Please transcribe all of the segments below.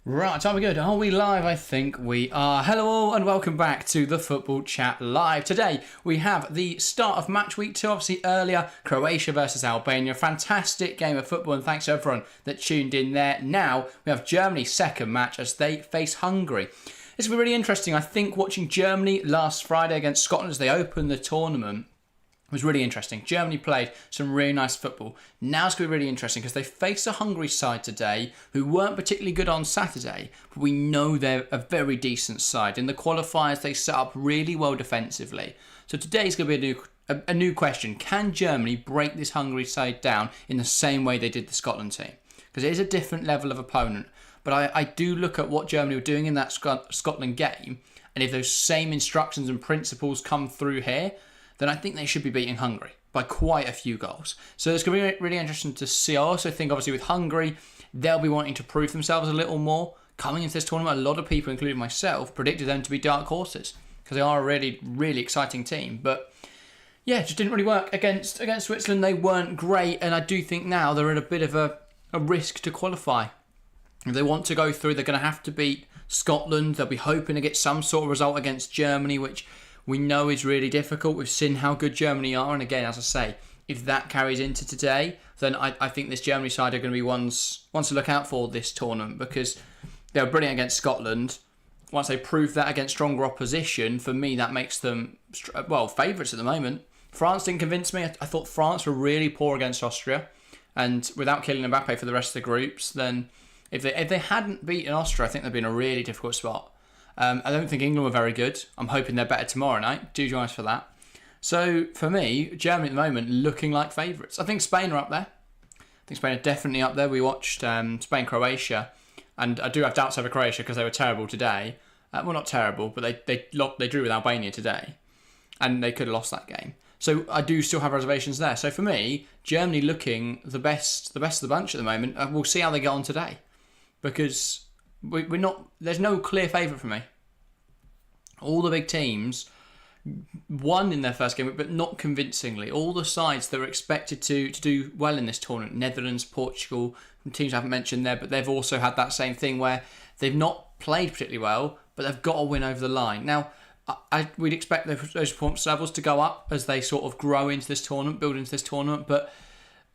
Right, are we good? Are we live? I think we are. Hello all and welcome back to the Football Chat Live. Today we have the start of match week 2, obviously earlier, Croatia versus Albania. Fantastic game of football and thanks to everyone that tuned in there. Now we have Germany's second match as they face Hungary. This will be really interesting. I think watching Germany last Friday against Scotland as they opened the tournament was really interesting. Germany played some really nice football. Now it's going to be really interesting because they face a Hungary side today who weren't particularly good on Saturday, but we know they're a very decent side. In the qualifiers, they set up really well defensively. So today's going to be a new question. Can Germany break this Hungary side down in the same way they did the Scotland team? Because it is a different level of opponent. But I do look at what Germany were doing in that Scotland game, and if those same instructions and principles come through here, then I think they should be beating Hungary by quite a few goals. So it's going to be really interesting to see. I also think, obviously, with Hungary, they'll be wanting to prove themselves a little more. Coming into this tournament, a lot of people, including myself, predicted them to be dark horses because they are a really, really exciting team. But yeah, it just didn't really work against Switzerland. They weren't great, and I do think now they're at a bit of a risk to qualify. If they want to go through, they're going to have to beat Scotland. They'll be hoping to get some sort of result against Germany, which we know is really difficult. We've seen how good Germany are. And again, as I say, if that carries into today, then I think this Germany side are going to be ones to look out for this tournament because they were brilliant against Scotland. Once they prove that against stronger opposition, for me, that makes them, well, favourites at the moment. France didn't convince me. I thought France were really poor against Austria. And without killing Mbappe for the rest of the groups, then if they hadn't beaten Austria, I think they'd be in a really difficult spot. I don't think England were very good. I'm hoping they're better tomorrow night. Do join us for that. So, for me, Germany at the moment looking like favourites. I think Spain are up there. I think Spain are definitely up there. We watched Spain-Croatia, and I do have doubts over Croatia because they were terrible today. Well, not terrible, but they drew with Albania today, and they could have lost that game. So, I do still have reservations there. So, for me, Germany looking the best of the bunch at the moment. We'll see how they get on today. Because we're not. There's no clear favourite for me. All the big teams won in their first game, but not convincingly. All the sides that were expected to do well in this tournament, Netherlands, Portugal, teams I haven't mentioned there, but they've also had that same thing where they've not played particularly well, but they've got a win over the line. Now, we'd expect those performance levels to go up as they sort of grow into this tournament, build into this tournament, but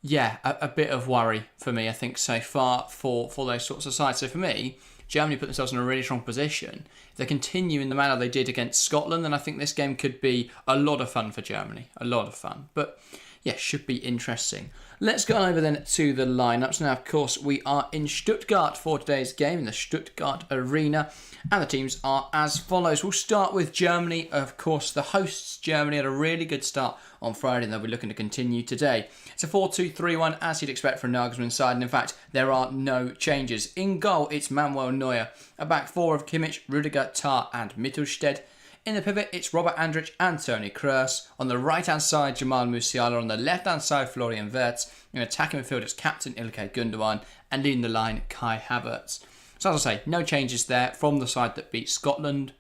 yeah, a bit of worry for me, I think, so far for those sorts of sides. So for me, Germany put themselves in a really strong position. If they continue in the manner they did against Scotland, then I think this game could be a lot of fun for Germany. A lot of fun. But yeah, should be interesting. Let's go over then to the lineups. Now, of course, we are in Stuttgart for today's game, in the Stuttgart Arena. And the teams are as follows. We'll start with Germany. Of course, the hosts, Germany, had a really good start on Friday, and they'll be looking to continue today. It's a 4-2-3-1, as you'd expect from Nagelsmann's side, and in fact, there are no changes. In goal, it's Manuel Neuer. A back four of Kimmich, Rudiger, Tah, and Mittelstedt. In the pivot, it's Robert Andrich and Toni Kroos. On the right-hand side, Jamal Musiala. On the left-hand side, Florian Wirtz. In attacking midfield, it's captain Ilkay Gündoğan. And leading the line, Kai Havertz. So as I say, no changes there from the side that beat Scotland.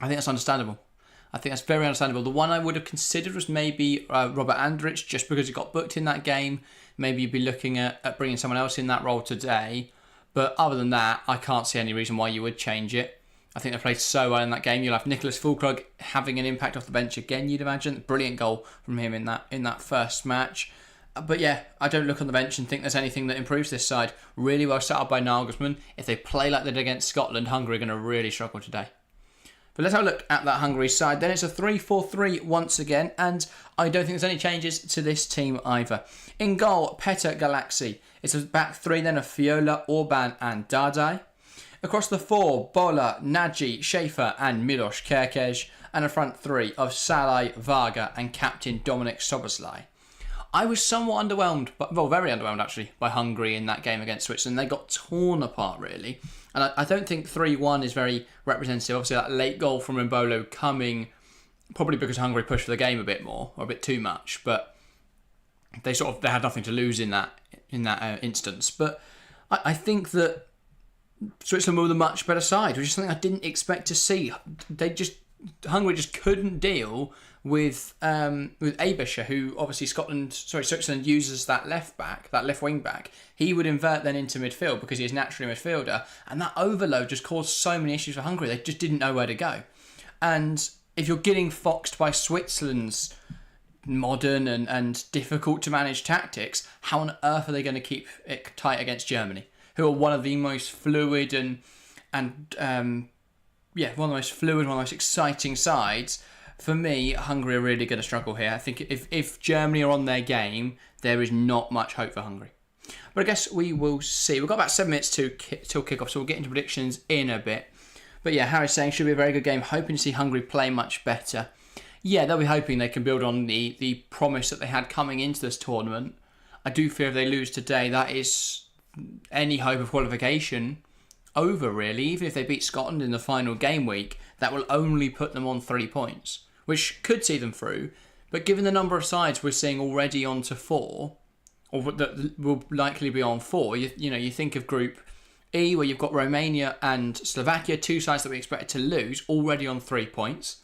I think that's understandable. I think that's very understandable. The one I would have considered was maybe Robert Andrich, just because he got booked in that game. Maybe you'd be looking at bringing someone else in that role today. But other than that, I can't see any reason why you would change it. I think they played so well in that game. You'll have Nicholas Füllkrug having an impact off the bench again, you'd imagine. Brilliant goal from him in that first match. But yeah, I don't look on the bench and think there's anything that improves this side. Really well set up by Nagelsmann. If they play like they did against Scotland, Hungary are going to really struggle today. But let's have a look at that Hungary side. Then it's a 3-4-3 once again, and I don't think there's any changes to this team either. In goal, Petr Galaxy. It's a back three then of Fiola, Orban and Dardai. Across the four, Bola, Nagy, Schaefer and Milos Kerkez. And a front three of Salai, Varga and captain Dominik Szoboszlai. I was somewhat underwhelmed, very underwhelmed actually, by Hungary in that game against Switzerland. They got torn apart really. And I don't think 3-1 is very representative. Obviously that late goal from Mbolo coming probably because Hungary pushed for the game a bit more, or a bit too much. But they had nothing to lose in that instance. But I think that Switzerland were the much better side, which is something I didn't expect to see. Hungary just couldn't deal with Abisha, who obviously Switzerland uses that left wing back. He would invert then into midfield because he is naturally a midfielder, and that overload just caused so many issues for Hungary. They just didn't know where to go. And if you're getting foxed by Switzerland's modern and difficult to manage tactics, how on earth are they going to keep it tight against Germany, who are one of the most fluid one of the most exciting sides? For me, Hungary are really going to struggle here. I think if Germany are on their game, there is not much hope for Hungary. But I guess we will see. We've got about 7 minutes till kick-off, so we'll get into predictions in a bit. But yeah, Harry's saying should be a very good game. Hoping to see Hungary play much better. Yeah, they'll be hoping they can build on the promise that they had coming into this tournament. I do fear if they lose today, that is any hope of qualification over, really. Even if they beat Scotland in the final game week, that will only put them on 3 points, which could see them through. But given the number of sides we're seeing already on to 4, or that will likely be on 4, you think of Group E, where you've got Romania and Slovakia, 2 sides that we expected to lose, already on 3 points.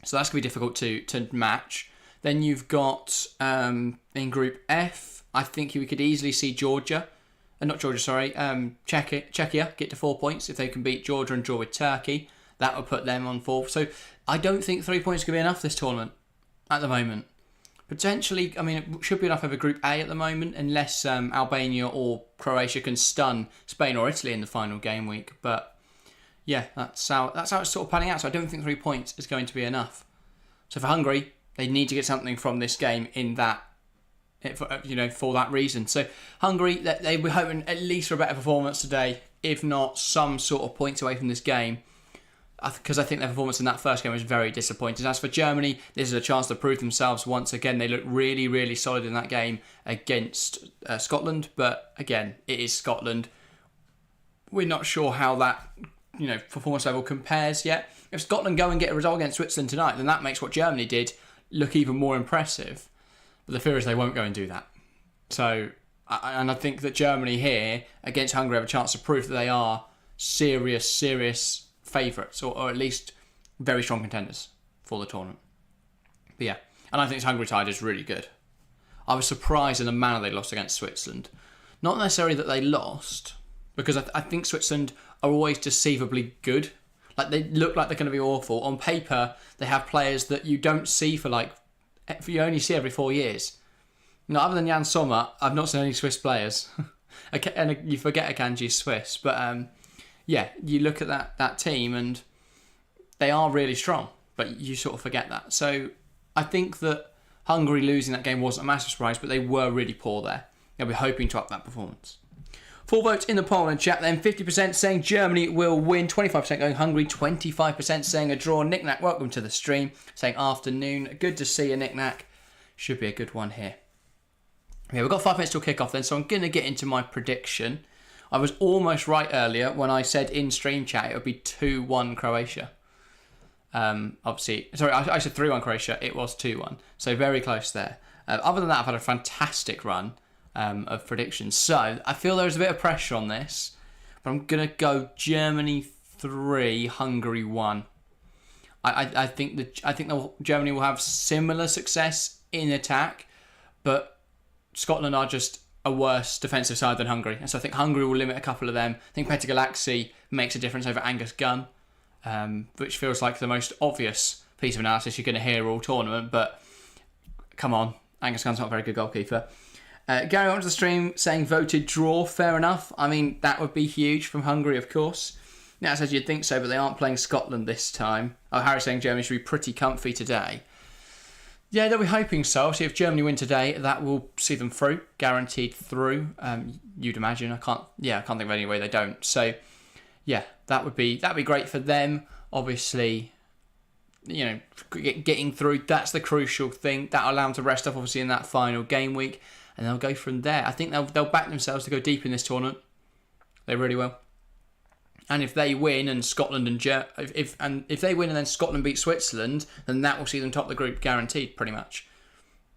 So that's going to be difficult to match. Then you've got, in Group F, I think we could easily see Czechia get to 4 points if they can beat Georgia and draw with Turkey. That would put them on 4. So I don't think 3 points could be enough this tournament at the moment. Potentially, it should be enough over Group A at the moment, unless Albania or Croatia can stun Spain or Italy in the final game week. But yeah, that's how it's sort of panning out. So I don't think 3 points is going to be enough. So for Hungary, they need to get something from this game for that reason. So Hungary, they were hoping at least for a better performance today, if not some sort of points away from this game, because I think their performance in that first game was very disappointing. As for Germany, this is a chance to prove themselves once again. They looked really, really solid in that game against Scotland, but again, it is Scotland. We're not sure how that performance level compares yet. If Scotland go and get a result against Switzerland tonight, then that makes what Germany did look even more impressive. But the fear is they won't go and do that. So, and I think that Germany here against Hungary have a chance to prove that they are serious favourites, or at least very strong contenders for the tournament. But yeah, and I think this Hungary side is really good. I was surprised in the manner they lost against Switzerland. Not necessarily that they lost, because I think Switzerland are always deceivably good. Like, they look like they're going to be awful. On paper, they have players that you don't see you only see every 4 years. Other than Jan Sommer, I've not seen any Swiss players. And you forget Akanji's Swiss. But you look at that team and they are really strong. But you sort of forget that. So I think that Hungary losing that game wasn't a massive surprise, but they were really poor there. They'll be hoping to up that performance. 4 votes in the poll and chat then. 50% saying Germany will win. 25% going Hungary. 25% saying a draw. Nick Knack, welcome to the stream. Saying afternoon. Good to see you, Nick Knack. Should be a good one here. Yeah, we've got 5 minutes till kick-off then, so I'm going to get into my prediction. I was almost right earlier when I said in stream chat it would be 2-1 Croatia. Obviously, sorry, I said 3-1 Croatia. It was 2-1. So very close there. Other than that, I've had a fantastic run of predictions. So I feel there's a bit of pressure on this, but I'm going to go Germany 3, Hungary 1. I think Germany will have similar success in attack, but Scotland are just a worse defensive side than Hungary. And so I think Hungary will limit a couple of them. I think Petr Galaxy makes a difference over Angus Gunn. which feels like the most obvious piece of analysis you're going to hear all tournament, but come on, Angus Gunn's not a very good goalkeeper. Gary onto the stream saying voted draw, fair enough. I mean, that would be huge from Hungary, of course. Now, says you'd think so, but they aren't playing Scotland this time. Oh, Harry's saying Germany should be pretty comfy today. Yeah, they'll be hoping so. Obviously, if Germany win today, that will see them through, guaranteed through. You'd imagine. I can't think of any way they don't. So, yeah, that'd be great for them. Obviously, getting through, that's the crucial thing. That'll allow them to rest up, obviously, in that final game week, and they'll go from there. I think they'll back themselves to go deep in this tournament. They really will. And if they win and Scotland and if they win and then Scotland beat Switzerland, then that will see them top the group guaranteed, pretty much.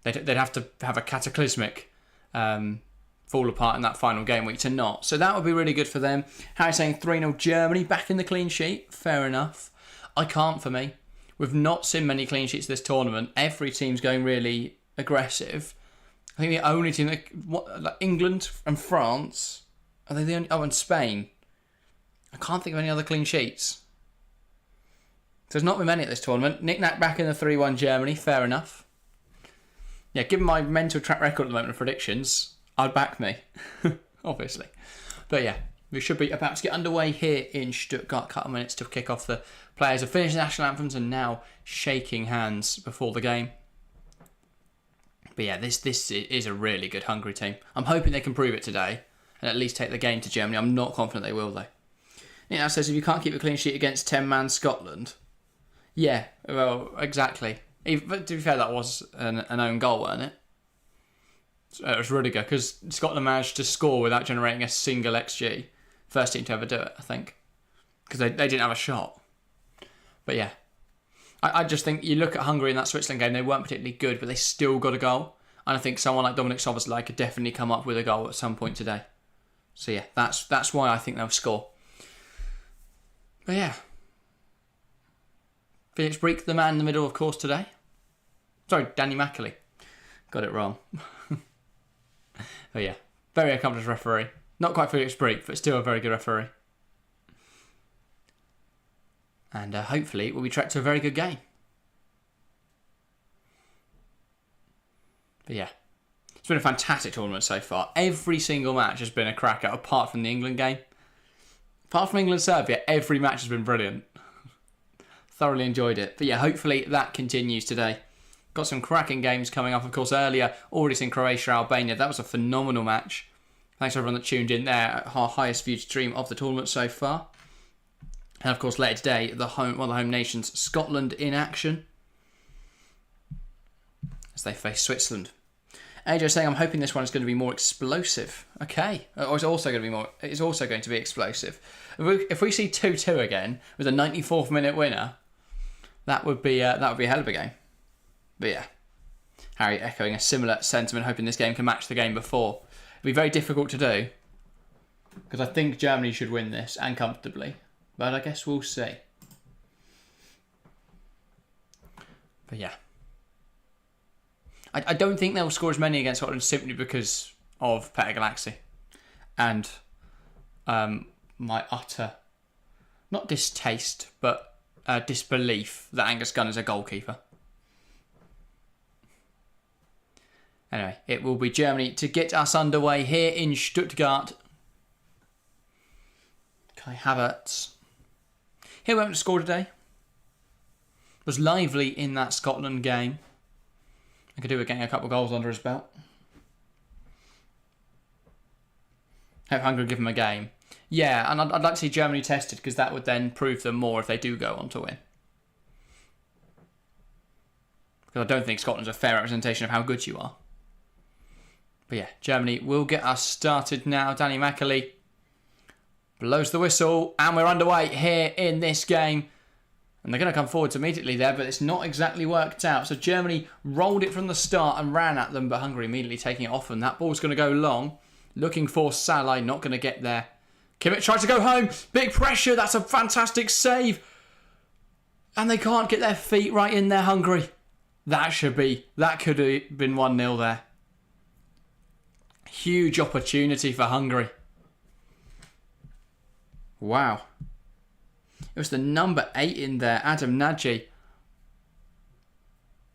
They'd have to have a cataclysmic fall apart in that final game week to not. So that would be really good for them. Harry's saying 3-0 Germany, back in the clean sheet. Fair enough. I can't for me. We've not seen many clean sheets this tournament. Every team's going really aggressive. I think the only team like England and France, are they the only? Oh, and Spain. I can't think of any other clean sheets. There's not been many at this tournament. Knick-knack back in the 3-1 Germany, fair enough. Yeah, given my mental track record at the moment of predictions, I'd back me, obviously. But yeah, we should be about to get underway here in Stuttgart. A couple of minutes to kick off. The players have finished the national anthems and now shaking hands before the game. But yeah, this is a really good Hungary team. I'm hoping they can prove it today and at least take the game to Germany. I'm not confident they will, though. It now says if you can't keep a clean sheet against 10-man Scotland. Yeah, well, exactly. But to be fair, that was an own goal, wasn't it? So it was really good because Scotland managed to score without generating a single XG. First team to ever do it, I think. Because they didn't have a shot. But yeah. I just think you look at Hungary in that Switzerland game, they weren't particularly good, but they still got a goal. And I think someone like Dominic Szoboszlai could definitely come up with a goal at some point today. So yeah, that's why I think they'll score. But yeah. Felix Breek, the man in the middle, of course, today. Sorry, Danny Mackley. Got it wrong. But yeah, very accomplished referee. Not quite Felix Breek, but still a very good referee. And hopefully it will be tracked to a very good game. But yeah, it's been a fantastic tournament so far. Every single match has been a cracker, apart from the England game. Apart from England-Serbia, every match has been brilliant. Thoroughly enjoyed it. But yeah, hopefully that continues today. Got some cracking games coming up. Of course, earlier, already seen Croatia-Albania. That was a phenomenal match. Thanks to everyone that tuned in there. Our highest viewed stream of the tournament so far. And of course, later today, one of the home nations, Scotland, in action as they face Switzerland. AJ saying, I'm hoping this one is going to be more explosive. Okay. Or it's also going to be explosive. If we see 2-2 again with a 94th minute winner, that would be a hell of a game. But yeah, Harry echoing a similar sentiment, hoping this game can match the game before. It'll be very difficult to do because I think Germany should win this and comfortably. But I guess we'll see. But yeah. I don't think they'll score as many against Scotland simply because of Petter Galaxy. And my utter, not distaste, but disbelief that Angus Gunn is a goalkeeper. Anyway, it will be Germany to get us underway here in Stuttgart. Kai Havertz. He went to score today. Was lively in that Scotland game. I could do with getting a couple of goals under his belt. Hope Hungary give him a game. Yeah, and I'd like to see Germany tested because that would then prove them more if they do go on to win. Because I don't think Scotland's a fair representation of how good you are. But yeah, Germany will get us started now. Danny Mackley blows the whistle and we're underway here in this game. And they're going to come forwards immediately there, but it's not exactly worked out. So Germany rolled it from the start and ran at them, but Hungary immediately taking it off them. That ball's going to go long. Looking for Salah, not going to get there. Kimmich tries to go home. Big pressure. That's a fantastic save. And they can't get their feet right in there, Hungary. That could have been 1-0 there. Huge opportunity for Hungary. Wow. It was the number 8 in there, Adam Nagy.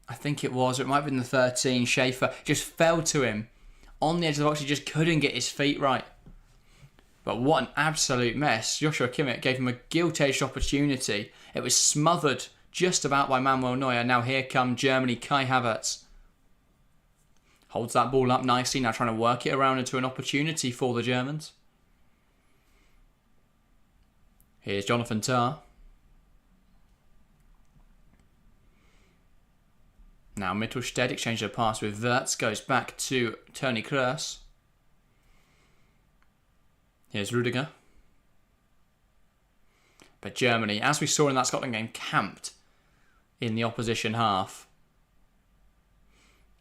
I think it was. It might have been the 13, Schaefer. Just fell to him on the edge of the box. He just couldn't get his feet right. But what an absolute mess. Joshua Kimmich gave him a gilt-edged opportunity. It was smothered just about by Manuel Neuer. Now here come Germany, Kai Havertz. Holds that ball up nicely. Now trying to work it around into an opportunity for the Germans. Here's Jonathan Tah. Now Mittelstedt exchanges a pass with Wirtz. Goes back to Toni Kroos. Here's Rudiger. But Germany, as we saw in that Scotland game, camped in the opposition half.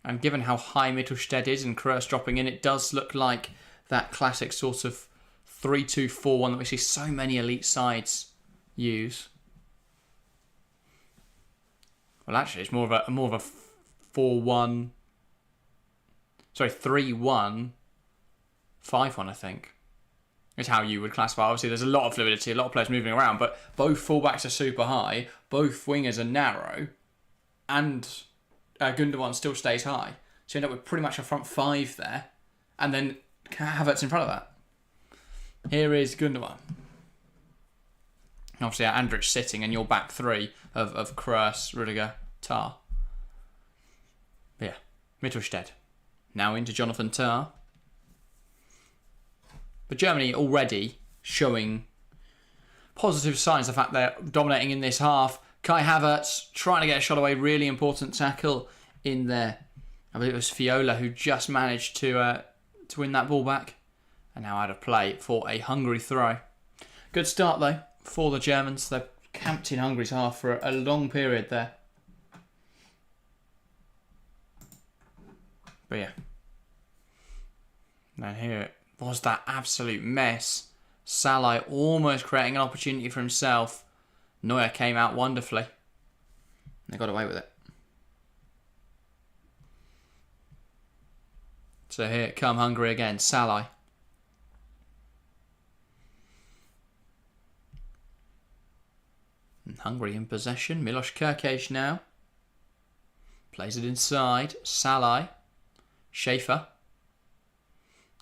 And given how high Mittelstedt is and Kroos dropping in, it does look like that classic sort of 3-2-4-1 that we see so many elite sides use. Well, actually, it's more of a 4-1. Sorry, 3-1, 5-1, I think. Is how you would classify. Obviously, there's a lot of fluidity, a lot of players moving around, but both fullbacks are super high, both wingers are narrow, and Gündoğan still stays high. So you end up with pretty much a front 5 there, and then Havertz in front of that. Here is Gündoğan. Obviously, Andrich sitting, and your back 3 of Kroos, Rudiger, Tah. But yeah, Mittelstedt. Now into Jonathan Tah. But Germany already showing positive signs. The fact they're dominating in this half. Kai Havertz trying to get a shot away. Really important tackle in there. I believe it was Fiola who just managed to win that ball back. And now out of play for a Hungary throw. Good start though for the Germans. They've camped in Hungary's half for a long period there. But yeah. Now here was that absolute mess. Salah almost creating an opportunity for himself. Neuer came out wonderfully. They got away with it. So here come Hungary again. Salah. And Hungary in possession. Milos Kerkez now. Plays it inside. Salah. Schaefer.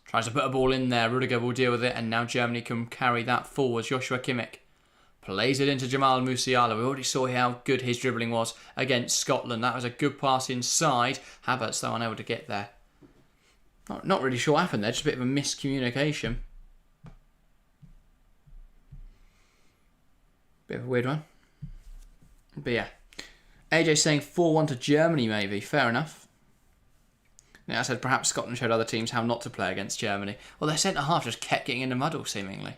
Tries to put a ball in there. Rudiger will deal with it. And now Germany can carry that forward. Joshua Kimmich plays it into Jamal Musiala. We already saw how good his dribbling was against Scotland. That was a good pass inside. Havertz, though, unable to get there. Not really sure what happened there. Just a bit of a miscommunication. Bit of a weird one. But yeah. AJ saying 4-1 to Germany, maybe. Fair enough. Now, I said perhaps Scotland showed other teams how not to play against Germany. Well, their centre-half just kept getting in the muddle, seemingly.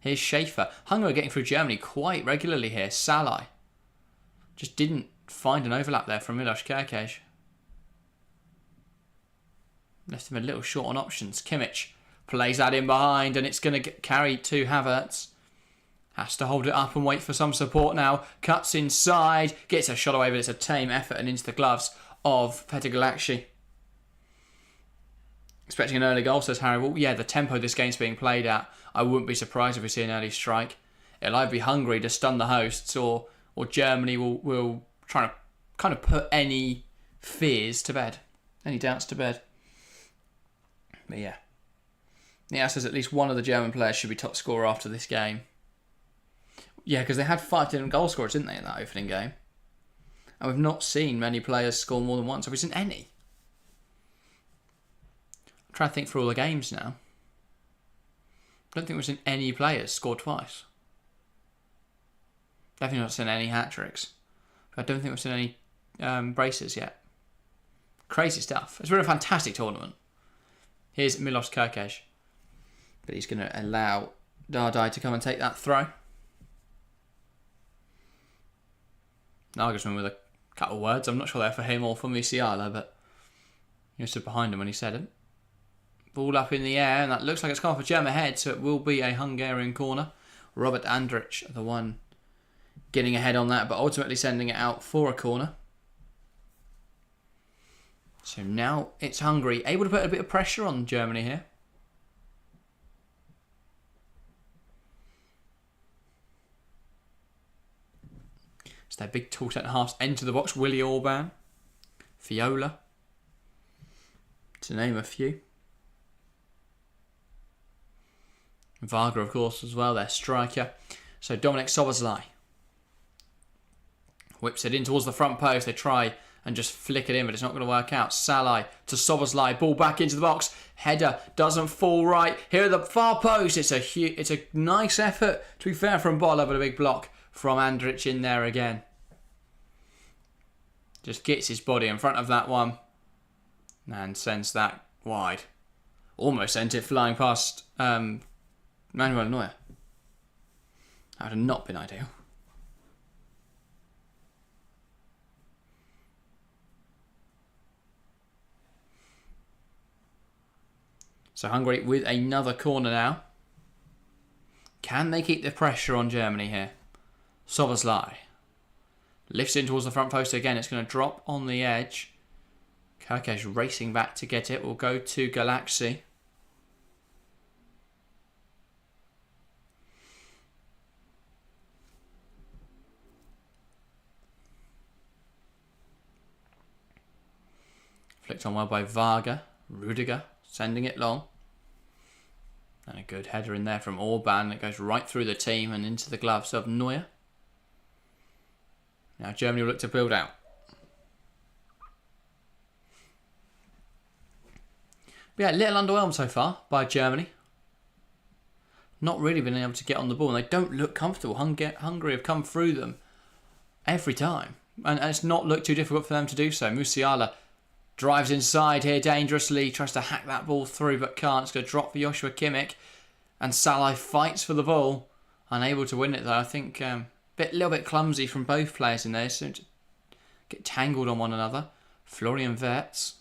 Here's Schaefer. Hungary getting through Germany quite regularly here. Salah. Just didn't find an overlap there from Milos Kerkez. Left him a little short on options. Kimmich plays that in behind, and it's going to get carried to Havertz. Has to hold it up and wait for some support now. Cuts inside. Gets a shot away, but it's a tame effort and into the gloves of Petr Galaxy. Expecting an early goal, says Harry. Well, yeah, the tempo this game's being played at, I wouldn't be surprised if we see an early strike. It'll either be Hungary to stun the hosts, or Germany will try to kind of put any fears to bed, any doubts to bed. But yeah. Yeah, says at least one of the German players should be top scorer after this game. Yeah, because they had 5 different goal scorers, didn't they, in that opening game? And we've not seen many players score more than once. Have we seen any? I'm trying to think through all the games now. I don't think we've seen any players score twice. Definitely not seen any hat-tricks. I don't think we've seen any braces yet. Crazy stuff. It's been a fantastic tournament. Here's Milos Kerkez. But he's going to allow Dardai to come and take that throw. Nagelsmann with a couple of words. I'm not sure they're for him or for Musiala, but he stood behind him when he said it. Ball up in the air, and that looks like it's gone for German head, so it will be a Hungarian corner. Robert Andrich, the one getting ahead on that, but ultimately sending it out for a corner. So now it's Hungary, able to put a bit of pressure on Germany here. As their big tall centre-halves enter the box. Willie Orban. Viola. To name a few. Varga, of course, as well, their striker. So Dominik Szoboszlai whips it in towards the front post. They try and just flick it in, but it's not going to work out. Salai to Szoboszlai, ball back into the box. Header doesn't fall right. Here at the far post, it's a nice effort, to be fair, from Bola, but a big block from Andrić in there again. Just gets his body in front of that one and sends that wide. Almost sent it flying past Manuel Neuer. That would have not been ideal. So Hungary with another corner now. Can they keep the pressure on Germany here? Szoboszlai lifts in towards the front post again. It's going to drop on the edge. Kerkez racing back to get it. Will go to Galaxy. Flicked on well by Varga. Rudiger sending it long. And a good header in there from Orban. It goes right through the team and into the gloves of Neuer. Now Germany will look to build out. But yeah, a little underwhelmed so far by Germany. Not really been able to get on the ball. And they don't look comfortable. Hungary have come through them every time. And it's not looked too difficult for them to do so. Musiala drives inside here dangerously, tries to hack that ball through but can't. It's going to drop for Joshua Kimmich. And Salai fights for the ball. Unable to win it though. I think a little bit clumsy from both players in there. So to get tangled on one another. Florian Wirtz.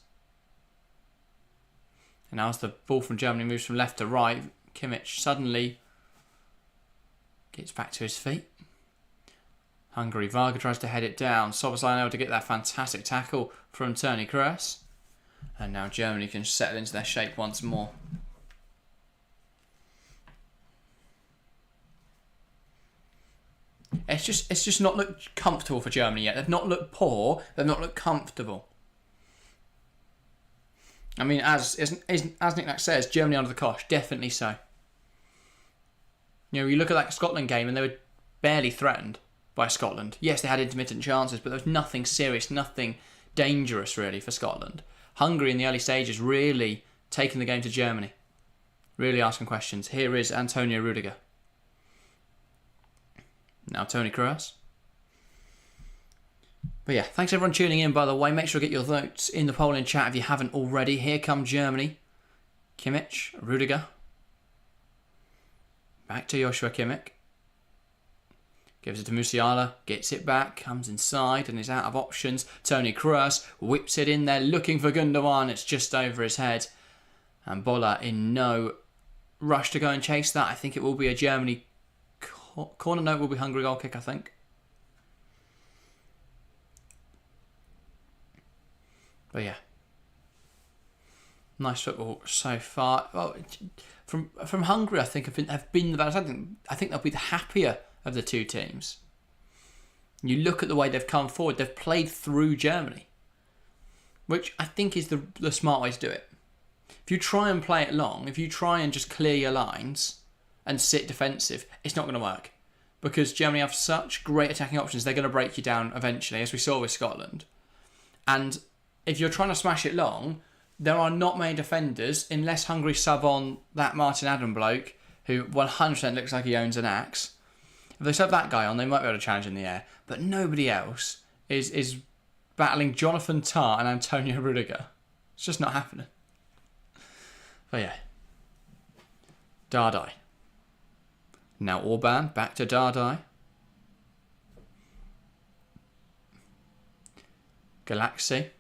And now as the ball from Germany moves from left to right, Kimmich suddenly gets back to his feet. Hungary, Varga tries to head it down. Szoboszlai able to get that fantastic tackle from Toni Kroos. And now Germany can settle into their shape once more. It's just not looked comfortable for Germany yet. They've not looked poor. They've not looked comfortable. I mean, as Nick says, Germany under the cosh. Definitely so. You know, you look at that Scotland game and they were barely threatened by Scotland. Yes, they had intermittent chances, but there was nothing serious, nothing dangerous really for Scotland. Hungary in the early stages really taking the game to Germany. Really asking questions. Here is Antonio Rudiger. Now Toni Kroos. But yeah, thanks everyone tuning in, by the way. Make sure to get your votes in the poll in chat if you haven't already. Here come Germany. Kimmich, Rudiger. Back to Joshua Kimmich. Gives it to Musiala, gets it back, comes inside and is out of options. Toni Kroos whips it in there, looking for Gündoğan. It's just over his head. And Bola in no rush to go and chase that. I think it will be a Germany corner. No, it will be Hungary goal kick, I think. But yeah. Nice football so far. Well, from Hungary, I think have been the best. I think they'll be the happier of the two teams. You look at the way they've come forward. They've played through Germany, which I think is the smart way to do it. If you try and play it long, if you try and just clear your lines and sit defensive, it's not going to work. Because Germany have such great attacking options, they're going to break you down eventually, as we saw with Scotland. And if you're trying to smash it long, there are not many defenders, unless Hungary sub on that Martin Adam bloke, who 100% looks like he owns an axe. If they sub that guy on, they might be able to challenge in the air. But nobody else is battling Jonathan Tah and Antonio Rudiger. It's just not happening. But yeah. Dardai. Now Orban, back to Dardai. Galaxy.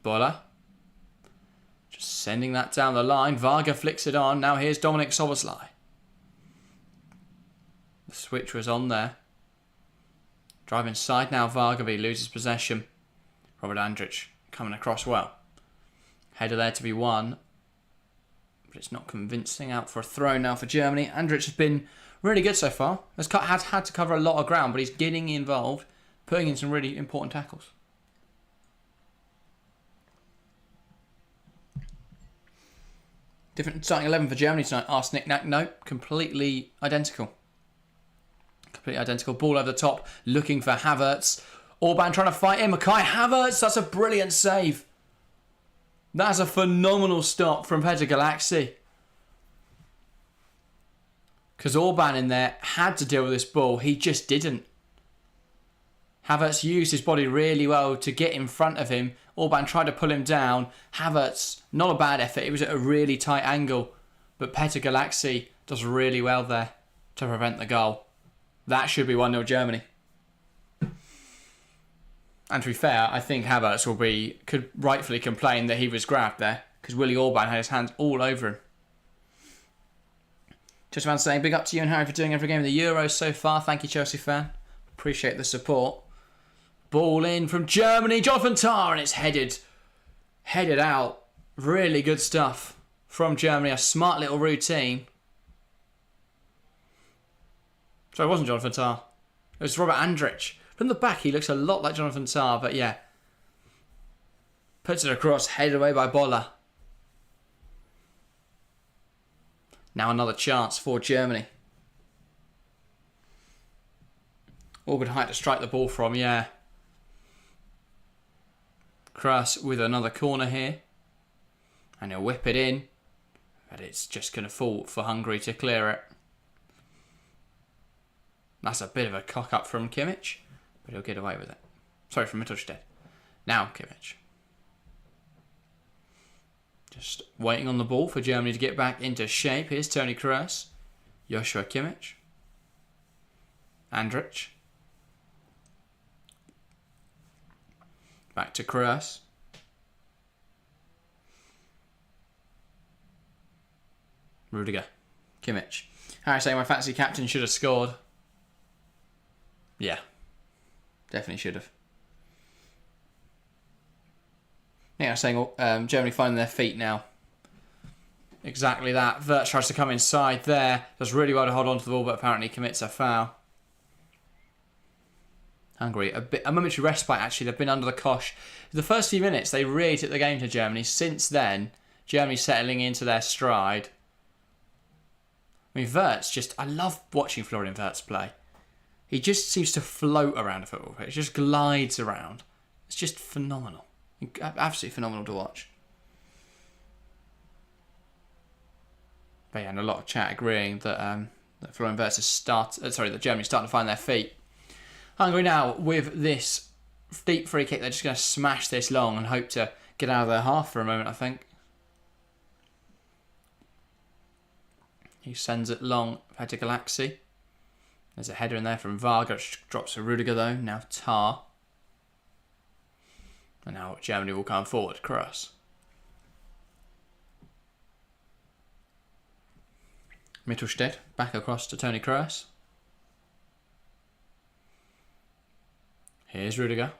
Bola. Just sending that down the line. Varga flicks it on. Now here's Dominik Szoboszlai. The switch was on there. Drive inside now Varga, but he loses possession. Robert Andrić coming across well. Header there to be won. But it's not convincing. Out for a throw now for Germany. Andrić has been really good so far. Has had to cover a lot of ground, but he's getting involved. putting in some really important tackles. Different starting 11 for Germany tonight. Ask Nick Nack. Nope, completely identical. Completely identical. Ball over the top, looking for Havertz. Orban trying to fight in. Kai Havertz, that's a brilliant save. That's a phenomenal stop from Petr Galaxy. Because Orban in there had to deal with this ball. He just didn't. Havertz used his body really well to get in front of him. Orban tried to pull him down. Havertz, not a bad effort. It was at a really tight angle. But Petr Galaxy does really well there to prevent the goal. That should be 1-0 Germany. And to be fair, I think Havertz could rightfully complain that he was grabbed there. Because Willy Orban had his hands all over him. Just around saying, big up to you and Harry for doing every game of the Euros so far. Thank you, Chelsea fan. Appreciate the support. Ball in from Germany. Jonathan Tah, and it's headed out. Really good stuff from Germany. A smart little routine. Sorry, it wasn't Jonathan Tah. It was Robert Andrich. From the back, he looks a lot like Jonathan Tah, but yeah. Puts it across, headed away by Bola. Now another chance for Germany. All good height to strike the ball from, yeah. Kroos with another corner here. And he'll whip it in. But it's just going to fall for Hungary to clear it. That's a bit of a cock-up from Kimmich. But he'll get away with it. Sorry, from Mittelstedt. Now Kimmich. Just waiting on the ball for Germany to get back into shape. Here's Toni Kroos. Joshua Kimmich. Andrich. Back to Kroos. Rudiger. Kimmich. Harry saying my fantasy captain should have scored. Yeah. Definitely should have. Yeah, saying Germany finding their feet now. Exactly that. Wirtz tries to come inside there. Does really well to hold on to the ball, but apparently commits a foul. Hungary, a momentary respite actually. They've been under the cosh. The first few minutes, they really took the game to Germany. Since then, Germany settling into their stride. I mean, Wirtz just... I love watching Florian Wirtz play. He just seems to float around a football pitch. Just glides around. It's just phenomenal. Absolutely phenomenal to watch. But yeah, and a lot of chat agreeing that Florian Wirtz that Germany's starting to find their feet. Hungary now with this deep free kick. They're just going to smash this long and hope to get out of their half for a moment, I think. He sends it long. Petr Galaxy. There's a header in there from Varga. Drops to Rudiger though. Now Tah. And now Germany will come forward. Kroos. Mittelstedt back across to Toni Kroos. Here's Rudiger.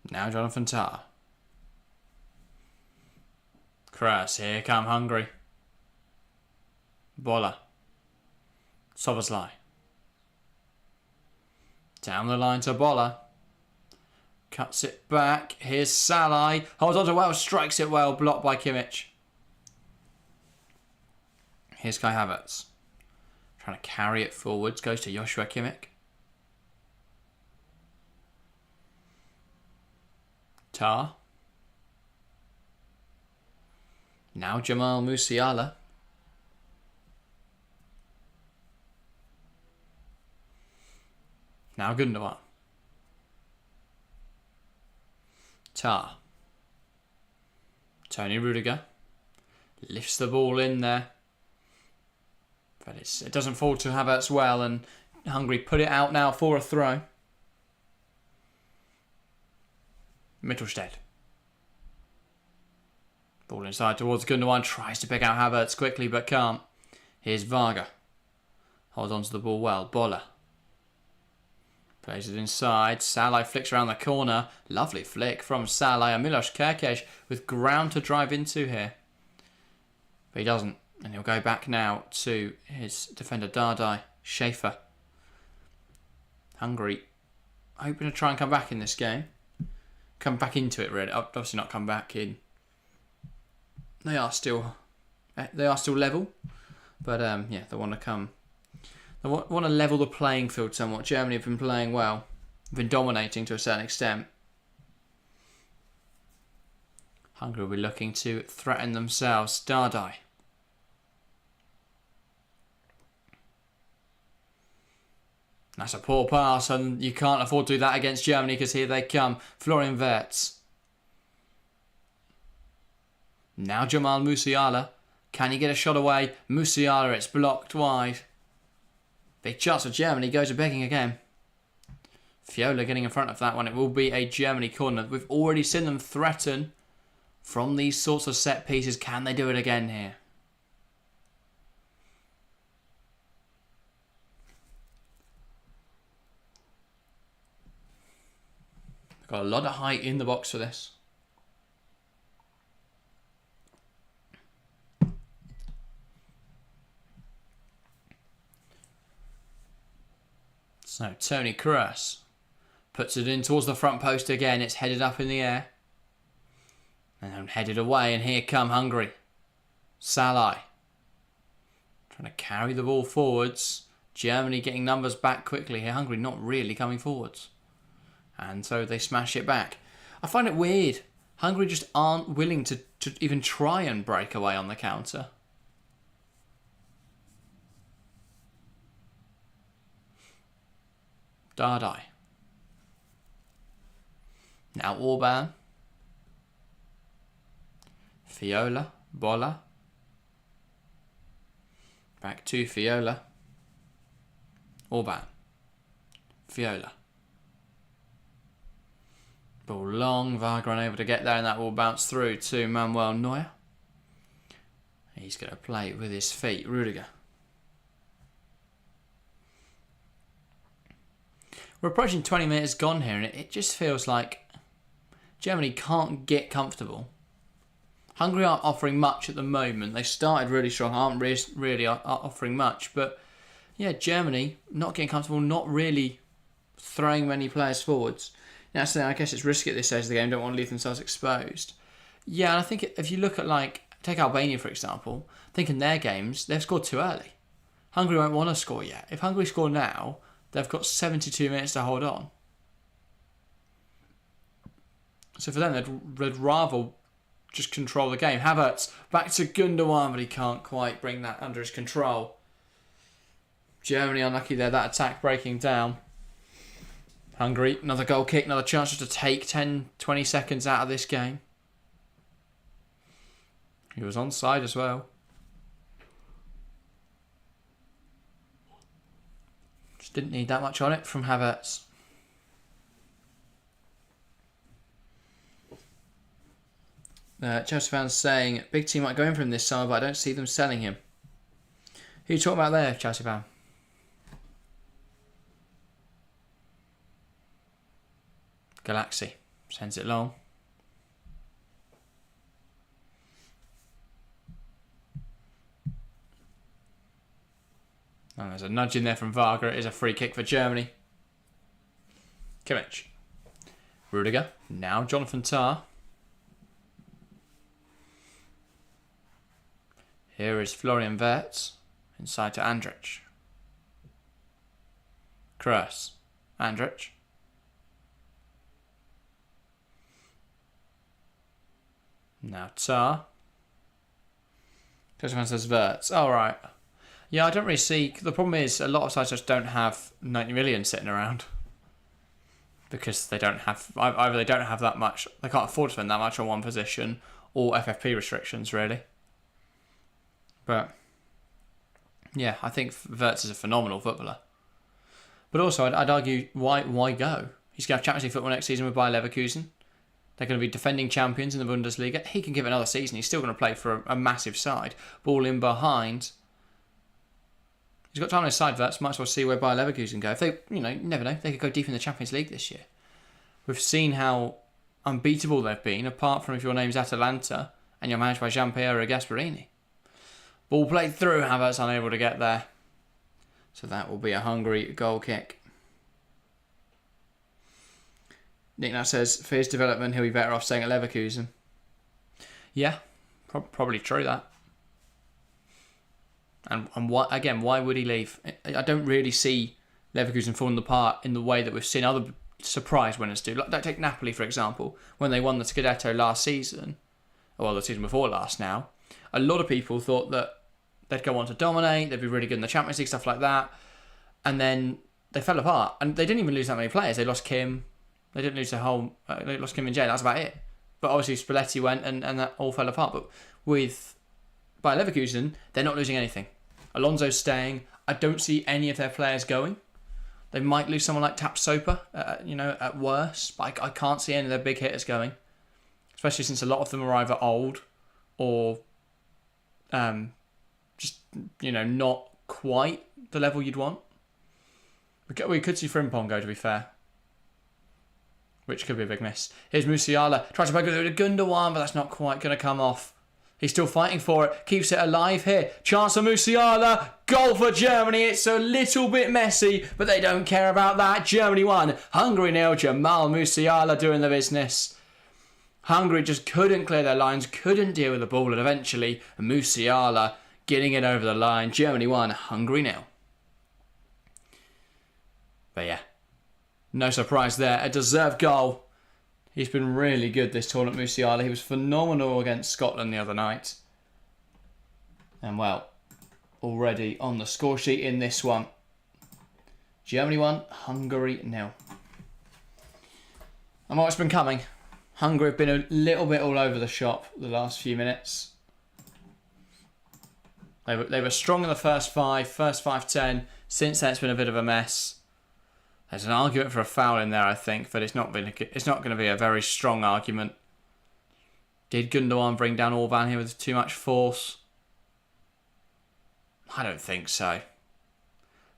Now Jonathan Tah. Kroos, here come Hungary. Bola. Szoboszlai. Down the line to Bola. Cuts it back. Here's Salai. Holds on to well. Strikes it well. Blocked by Kimmich. Here's Kai Havertz. Trying to carry it forwards. Goes to Joshua Kimmich. Tah. Now Jamal Musiala. Now Gündoğan. Tah. Tony Rudiger. Lifts the ball in there. But it doesn't fall to Havertz well, and Hungary put it out now for a throw. Mittelstedt. Ball inside towards Gündoğan. Tries to pick out Havertz quickly, but can't. Here's Varga. Holds on to the ball well. Bola. Plays it inside. Salai flicks around the corner. Lovely flick from Salai. And Milos Kerkez with ground to drive into here. But he doesn't. And he'll go back now to his defender Dardai. Schaefer. Hungary hoping to try and come back in this game. Come back into it, really. Obviously not come back in. They are still level. But, yeah, they want to come. They want to level the playing field somewhat. Germany have been playing well. Been dominating to a certain extent. Hungary will be looking to threaten themselves. Dardai. That's a poor pass, and you can't afford to do that against Germany because here they come. Florian Wirtz. Now Jamal Musiala. Can he get a shot away? Musiala, it's blocked wide. Big chance for Germany. Goes a begging again. Fiola getting in front of that one. It will be a Germany corner. We've already seen them threaten from these sorts of set pieces. Can they do it again here? Got a lot of height in the box for this. So Tony Kroos puts it in towards the front post again. It's headed up in the air. And headed away. And here come Hungary. Salai. Trying to carry the ball forwards. Germany getting numbers back quickly here. Hungary not really coming forwards. And so they smash it back. I find it weird. Hungary just aren't willing to even try and break away on the counter. Dardai. Now Orban. Fiola. Bola. Back to Fiola. Orban. Fiola. Ball long. Varga unable to get there, and that will bounce through to Manuel Neuer. He's going to play it with his feet. Rudiger. We're approaching 20 minutes gone here, and it just feels like Germany can't get comfortable. Hungary aren't offering much at the moment. They started really strong, aren't really offering much. But yeah, Germany not getting comfortable, not really throwing many players forwards. Now, so I guess it's risky at this stage of the game. Don't want to leave themselves exposed. Yeah, and I think if you look at, take Albania, for example, I think in their games, they've scored too early. Hungary won't want to score yet. If Hungary score now, they've got 72 minutes to hold on. So for them, they'd rather just control the game. Havertz back to Gündoğan, but he can't quite bring that under his control. Germany unlucky there, that attack breaking down. Hungary, another goal kick, another chance just to take 10, 20 seconds out of this game. He was onside as well. Just didn't need that much on it from Havertz. Chelsea fans saying, big team might go in for him this summer, but I don't see them selling him. Who are you talking about there, Chelsea fan? Galaxy sends it long. And there's a nudge in there from Varga. It is a free kick for Germany. Kimmich. Rudiger. Now Jonathan Tah. Here is Florian Wirtz. Inside to Andrich. Kroos. Andrich. Now Tah. Chelsea fan says Wirtz. All right. Yeah, I don't really see... The problem is a lot of sides just don't have 90 million sitting around. Because they don't have... Either they don't have that much... They can't afford to spend that much on one position. Or FFP restrictions, really. But... Yeah, I think Wirtz is a phenomenal footballer. But also, I'd argue, why go? He's going to have Champions League football next season with Bayer Leverkusen. They're going to be defending champions in the Bundesliga. He can give it another season. He's still going to play for a massive side. Ball in behind... He's got time on his side for that, so might as well see where Bayer Leverkusen go. If they, you never know, they could go deep in the Champions League this year. We've seen how unbeatable they've been, apart from if your name's Atalanta and you're managed by Gianpiero Gasperini. Ball played through, Havertz unable to get there. So that will be a Hungary goal kick. Nick now says, for his development, he'll be better off staying at Leverkusen. Yeah, probably true that. And why would he leave? I don't really see Leverkusen falling apart in the way that we've seen other surprise winners do. Like, take Napoli, for example. When they won the Scudetto last season, well, the season before last now, a lot of people thought that they'd go on to dominate, they'd be really good in the Champions League, stuff like that. And then they fell apart. And they didn't even lose that many players. They lost Kim. They didn't lose the whole... they lost Kim and Jay. That's about it. But obviously Spalletti went and that all fell apart. But with Bayer Leverkusen, they're not losing anything. Alonso's staying. I don't see any of their players going. They might lose someone like Tapsoba, at worst. But I can't see any of their big hitters going. Especially since a lot of them are either old or not quite the level you'd want. We could see Frimpong go, to be fair. Which could be a big miss. Here's Musiala. Tries to break it with Gündoğan, but that's not quite going to come off. He's still fighting for it. Keeps it alive here. Chance for Musiala. Goal for Germany. It's a little bit messy, but they don't care about that. Germany 1. Hungary 0. Jamal Musiala doing the business. Hungary just couldn't clear their lines. Couldn't deal with the ball. And eventually, Musiala getting it over the line. Germany 1. Hungary 0. But yeah. No surprise there. A deserved goal. He's been really good this tournament, Musiala. He was phenomenal against Scotland the other night. And well, already on the score sheet in this one. Germany 1, Hungary 0. And what's been coming? Hungary have been a little bit all over the shop the last few minutes. They were strong in the first 5-10. Since then, it's been a bit of a mess. There's an argument for a foul in there, I think, but it's not going to be a very strong argument. Did Gündoğan bring down Orban here with too much force? I don't think so.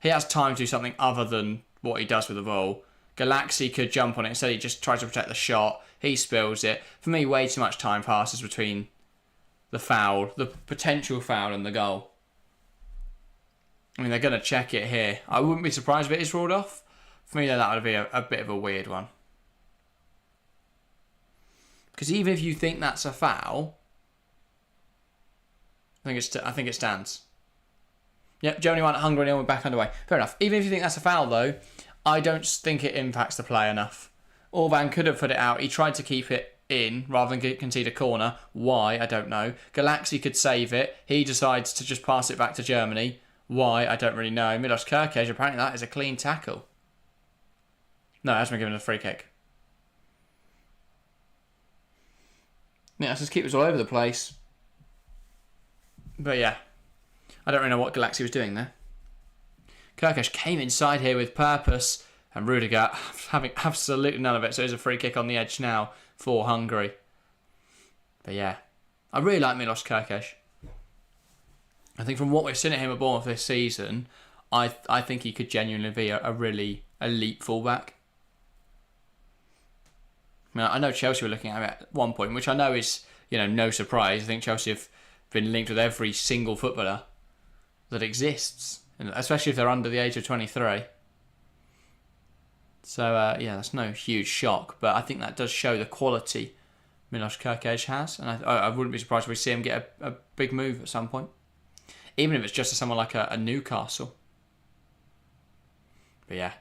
He has time to do something other than what he does with the ball. Galaxy could jump on it. Instead, he just tries to protect the shot. He spills it. For me, way too much time passes between the foul, the potential foul, and the goal. I mean, they're going to check it here. I wouldn't be surprised if it is ruled off. For me, that would be a bit of a weird one. Because even if you think that's a foul, I think it stands. Yep, Germany 1, Hungary 0, we're back underway. Fair enough. Even if you think that's a foul, though, I don't think it impacts the play enough. Orban could have put it out. He tried to keep it in rather than concede a corner. Why? I don't know. Galaxy could save it. He decides to just pass it back to Germany. Why? I don't really know. Milos Kerkez, apparently that is a clean tackle. No, it hasn't been given a free kick. Yeah, let's just keep us all over the place. But yeah, I don't really know what Galaxy was doing there. Kerkez came inside here with purpose, and Rudiger having absolutely none of it, so it's a free kick on the edge now for Hungary. But yeah, I really like Milos Kerkez. I think from what we've seen at him at Bournemouth this season, I think he could genuinely be a really elite fullback. I know Chelsea were looking at him at one point, which I know is, no surprise. I think Chelsea have been linked with every single footballer that exists, especially if they're under the age of 23. So, that's no huge shock, but I think that does show the quality Milos Kerkez has, and I wouldn't be surprised if we see him get a big move at some point, even if it's just to someone like a Newcastle. But yeah.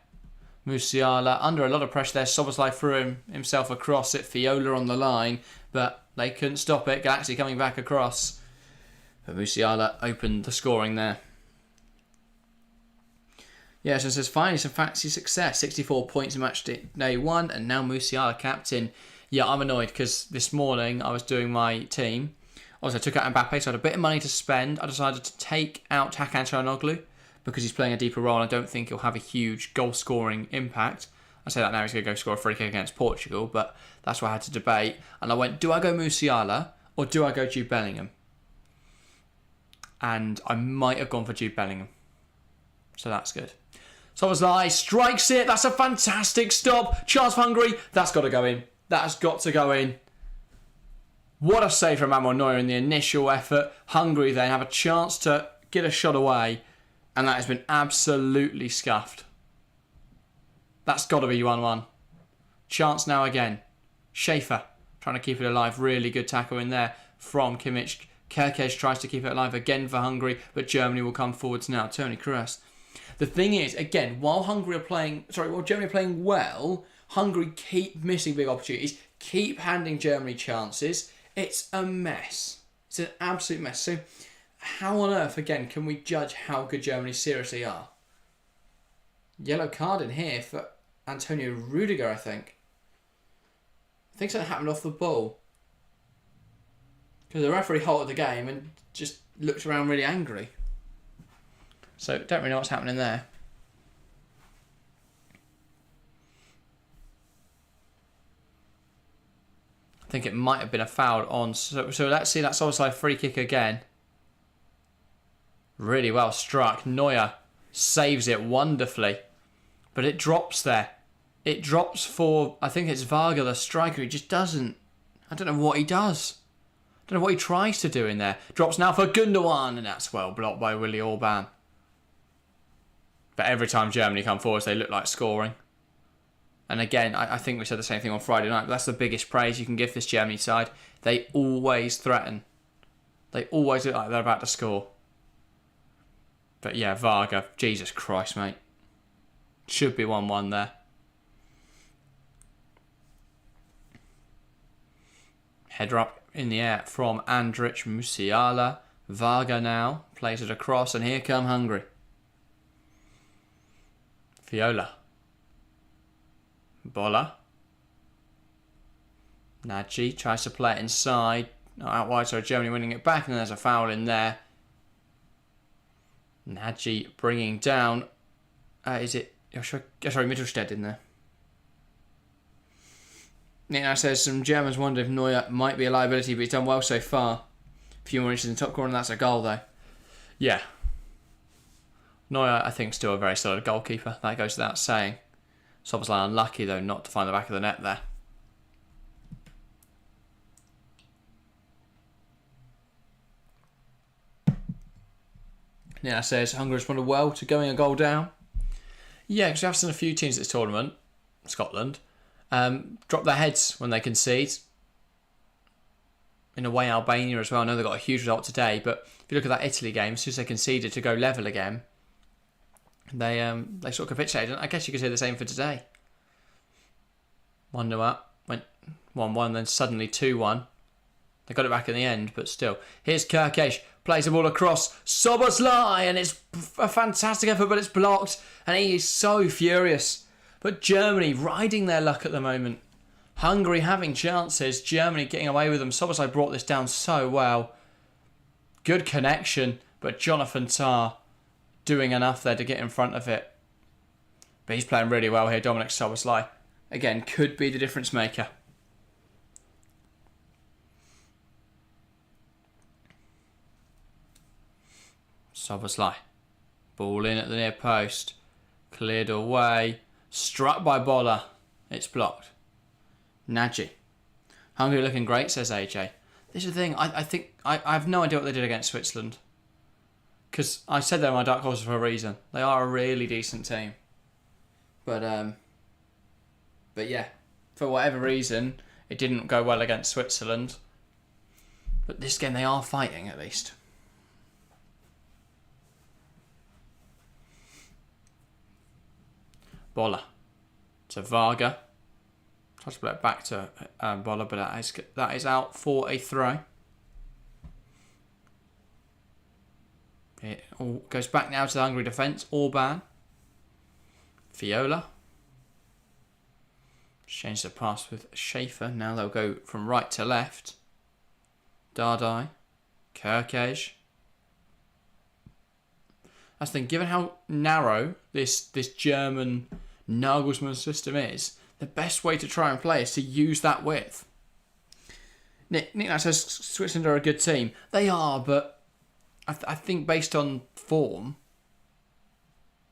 Musiala under a lot of pressure there. Szoboszlai threw himself across it. Fiola on the line, but they couldn't stop it. Galaxy coming back across. But Musiala opened the scoring there. Yeah, so it says finally some fancy success. 64 points in match day 1, and now Musiala captain. Yeah, I'm annoyed because this morning I was doing my team. Also, I took out Mbappe, so I had a bit of money to spend. I decided to take out Hakan Çalhanoğlu, because he's playing a deeper role, and I don't think he'll have a huge goal-scoring impact. I say that now, he's going to go score a free kick against Portugal, but that's what I had to debate. And I went, do I go Musiala, or do I go Jude Bellingham? And I might have gone for Jude Bellingham. So that's good. Szoboszlai strikes it. That's a fantastic stop. Chance for Hungary. That's got to go in. That has got to go in. What a save from Manuel Neuer in the initial effort. Hungary then have a chance to get a shot away, and that has been absolutely scuffed. That's got to be 1-1. Chance now again. Schaefer trying to keep it alive. Really good tackle in there from Kimmich. Kerkez tries to keep it alive again for Hungary, but Germany will come forwards now. Tony Kroos. The thing is, again, while Germany are playing well, Hungary keep missing big opportunities, keep handing Germany chances. It's a mess. It's an absolute mess. So how on earth, again, can we judge how good Germany seriously are? Yellow card in here for Antonio Rudiger, I think. I think something happened off the ball. Because the referee halted the game and just looked around really angry. So, don't really know what's happening there. I think it might have been a foul on... So let's see that Solskjaer free kick again. Really well struck. Neuer saves it wonderfully. But it drops there. It drops for... I think it's Varga, the striker. He just doesn't... I don't know what he does. I don't know what he tries to do in there. Drops now for Gündoğan. And that's well blocked by Willi Orban. But every time Germany come forwards, they look like scoring. And again, I think we said the same thing on Friday night. But that's the biggest praise you can give this Germany side. They always threaten. They always look like they're about to score. But yeah, Varga. Jesus Christ, mate. Should be 1-1 there. Header up in the air from Andrich Musiala. Varga now plays it across, and here come Hungary. Viola. Bola. Nagy tries to play it inside. Not out wide, so Germany winning it back, and then there's a foul in there. Nagy bringing down... is it... sorry, Mittelstedt in there. Nick now says some Germans wonder if Neuer might be a liability, but he's done well so far. A few more inches in the top corner, and that's a goal, though. Yeah. Neuer, I think, still a very solid goalkeeper. That goes without saying. Szoboszlai unlucky, though, not to find the back of the net there. Nick says Hungary responded well to going a goal down. Yeah, because we have seen a few teams at this tournament, Scotland, drop their heads when they concede. In a way, Albania as well. I know they got a huge result today, but if you look at that Italy game, as soon as they conceded to go level again, they sort of capitulated. I guess you could say the same for today. 1-0 up, went 1-1, then suddenly 2-1. They got it back in the end, but still. Here's Kerkez, plays the ball across Szoboszlai, and it's a fantastic effort, but it's blocked, and he is so furious. But Germany riding their luck at the moment. Hungary having chances, Germany getting away with them. Szoboszlai brought this down so well. Good connection, but Jonathan Tah doing enough there to get in front of it. But he's playing really well here, Dominic Szoboszlai. Again, could be the difference maker. Szoboszlai. Ball in at the near post. Cleared away. Struck by Bola. It's blocked. Nagy. Hungary looking great, says AJ. This is the thing. I think I have no idea what they did against Switzerland. Because I said they're my dark horses for a reason. They are a really decent team. But yeah, for whatever reason, it didn't go well against Switzerland. But this game, they are fighting at least. Bola to Varga. Tries to play it back to Bola, but that is out for a throw. It all goes back now to the Hungary defence. Orban. Viola. Change the pass with Schaefer. Now they'll go from right to left. Dardai. Kerkez. That's the thing. Given how narrow this German Nagelsmann system is, the best way to try and play is to use that width. Nick now says Switzerland are a good team. They are, but I think based on form,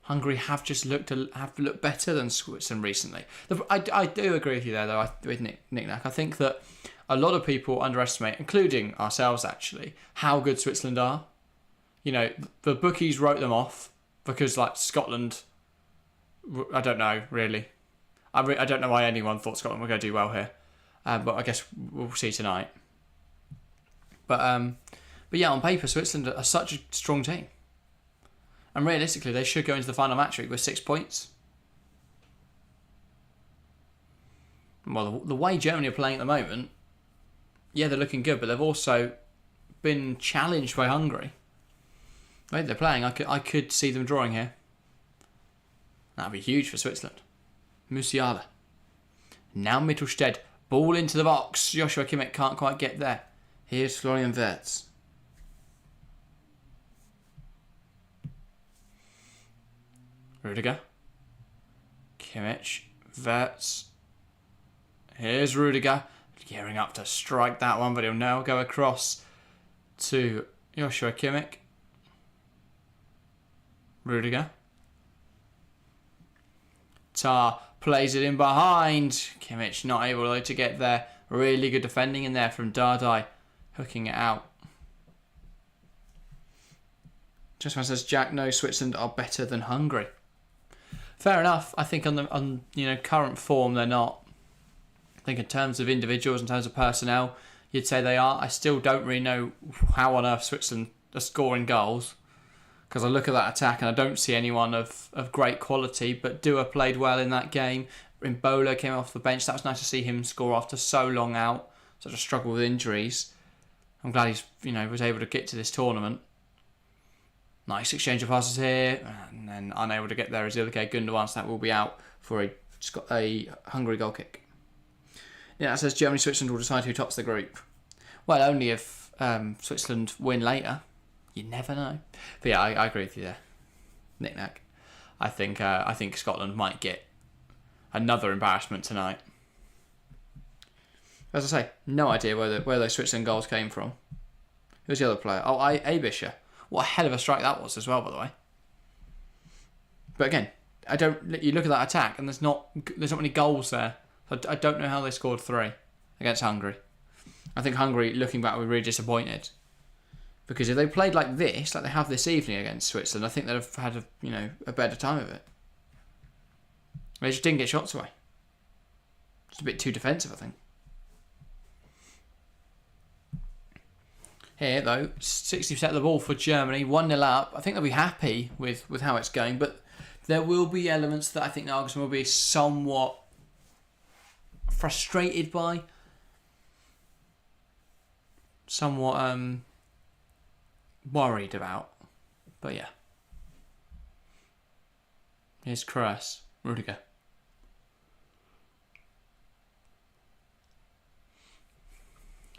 Hungary have looked better than Switzerland recently. I do agree with you there, though, with Nick Nack. I think that a lot of people underestimate, including ourselves actually, how good Switzerland are. You know, the bookies wrote them off because, like, Scotland, I don't know, really. I don't know why anyone thought Scotland were going to do well here. But I guess we'll see tonight. But yeah, on paper, Switzerland are such a strong team. And realistically, they should go into the final match week with 6 points. Well, the way Germany are playing at the moment, yeah, they're looking good, but they've also been challenged by Hungary. The way they're playing, I could see them drawing here. That'd be huge for Switzerland. Musiala. Now Mittelstedt. Ball into the box. Joshua Kimmich can't quite get there. Here's Florian Wirtz. Rudiger. Kimmich. Wirtz. Here's Rudiger. Gearing up to strike that one, but he'll now go across to Joshua Kimmich. Rudiger. Tar plays it in behind. Kimmich not able though to get there. Really good defending in there from Dardai. Hooking it out. Just one says Jack, no, Switzerland are better than Hungary. Fair enough. I think on current form they're not. I think in terms of individuals, in terms of personnel, you'd say they are. I still don't really know how on earth Switzerland are scoring goals. Because I look at that attack and I don't see anyone of great quality. But Dua played well in that game. Rimbola came off the bench. That was nice to see him score after so long out. Such a struggle with injuries. I'm glad he's was able to get to this tournament. Nice exchange of passes here. And then unable to get there is Ilkay Gündoğan. So that will be out for a Hungary goal kick. Yeah, it says Germany, Switzerland will decide who tops the group. Well, only if Switzerland win later. You never know. But yeah, I agree with you there. Knick-knack. I think Scotland might get another embarrassment tonight. As I say, no idea where those Switzerland goals came from. Who's the other player? Oh, Abischer. What a hell of a strike that was as well, by the way. But again, you look at that attack and there's not many goals there. I don't know how they scored 3 against Hungary. I think Hungary, looking back, were really disappointed. Because if they played like this, like they have this evening against Switzerland, I think they'd have had a better time of it. They just didn't get shots away. Just a bit too defensive, I think. Here, though, 60% of the ball for Germany, 1-0 up. I think they'll be happy with how it's going, but there will be elements that I think Nagelsmann will be somewhat frustrated by. Somewhat worried about. But yeah. Here's Kroos. Rudiger.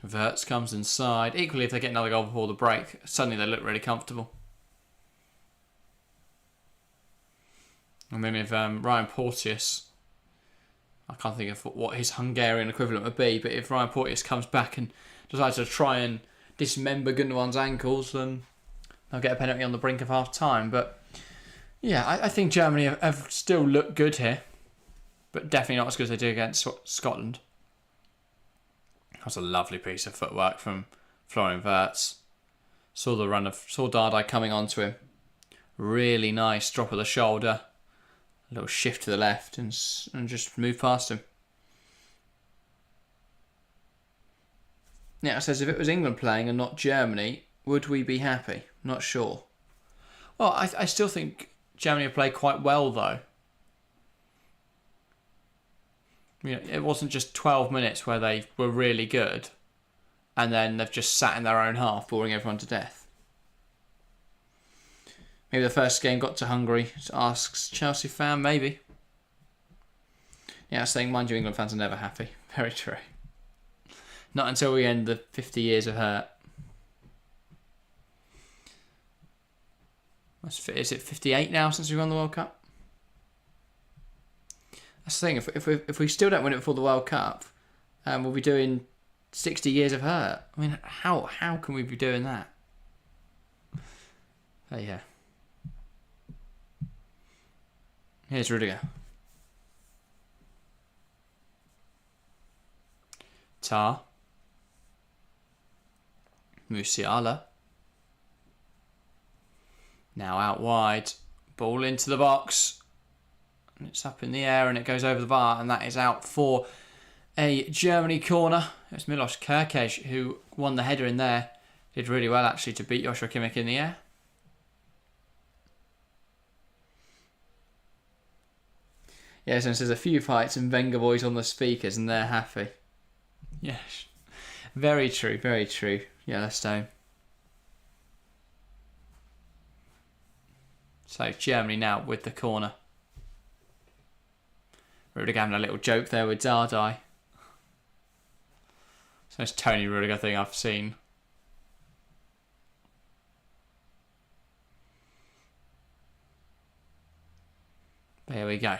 Wirtz comes inside. Equally, if they get another goal before the break, suddenly they look really comfortable. And then if Ryan Porteous, I can't think of what his Hungarian equivalent would be, but if Ryan Porteous comes back and decides to try and dismember Gündoğan's ankles, then they'll get a penalty on the brink of half time. But yeah, I think Germany have still looked good here, but definitely not as good as they did against Scotland. That was a lovely piece of footwork from Florian Wirtz. Saw Dardai coming onto him. Really nice drop of the shoulder. A little shift to the left and just move past him. Yeah, it says if it was England playing and not Germany, would we be happy? Not sure. Well, I still think Germany played quite well though. It wasn't just 12 minutes where they were really good and then they've just sat in their own half, boring everyone to death. Maybe the first game got to Hungary, asks Chelsea fan, maybe. Yeah, saying, mind you, England fans are never happy. Very true. Not until we end the 50 years of hurt. Is it 58 now since we won the World Cup? That's the thing, if we still don't win it before the World Cup, we'll be doing 60 years of hurt. I mean, how can we be doing that? Oh, yeah. Here's Rudiger. Tar. Musiala. Now out wide. Ball into the box. It's up in the air and it goes over the bar, and that is out for a Germany corner. It's Milos Kerkez who won the header in there. Did really well actually to beat Joshua Kimmich in the air. Yes, and there's a few fights and Wenger boys on the speakers and they're happy. Yes. Very true, very true. Yellowstone. So Germany now with the corner. Rudiger having a little joke there with Dardai. It's the most Tony Rudiger thing I've seen. There we go.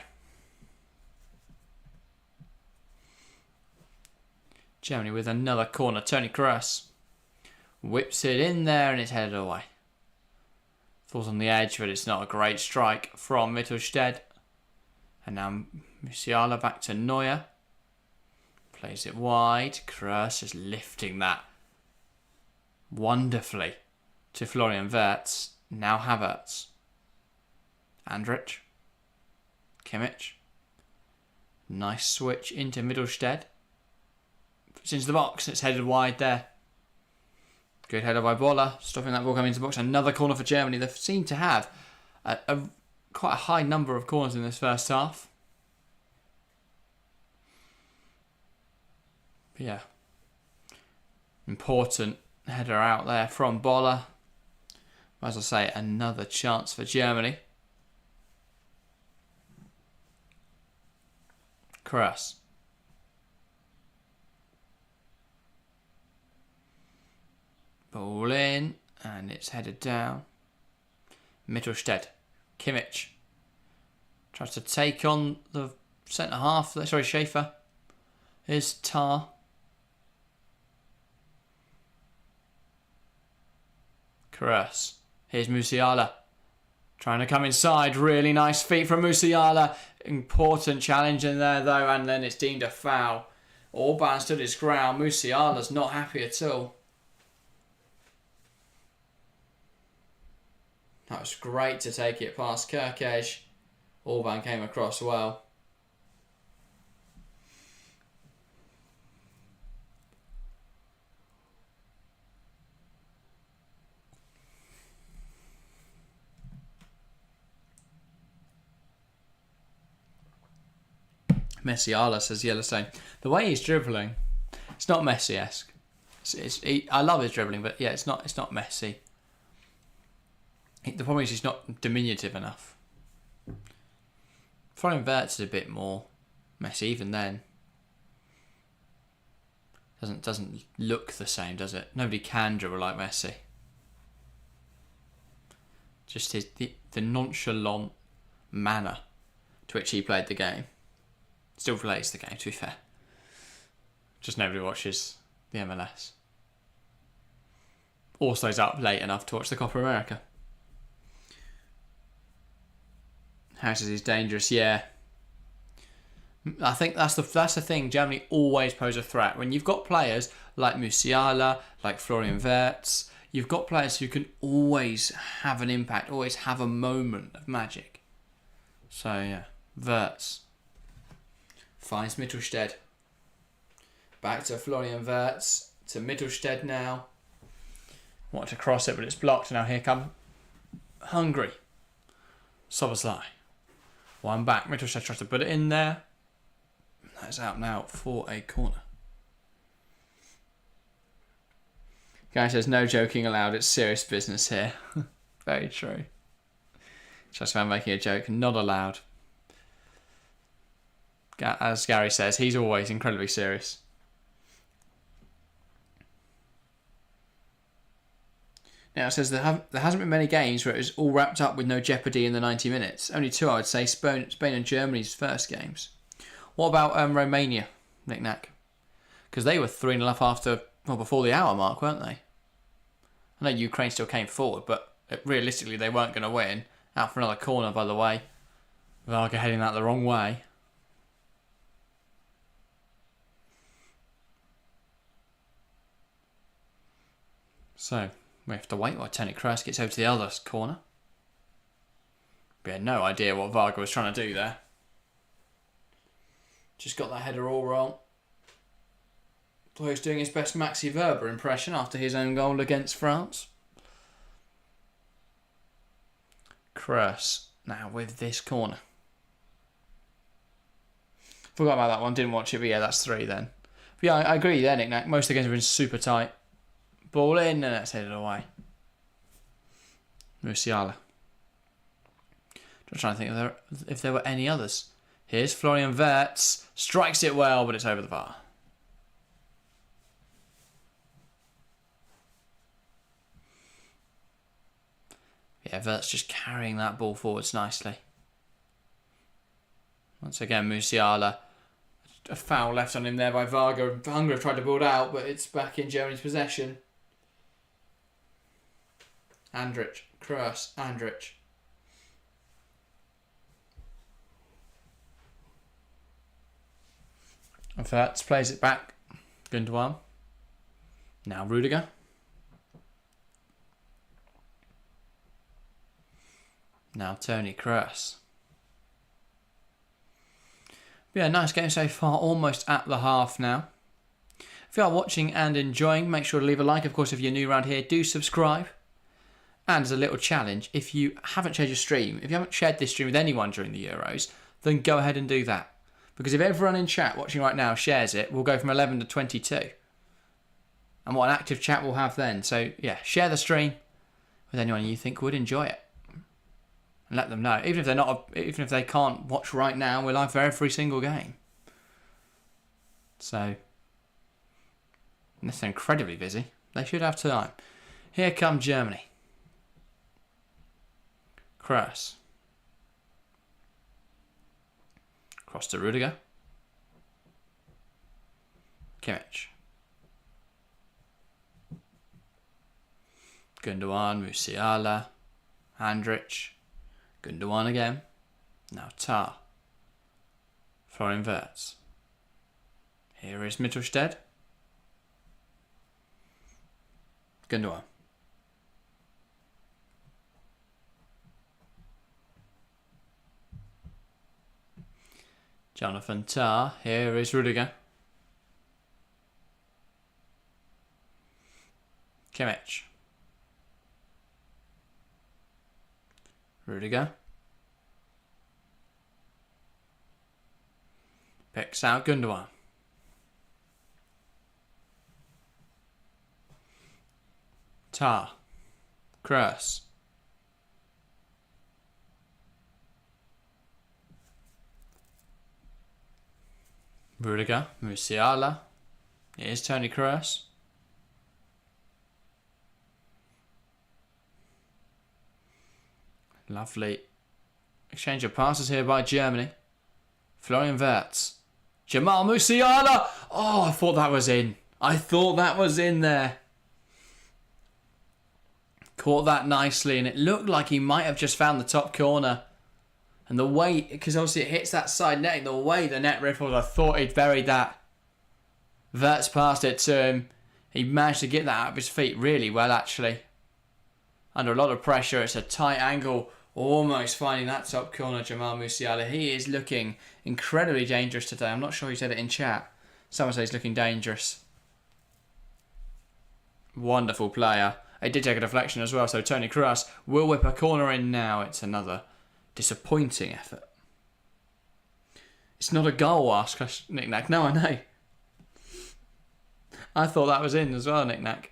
Germany with another corner. Toni Kroos whips it in there and it's headed away. Falls on the edge, but it's not a great strike from Mittelstedt. And now Musiala back to Neuer. Plays it wide. Kroos is lifting that wonderfully to Florian Wirtz. Now Havertz. Andrich. Kimmich. Nice switch into Mittelstedt. Puts into the box. It's headed wide there. Good header by Boller. Stopping that ball coming into the box. Another corner for Germany. They seem to have quite a high number of corners in this first half. But yeah. Important header out there from Boller. As I say, another chance for Germany. Kroos. Ball in, and it's headed down. Mittelstedt. Kimmich. Tries to take on the centre half. Sorry, Schaefer. Here's Tar. Kroos. Here's Musiala. Trying to come inside. Really nice feet from Musiala. Important challenge in there though, and then it's deemed a foul. Orban stood his ground. Musiala's not happy at all. That was great to take it past Kerkez. Orban came across well. Musiala, says Yellowstone. The way he's dribbling, it's not Messi-esque. I love his dribbling, but yeah, it's not Messi. The problem is he's not diminutive enough. Florian Wirtz is a bit more Messi, even then. Doesn't look the same, does it? Nobody can dribble like Messi. Just the nonchalant manner to which he played the game. Still plays the game, to be fair. Just nobody watches the MLS. Or stays up late enough to watch the Copa America. House is dangerous, yeah. I think that's the thing. Germany always pose a threat. When you've got players like Musiala, like Florian Wirtz, you've got players who can always have an impact, always have a moment of magic. So yeah, Wirtz finds Mittelstedt. Back to Florian Wirtz, to Mittelstedt now. Wanted to cross it, but it's blocked. Now here come Hungary. Szoboszlai. One back. Mittelstedt tries to put it in there. That's out now for a corner. Guy says no joking allowed. It's serious business here. Very true. Just found making a joke. Not allowed. As Gary says, he's always incredibly serious. Now it says there hasn't been many games where it was all wrapped up with no jeopardy in the 90 minutes. Only two, I would say, Spain and Germany's first games. What about Romania, Nick Nack? Because they were 3-0 up before the hour mark, weren't they? I know Ukraine still came forward, but realistically they weren't going to win. Out for another corner, by the way. Varga heading that the wrong way. So we have to wait while Toni Kroos gets over to the other corner. We had no idea what Varga was trying to do there. Just got that header all wrong. Thought he was doing his best Maxi Verber impression after his own goal against France. Kroos now with this corner. Forgot about that one, didn't watch it, but yeah, that's 3 then. But yeah, I agree there, Nick. Most of the games have been super tight. Ball in and it's headed away. Musiala. I'm trying to think if there were any others. Here's Florian Wirtz. Strikes it well, but it's over the bar. Yeah, Wirtz just carrying that ball forwards nicely. Once again, Musiala. A foul left on him there by Varga. Hungary have tried to build out, but it's back in Germany's possession. Andrich. Kroos. Andrich. Wirtz plays it back. Gündoğan. Now Rudiger. Now Toni Kroos. Yeah, nice game so far. Almost at the half now. If you are watching and enjoying, make sure to leave a like. Of course, if you're new around here, do subscribe. And as a little challenge, if you haven't shared your stream, if you haven't shared this stream with anyone during the Euros, then go ahead and do that. Because if everyone in chat watching right now shares it, we'll go from 11 to 22. And what an active chat we'll have then. So yeah, share the stream with anyone you think would enjoy it. And let them know. Even if they can't watch right now, we're live for every single game. So unless they're incredibly busy, they should have time. Here come Germany. Kroos. Cross to Rudiger. Kimmich. Gündoğan, Musiala. Andrich. Gündoğan again. Now Tar. Florian Wirtz. Here is Mittelstedt. Gündoğan. Jonathan Tar. Here is Rudiger. Kimmich. Rudiger. Picks out Gündoğan. Tar. Kroos. Rudiger. Musiala. Here's Toni Kroos. Lovely exchange of passes here by Germany. Florian Wirtz. Jamal Musiala. Oh, I thought that was in. I thought that was in there. Caught that nicely, and it looked like he might have just found the top corner. And the way, because obviously it hits that side netting, the way the net riffled, I thought he'd buried that. Wirtz passed it to him. He managed to get that out of his feet really well, actually. Under a lot of pressure, it's a tight angle. Almost finding that top corner, Jamal Musiala. He is looking incredibly dangerous today. I'm not sure who said it in chat. Someone says he's looking dangerous. Wonderful player. He did take a deflection as well, so Toni Kroos will whip a corner in now. It's another disappointing effort. It's not a goal, ask us, Nick Nack. No, I know. I thought that was in as well, Nick Nack.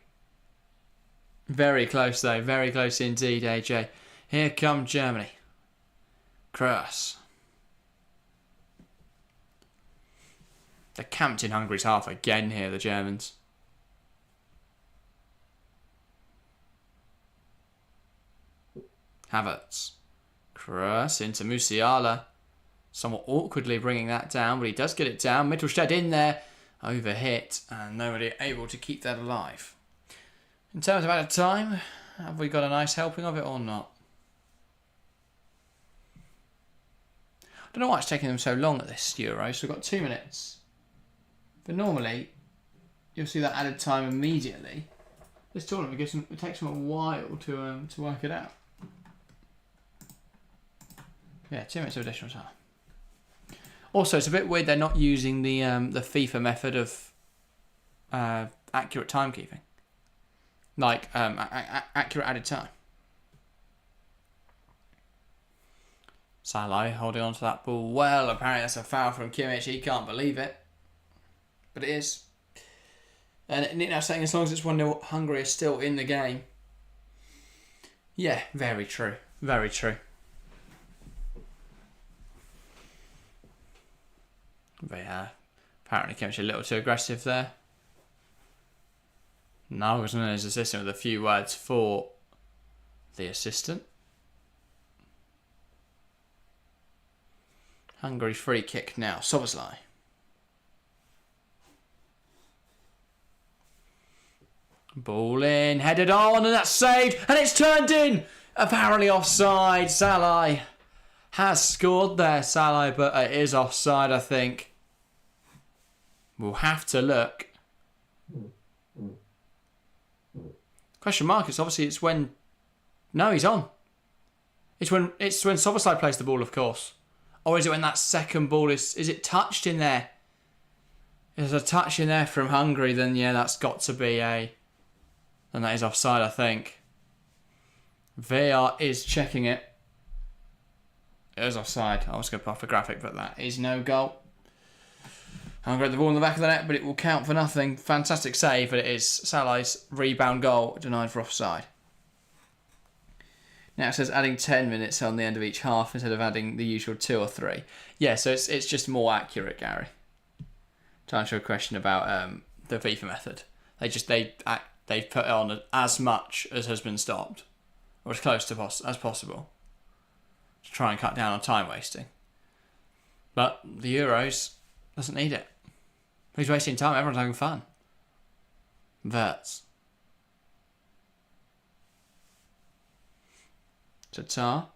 Very close though, very close indeed, AJ. Here come Germany. Kroos. They're camped in Hungary's half again here, the Germans. Havertz. Kroos into Musiala. Somewhat awkwardly bringing that down, but he does get it down. Mittelstedt in there. Overhit, and nobody able to keep that alive. In terms of out of time, have we got a nice helping of it or not? I don't know why it's taking them so long at this Euro. So we've got 2 minutes. But normally, you'll see that added time immediately. This tournament it takes them a while to work it out. Yeah, 2 minutes of additional time. Also, it's a bit weird they're not using the FIFA method of accurate timekeeping. Like, accurate added time. Salah holding on to that ball well. Apparently that's a foul from Kimmich. He can't believe it. But it is. And Nick now saying as long as it's 1-0, Hungary is still in the game. Yeah, very true. Very true. But yeah, apparently Kimmich a little too aggressive there. Nagelsmann and his assistant with a few words for the assistant. Hungary free kick now. Szoboszlai. Ball in, headed on, and that's saved, and it's turned in. Apparently offside. Salah has scored there, Salah, but it is offside, I think. We'll have to look. Question mark. It's obviously it's when. No, he's on. It's when Szoboszlai plays the ball, of course. Or is it when that second ball is it touched in there? If there's a touch in there from Hungary, then yeah, that's got to be then that is offside, I think. VAR is checking it. It is offside. I was going to put off a graphic, but that is no goal. Hungary had the ball in the back of the net, but it will count for nothing. Fantastic save, but it is Salah's rebound goal denied for offside. Now it says adding 10 minutes on the end of each half instead of adding the usual 2 or 3. Yeah, so it's just more accurate, Gary. To answer a question about the FIFA method, they've put it on as much as has been stopped, or as close to as possible, to try and cut down on time wasting. But the Euros doesn't need it. Who's wasting time? Everyone's having fun. Verts. Tatar.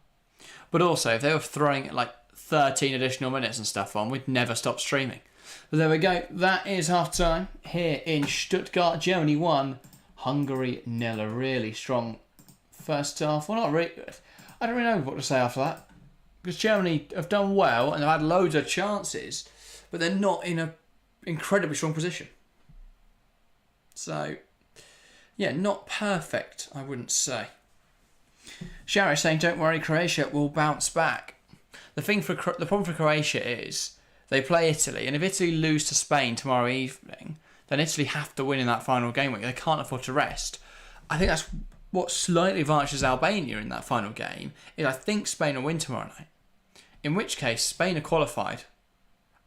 But also, if they were throwing like 13 additional minutes and stuff on, we'd never stop streaming. But there we go. That is half time here in Stuttgart. Germany 1, Hungary 0. A really strong first half. Well, not really. I don't really know what to say after that. Because Germany have done well and they've had loads of chances, but they're not in an incredibly strong position. So, yeah, not perfect, I wouldn't say. Shara is saying, don't worry, Croatia will bounce back. The problem for Croatia is they play Italy, and if Italy lose to Spain tomorrow evening, then Italy have to win in that final game week. They can't afford to rest. I think that's what slightly advantages Albania in that final game, is I think Spain will win tomorrow night. In which case, Spain are qualified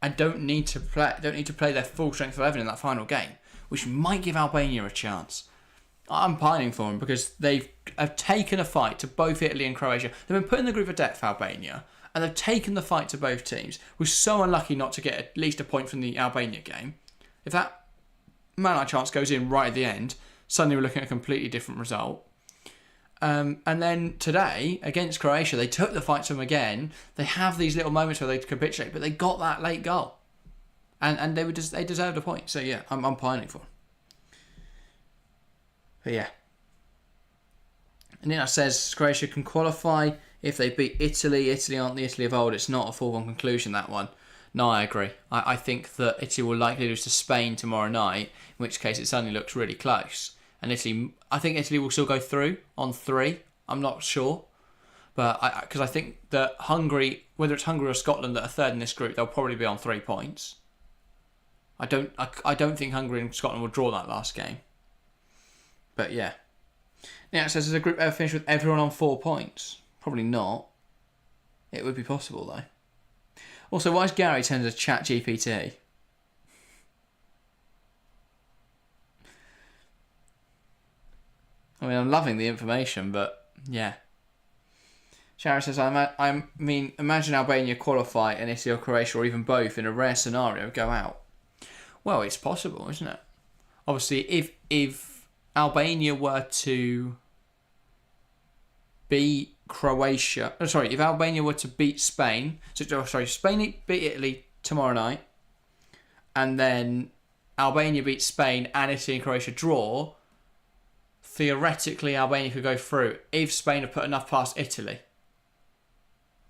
and don't need to play their full strength 11 in that final game, which might give Albania a chance. I'm pining for them because they have taken a fight to both Italy and Croatia. They've been put in the group of death for Albania, and they've taken the fight to both teams. We're so unlucky not to get at least a point from the Albania game. If that man chance goes in right at the end, suddenly we're looking at a completely different result. And then today, against Croatia, they took the fight to them again. They have these little moments where they capitulate, but they got that late goal. And they deserved a point. So yeah, I'm pining for them. But yeah. And then that says Croatia can qualify if they beat Italy. Italy aren't the Italy of old. It's not a foregone conclusion, that one. No, I agree. I think that Italy will likely lose to Spain tomorrow night, in which case it suddenly looks really close. And I think Italy will still go through on 3. I'm not sure. But because I think that Hungary, whether it's Hungary or Scotland that are third in this group, they'll probably be on 3 points. I don't think Hungary and Scotland will draw that last game. But yeah. Now it says, does a group ever finish with everyone on 4 points? Probably not. It would be possible though. Also, why is Gary turned to Chat GPT? I mean, I'm loving the information, but yeah. Shara says, I mean, imagine Albania qualify and Italy or Croatia or even both in a rare scenario go out. Well, it's possible, isn't it? Obviously, if Albania were to beat Croatia, if Albania were to beat Spain, Spain beat Italy tomorrow night, and then Albania beat Spain and Italy and Croatia draw, theoretically Albania could go through if Spain have put enough past Italy.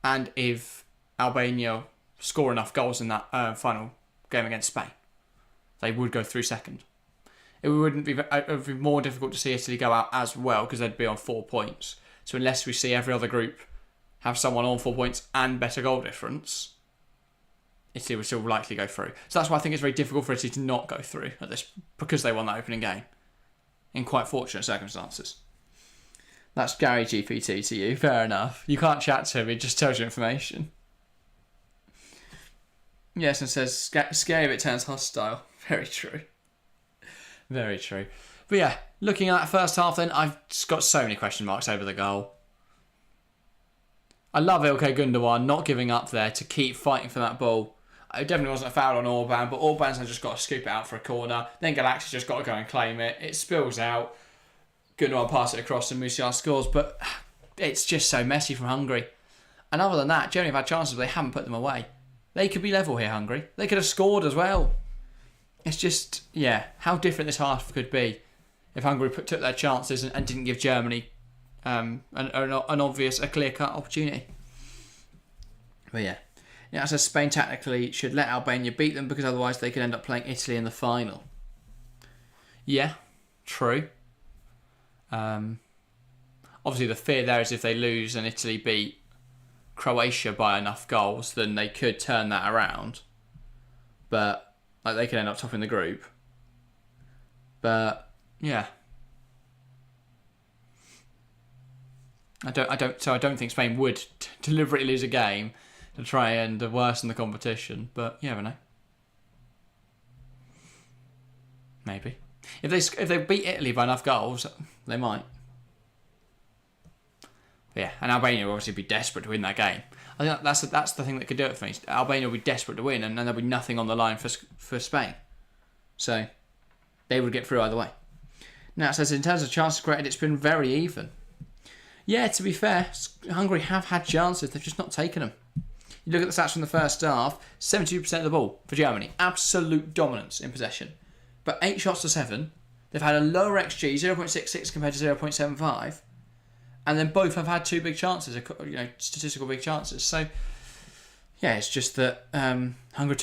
And if Albania score enough goals in that final game against Spain, they would go through second. It would be more difficult to see Italy go out as well because they'd be on 4 points. So unless we see every other group have someone on 4 points and better goal difference, Italy would still likely go through. So that's why I think it's very difficult for Italy to not go through at this, because they won that opening game in quite fortunate circumstances. That's Gary GPT to you. Fair enough. You can't chat to him. It just tells you information. Yes, and says, scary if it turns hostile. Very true. Very true. But yeah, looking at that first half then, I've just got so many question marks over the goal. I love Ilkay Gündoğan not giving up there to keep fighting for that ball. It definitely wasn't a foul on Orban, but Orban's just got to scoop it out for a corner. Then Galaxi's just got to go and claim it. It spills out. Gündoğan passes it across and Musiala scores, but it's just so messy from Hungary. And other than that, Germany have had chances, but they haven't put them away. They could be level here, Hungary. They could have scored as well. It's just, yeah, how different this half could be if Hungary took their chances and didn't give Germany an obvious, a clear-cut opportunity. But yeah. It says Spain tactically should let Albania beat them because otherwise they could end up playing Italy in the final. Yeah, true. Obviously the fear there is if they lose and Italy beat Croatia by enough goals, then they could turn that around. But they could end up topping the group. But yeah. I don't think Spain would deliberately lose a game to try and worsen the competition, but you never know. Maybe if they beat Italy by enough goals, they might. But yeah, and Albania will obviously be desperate to win that game. I think that's the thing that could do it for me. Albania will be desperate to win, and then there'll be nothing on the line for Spain, so they would get through either way. Now it says in terms of chances created, it's been very even. Yeah, to be fair, Hungary have had chances, they've just not taken them. You look at the stats from the first half, 72% of the ball for Germany. Absolute dominance in possession. But 8 shots to 7. They've had a lower XG, 0.66 compared to 0.75. And then both have had 2 big chances, statistical big chances. So, yeah, it's just that Germany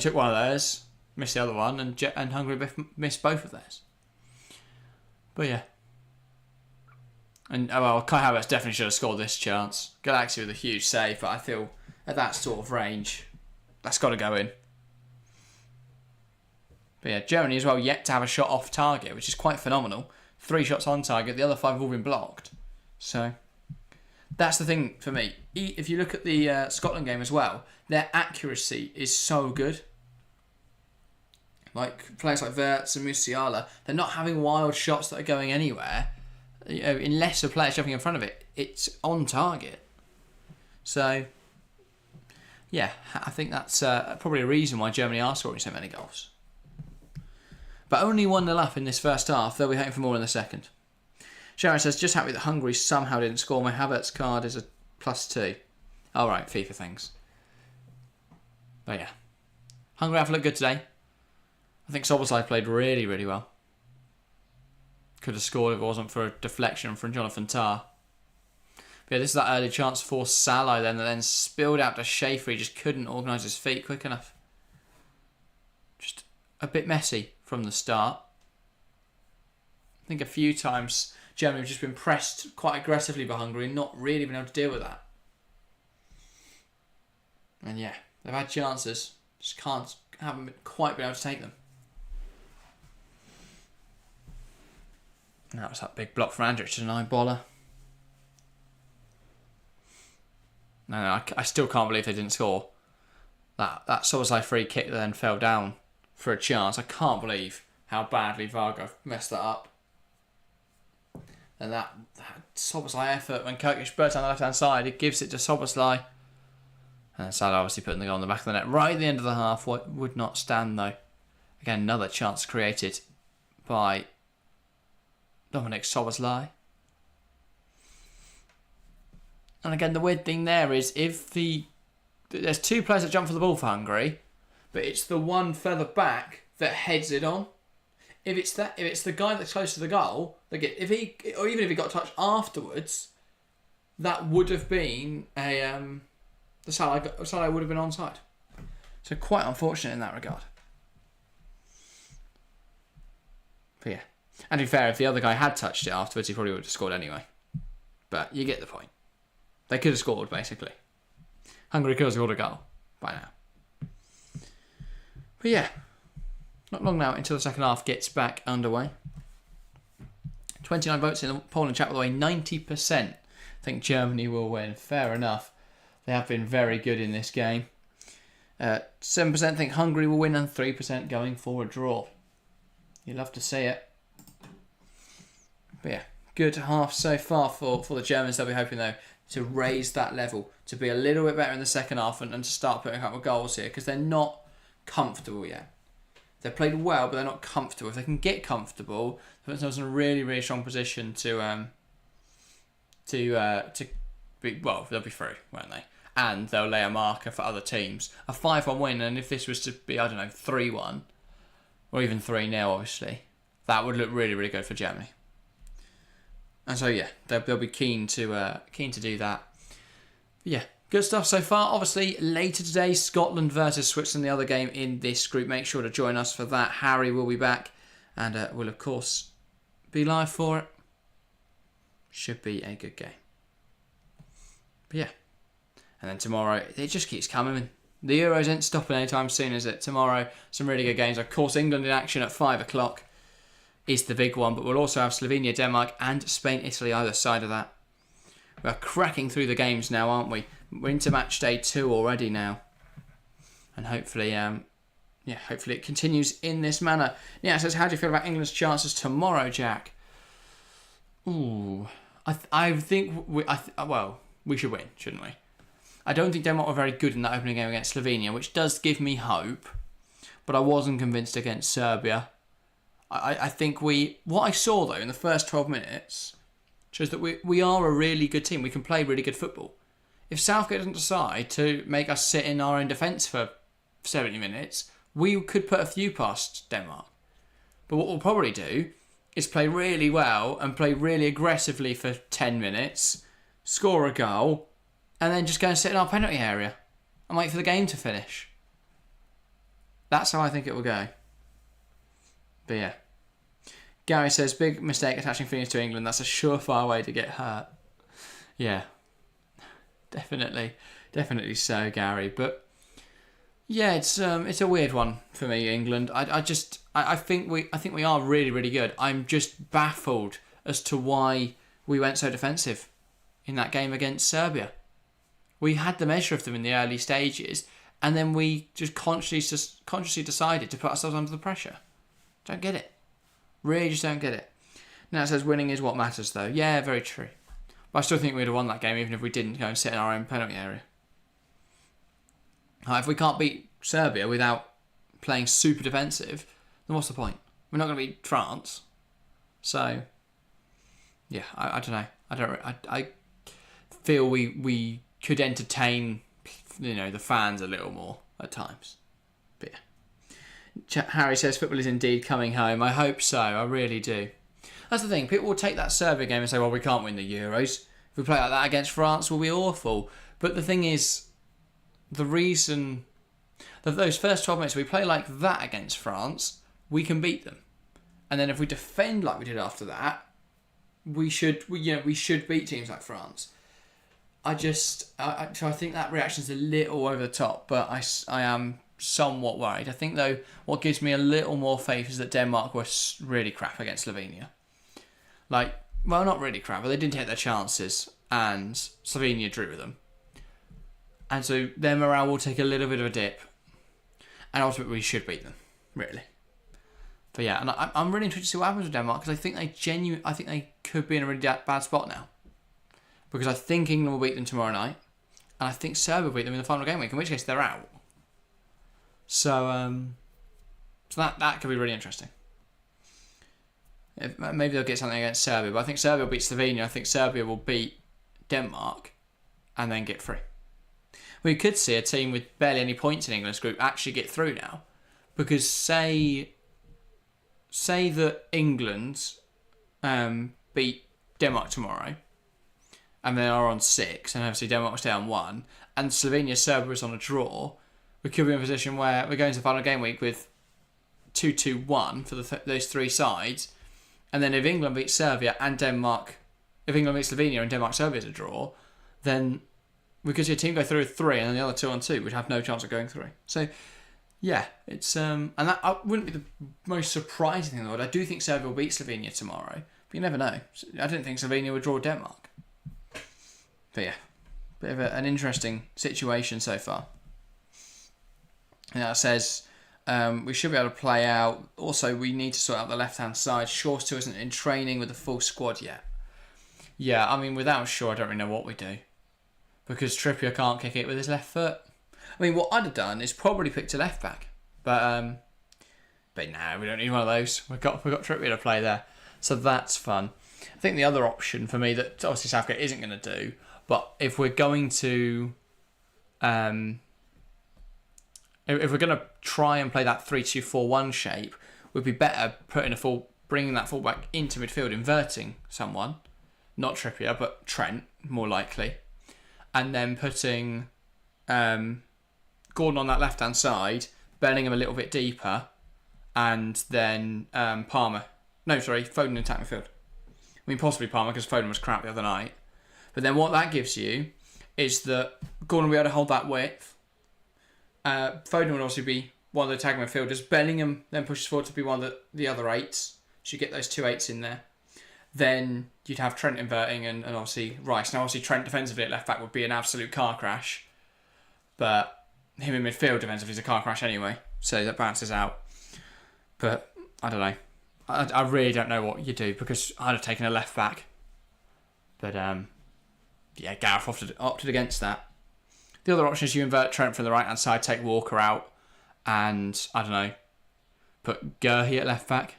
took one of theirs, missed the other one, and Hungary missed both of theirs. But yeah. And, Kai Havertz definitely should have scored this chance. Galaxy with a huge save, but I feel at that sort of range, that's got to go in. But yeah, Germany as well yet to have a shot off target, which is quite phenomenal. 3 shots on target, the other 5 have all been blocked. So, that's the thing for me. If you look at the Scotland game as well, their accuracy is so good. Like, players like Wirtz and Musiala, they're not having wild shots that are going anywhere. Unless a player's jumping in front of it, it's on target. So, yeah, I think that's probably a reason why Germany are scoring so many goals. But only 1-0 up in this first half, they'll be hoping for more in the second. Sharon says, just happy that Hungary somehow didn't score. My Havertz card is a +2. Alright, FIFA things. But yeah. Hungary have looked good today. I think Szoboszlai played really, really well. Could have scored if it wasn't for a deflection from Jonathan Tah. But yeah, this is that early chance for Salah then that then spilled out to Schaefer. He just couldn't organise his feet quick enough. Just a bit messy from the start. I think a few times Germany have just been pressed quite aggressively by Hungary and not really been able to deal with that. And yeah, they've had chances, just haven't quite been able to take them. That was that big block from Andrich and eyeballer. No, I still can't believe they didn't score. That Szoboszlai free kick that then fell down for a chance. I can't believe how badly Varga messed that up. And that Szoboszlai effort when Kirkic burst down the left-hand side, it gives it to Szoboszlai. And Salah obviously putting the goal on the back of the net right at the end of the half. What would not stand though. Again, another chance created by Dominik Szoboszlai. And again, the weird thing there is there's 2 players that jump for the ball for Hungary, but it's the one further back that heads it on. If it's the guy that's close to the goal, even if he got touched afterwards, that would have been a the Salah would have been onside. So quite unfortunate in that regard. But yeah. And to be fair, if the other guy had touched it afterwards, he probably would have scored anyway. But you get the point. They could have scored, basically. Hungary could have scored a goal by now. But yeah. Not long now until the second half gets back underway. 29 votes in the poll and chat, by the way. 90% think Germany will win. Fair enough. They have been very good in this game. 7% think Hungary will win and 3% going for a draw. You'd love to see it. But yeah, good half so far for the Germans. They'll be hoping, though, to raise that level, to be a little bit better in the second half and to start putting a couple of goals here, because they're not comfortable yet. They've played well, but they're not comfortable. If they can get comfortable, they put themselves in a really, really strong position to be, well, they'll be through, won't they? And they'll lay a marker for other teams. A 5-1 win, and if this was to be, 3-1, or even 3-0, obviously, that would look really, really good for Germany. And so, yeah, they'll be keen to do that. But yeah, good stuff so far. Obviously, later today, Scotland versus Switzerland, the other game in this group. Make sure to join us for that. Harry will be back, and will, of course, be live for it. Should be a good game. But yeah. And then tomorrow, it just keeps coming. The Euros ain't stopping anytime soon, is it? Tomorrow, some really good games. Of course, England in action at 5 o'clock is the big one. But we'll also have Slovenia, Denmark and Spain, Italy either side of that. We're cracking through the games now, aren't we? We're into match day 2 already now. And hopefully, hopefully it continues in this manner. Yeah, it says, how do you feel about England's chances tomorrow, Jack? Ooh, I think we should win, shouldn't we? I don't think Denmark were very good in that opening game against Slovenia, which does give me hope. But I wasn't convinced against Serbia. I think what I saw, though, in the first 12 minutes shows that we are a really good team. We can play really good football. If Southgate doesn't decide to make us sit in our own defence for 70 minutes, we could put a few past Denmark. But what we'll probably do is play really well and play really aggressively for 10 minutes, score a goal, and then just go and sit in our penalty area and wait for the game to finish. That's how I think it will go. But yeah. Gary says, big mistake attaching feelings to England. That's a surefire way to get hurt. Yeah. Definitely so, Gary. But yeah, it's a weird one for me, England. I think we are really, really good. I'm just baffled as to why we went so defensive in that game against Serbia. We had the measure of them in the early stages, and then we just consciously decided to put ourselves under the pressure. Don't get it. Really just don't get it. Now it says winning is what matters, though. Yeah, very true. But I still think we'd have won that game even if we didn't go and sit in our own penalty area. If we can't beat Serbia without playing super defensive, then what's the point? We're not going to beat France. So, yeah, I don't know. I feel we could entertain, the fans a little more at times. But yeah. Harry says football is indeed coming home. I hope so. I really do. That's the thing. People will take that Serbia game and say, well, we can't win the Euros. If we play like that against France, we'll be awful. But the thing is, the reason that those first 12 minutes we play like that against France, we can beat them. And then if we defend like we did after that, we should beat teams like France. So I think that reaction's a little over the top, but I am somewhat worried. I think, though, what gives me a little more faith is that Denmark were really crap against Slovenia. Not really crap, but they didn't take their chances, and Slovenia drew with them. And so their morale will take a little bit of a dip, and ultimately we should beat them, really. But yeah, and I'm really interested to see what happens with Denmark, because I think they could be in a really bad spot now. Because I think England will beat them tomorrow night, and I think Serbia will beat them in the final game week, in which case they're out. So that could be really interesting. Maybe they'll get something against Serbia, but I think Serbia will beat Slovenia. I think Serbia will beat Denmark, and then get through. We could see a team with barely any points in England's group actually get through now, because say that England beat Denmark tomorrow, and they are on 6, and obviously Denmark will stay on 1, and Slovenia-Serbia is on a draw, we could be in a position where we're going to the final game week with 2-2-1 for those three sides. And then if England beats Serbia and Denmark, if England beats Slovenia and Denmark-Serbia is a draw, then we could see a team go through with 3 and then the other 2-on-2 would have no chance of going through. So, yeah, it's and that wouldn't be the most surprising thing in the world. I do think Serbia will beat Slovenia tomorrow, but you never know. I didn't think Slovenia would draw Denmark. But yeah, bit of an interesting situation so far. And that says we should be able to play out. Also, we need to sort out the left-hand side. Shaw still isn't in training with the full squad yet. Yeah, I mean, without Shaw, I don't really know what we do. Because Trippier can't kick it with his left foot. I mean, what I'd have done is probably picked a left back. But no, we don't need one of those. We've got Trippier to play there. So that's fun. I think the other option for me that obviously Southgate isn't going to do, but if we're going to... if we're going to try and play that 3-2-4-1 shape, would be better bringing that fullback into midfield, inverting someone, not Trippier, but Trent, more likely, and then putting Gordon on that left-hand side, Bellingham a little bit deeper, and then Foden in attack midfield. I mean, possibly Palmer, because Foden was crap the other night. But then what that gives you is that Gordon will be able to hold that width. Foden would obviously be one of the attacking midfielders. Bellingham then pushes forward to be one of the other 8s. So you get those 2 8s in there. Then you'd have Trent inverting and obviously Rice. Now obviously Trent defensively at left back would be an absolute car crash. But him in midfield defensively is a car crash anyway. So that balances out. But I don't know. I really don't know what you do because I'd have taken a left back. But yeah, Gareth opted against that. The other option is you invert Trent from the right-hand side, take Walker out, and, I don't know, put Gurhey at left-back.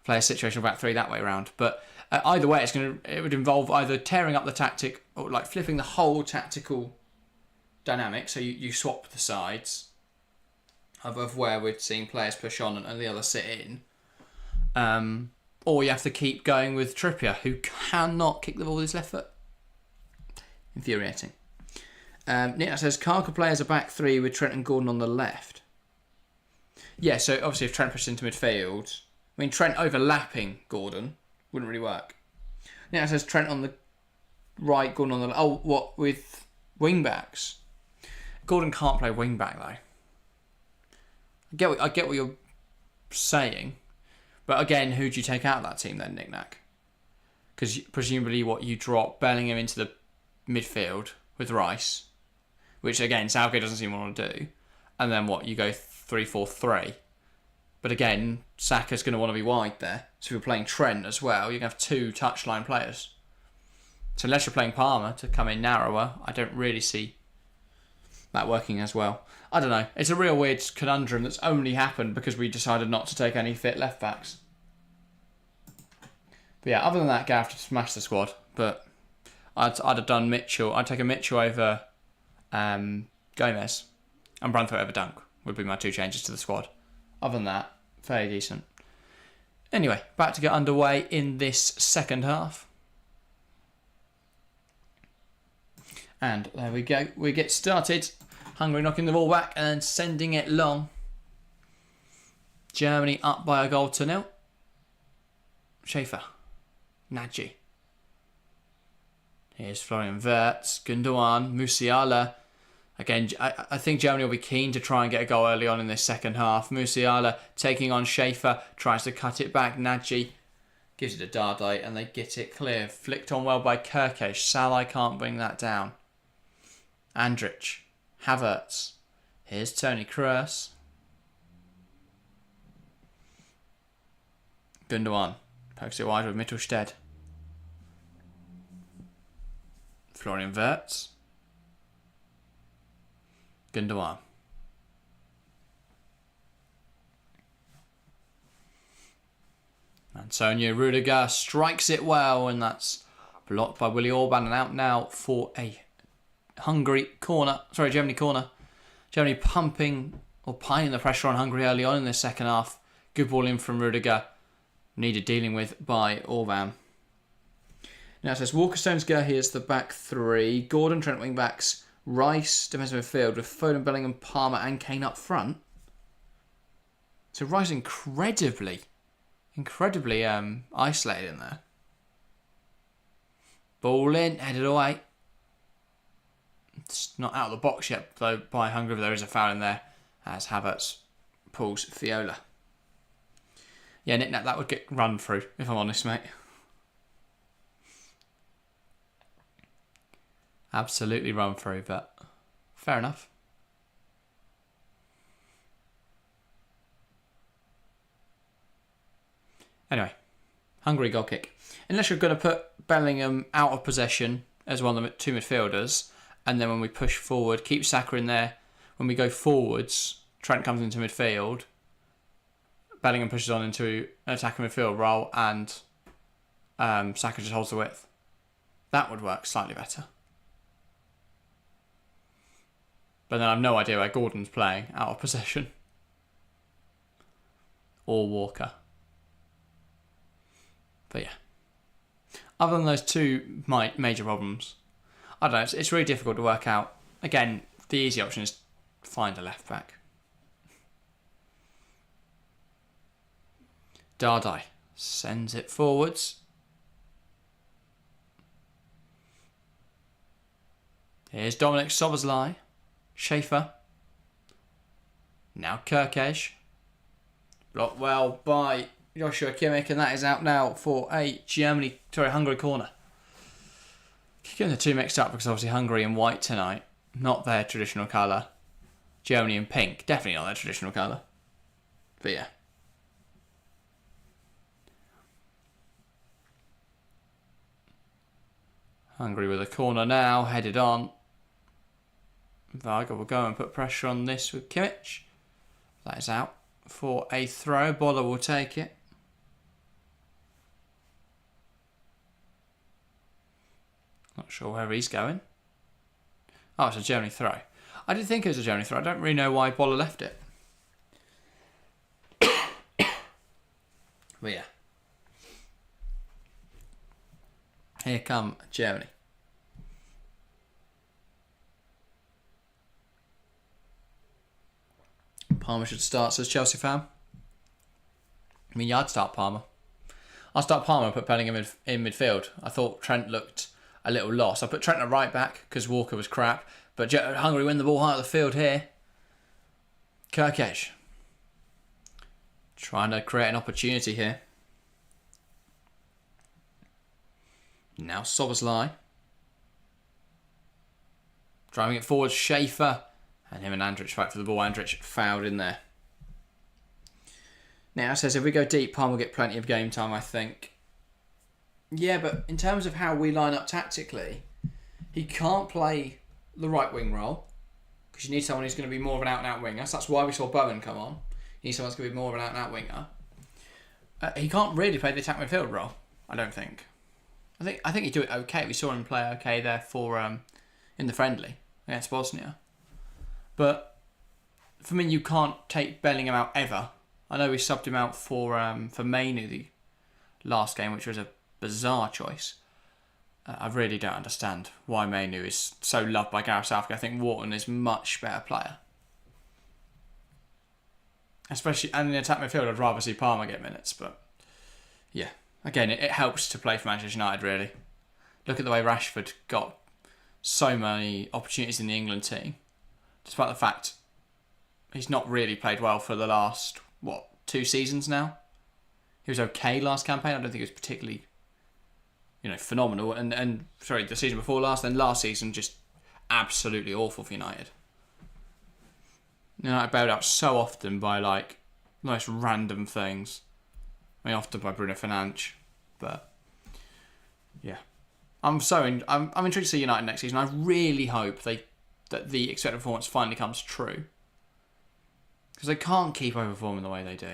Play a situational back 3 that way around. But either way, it would involve either tearing up the tactic or like flipping the whole tactical dynamic, so you swap the sides of where we've seen players push on and the other sit in. Or you have to keep going with Trippier, who cannot kick the ball with his left foot. Infuriating. Nick says, Carr could play as a back 3 with Trent and Gordon on the left. Yeah, so obviously if Trent pushes into midfield, I mean, Trent overlapping Gordon wouldn't really work. Nick says, Trent on the right, Gordon on the left. Oh, what, with wing backs? Gordon can't play wing back though. I get what you're saying, but again, who do you take out of that team then, Nick Nack? Because presumably, you drop Bellingham into the midfield with Rice, which again Southgate doesn't seem to want to do, and then you go 3-4-3. But again, Saka's going to want to be wide there. So if you're playing Trent as well, you're going to have 2 touchline players. So unless you're playing Palmer to come in narrower, I don't really see that working as well. I don't know. It's a real weird conundrum that's only happened because we decided not to take any fit left backs. But yeah, other than that, Gav to smash the squad. But I'd have done Mitchell. I'd take a Mitchell over Gomez, and Brunthwaite over Dunk would be my 2 changes to the squad. Other than that, fairly decent. Anyway, back to get underway in this second half. And there we go. We get started. Hungary knocking the ball back and then sending it long. Germany up by a goal to 0. Schaefer. Nagy. Here's Florian Wirtz. Gündoğan. Musiala. Again, I think Germany will be keen to try and get a goal early on in this second half. Musiala taking on Schaefer. Tries to cut it back. Nagy gives it to Dardai and they get it clear. Flicked on well by Kirkesh. Salai can't bring that down. Andrich. Havertz. Here's Tony Kroos. Gündoğan. Pokes it wide with Mittelstedt. Florian Wirtz. Gündoğan. Antonio Rudiger strikes it well, and that's blocked by Willy Orban and out now for a Germany corner. Germany pumping or piling the pressure on Hungary early on in the second half. Good ball in from Rudiger. Needed dealing with by Orban. Now it says Walker, Stones, Gurley as the back three. Gordon, Trent wing backs. Rice, defensive midfield with Foden, Bellingham, Palmer and Kane up front. So Rice incredibly isolated in there. Ball in, headed away. It's not out of the box yet, though, by Hungary. There is a foul in there as Havertz pulls Viola. Yeah, Nick, that would get run through, if I'm honest, mate. Absolutely run through, but fair enough. Anyway, Hungary goal kick. Unless you're going to put Bellingham out of possession as one of the two midfielders, and then when we push forward, keep Saka in there. When we go forwards, Trent comes into midfield. Bellingham pushes on into an attacking midfield role, and Saka just holds the width. That would work slightly better. But then I have no idea where Gordon's playing out of possession. Or Walker. But yeah. Other than those two major problems, I don't know, it's really difficult to work out. Again, the easy option is find a left back. Dardai sends it forwards. Here's Dominic Szoboszlai. Schaefer. Now Kirkesh. Blocked well by Joshua Kimmich, and that is out now for a Hungary corner. Getting the two mixed up because obviously Hungary in white tonight, not their traditional colour. Germany in pink, definitely not their traditional colour. But yeah. Hungary with a corner now, headed on. Varga will go and put pressure on this with Kimmich. That is out for a throw. Boller will take it. Not sure where he's going. Oh, it's a Germany throw. I did think it was a Germany throw. I don't really know why Boller left it. But yeah. Here come Germany. Palmer should start, says Chelsea fan. I mean, yeah, I'd start Palmer. I'll start Palmer and put Bellingham in midfield. I thought Trent looked a little lost. I put Trent at right back because Walker was crap. But Hungary win the ball high of the field here. Kirkesh. Trying to create an opportunity here. Now Szoboszlai. Driving it forward, Schaefer. And him and Andrich fight for the ball. Andrich fouled in there. Now it says if we go deep, Palmer will get plenty of game time, I think. Yeah, but in terms of how we line up tactically, he can't play the right wing role because you need someone who's going to be more of an out-and-out winger. So that's why we saw Bowen come on. You need someone who's going to be more of an out-and-out winger. He can't really play the attack midfield role, I don't think. I think he'd do it okay. We saw him play okay there for in the friendly against Bosnia. But for me, you can't take Bellingham out ever. I know we subbed him out for Mainu the last game, which was a bizarre choice. I really don't understand why Mainu is so loved by Gareth Southgate. I think Wharton is a much better player. Especially, and in the attack midfield, I'd rather see Palmer get minutes. But yeah, again, it helps to play for Manchester United, really. Look at the way Rashford got so many opportunities in the England team. Despite the fact he's not really played well for the last, 2 seasons now? He was okay last campaign. I don't think he was particularly, phenomenal. And the season before last, then last season, just absolutely awful for United. United bailed out so often by, the most random things. I mean, often by Bruno Fernandes. But, yeah. I'm intrigued to see United next season. I really hope that the expected performance finally comes true. Because they can't keep overperforming the way they do.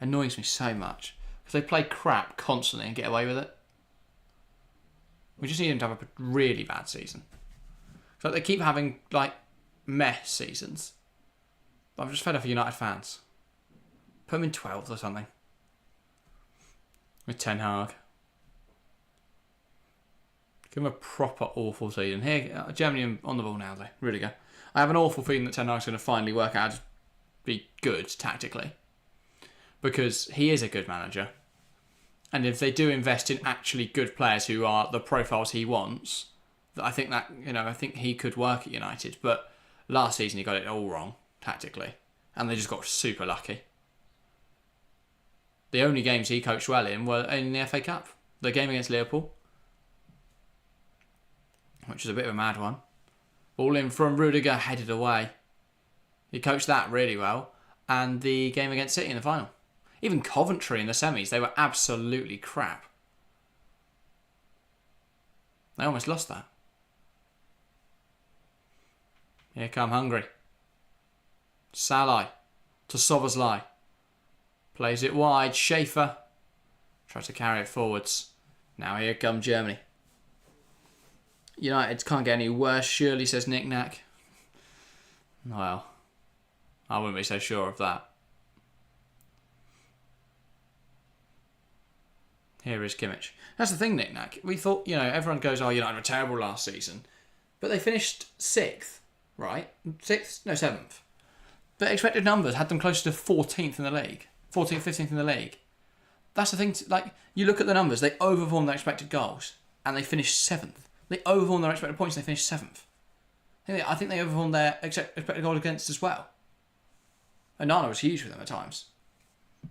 Annoys me so much. Because they play crap constantly and get away with it. We just need them to have a really bad season. So they keep having, meh seasons. But I'm just fed up of United fans. Put them in 12th or something. With Ten Hag. Give him a proper awful season. Here, Germany on the ball now, though. Really go. I have an awful feeling that Ten Hag's going to finally work out how to be good tactically. Because he is a good manager. And if they do invest in actually good players who are the profiles he wants, I think I think he could work at United. But last season he got it all wrong, tactically. And they just got super lucky. The only games he coached well in were in the FA Cup. The game against Liverpool, which is a bit of a mad one. Ball in from Rudiger, headed away. He coached that really well. And the game against City in the final. Even Coventry in the semis, they were absolutely crap. They almost lost that. Here come Hungary. Salai to Soboslai. Plays it wide. Schaefer tries to carry it forwards. Now here come Germany. United can't get any worse, surely, says Nick Nack. Well, I wouldn't be so sure of that. Here is Kimmich. That's the thing, Nick Nack. We thought, everyone goes, United were terrible last season. But they finished 6th, right? 6th? No, 7th. But expected numbers had them closer to 14th in the league. 14th, 15th in the league. That's the thing, you look at the numbers, they overperformed their expected goals. And they finished 7th. They overperformed their expected points and they finished 7th. I think they overperformed their expected goals against as well. And Nana was huge for them at times.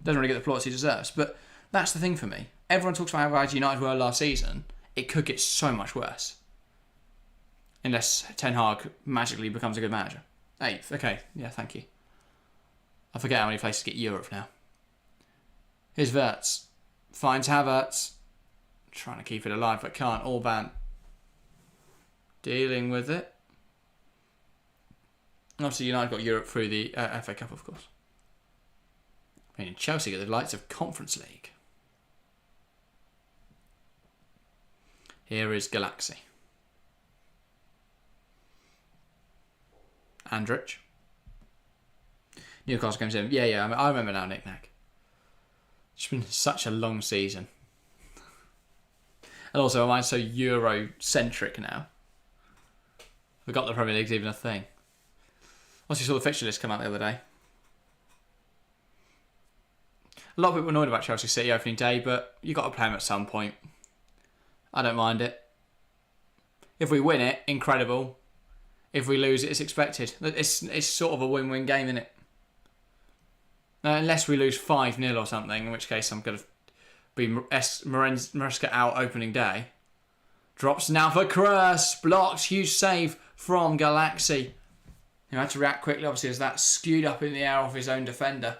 Doesn't really get the plaudits he deserves. But that's the thing for me. Everyone talks about how bad United were last season. It could get so much worse. Unless Ten Hag magically becomes a good manager. 8th. Okay. Yeah, thank you. I forget how many places get Europe now. Here's Wirtz. Finds Havertz. Trying to keep it alive but can't. Orban. Dealing with it. Obviously United got Europe through the FA Cup, of course. Chelsea get the lights of Conference League. Here is Galaxy. Andrich. Newcastle comes in. Yeah, I remember now, Nick Nack. It's been such a long season. And also, am I so Euro-centric now? Forgot the Premier League's even a thing. Also, saw the fixture list come out the other day. A lot of people annoyed about Chelsea City opening day, but you've got to play them at some point. I don't mind it. If we win it, incredible. If we lose it, it's expected. It's sort of a win-win game, isn't it? Unless we lose 5-0 or something, in which case I'm going to be Maresca out opening day. Drops now for Kroos. Blocked. Huge save from Galaxy. He had to react quickly, obviously, as that skewed up in the air off his own defender.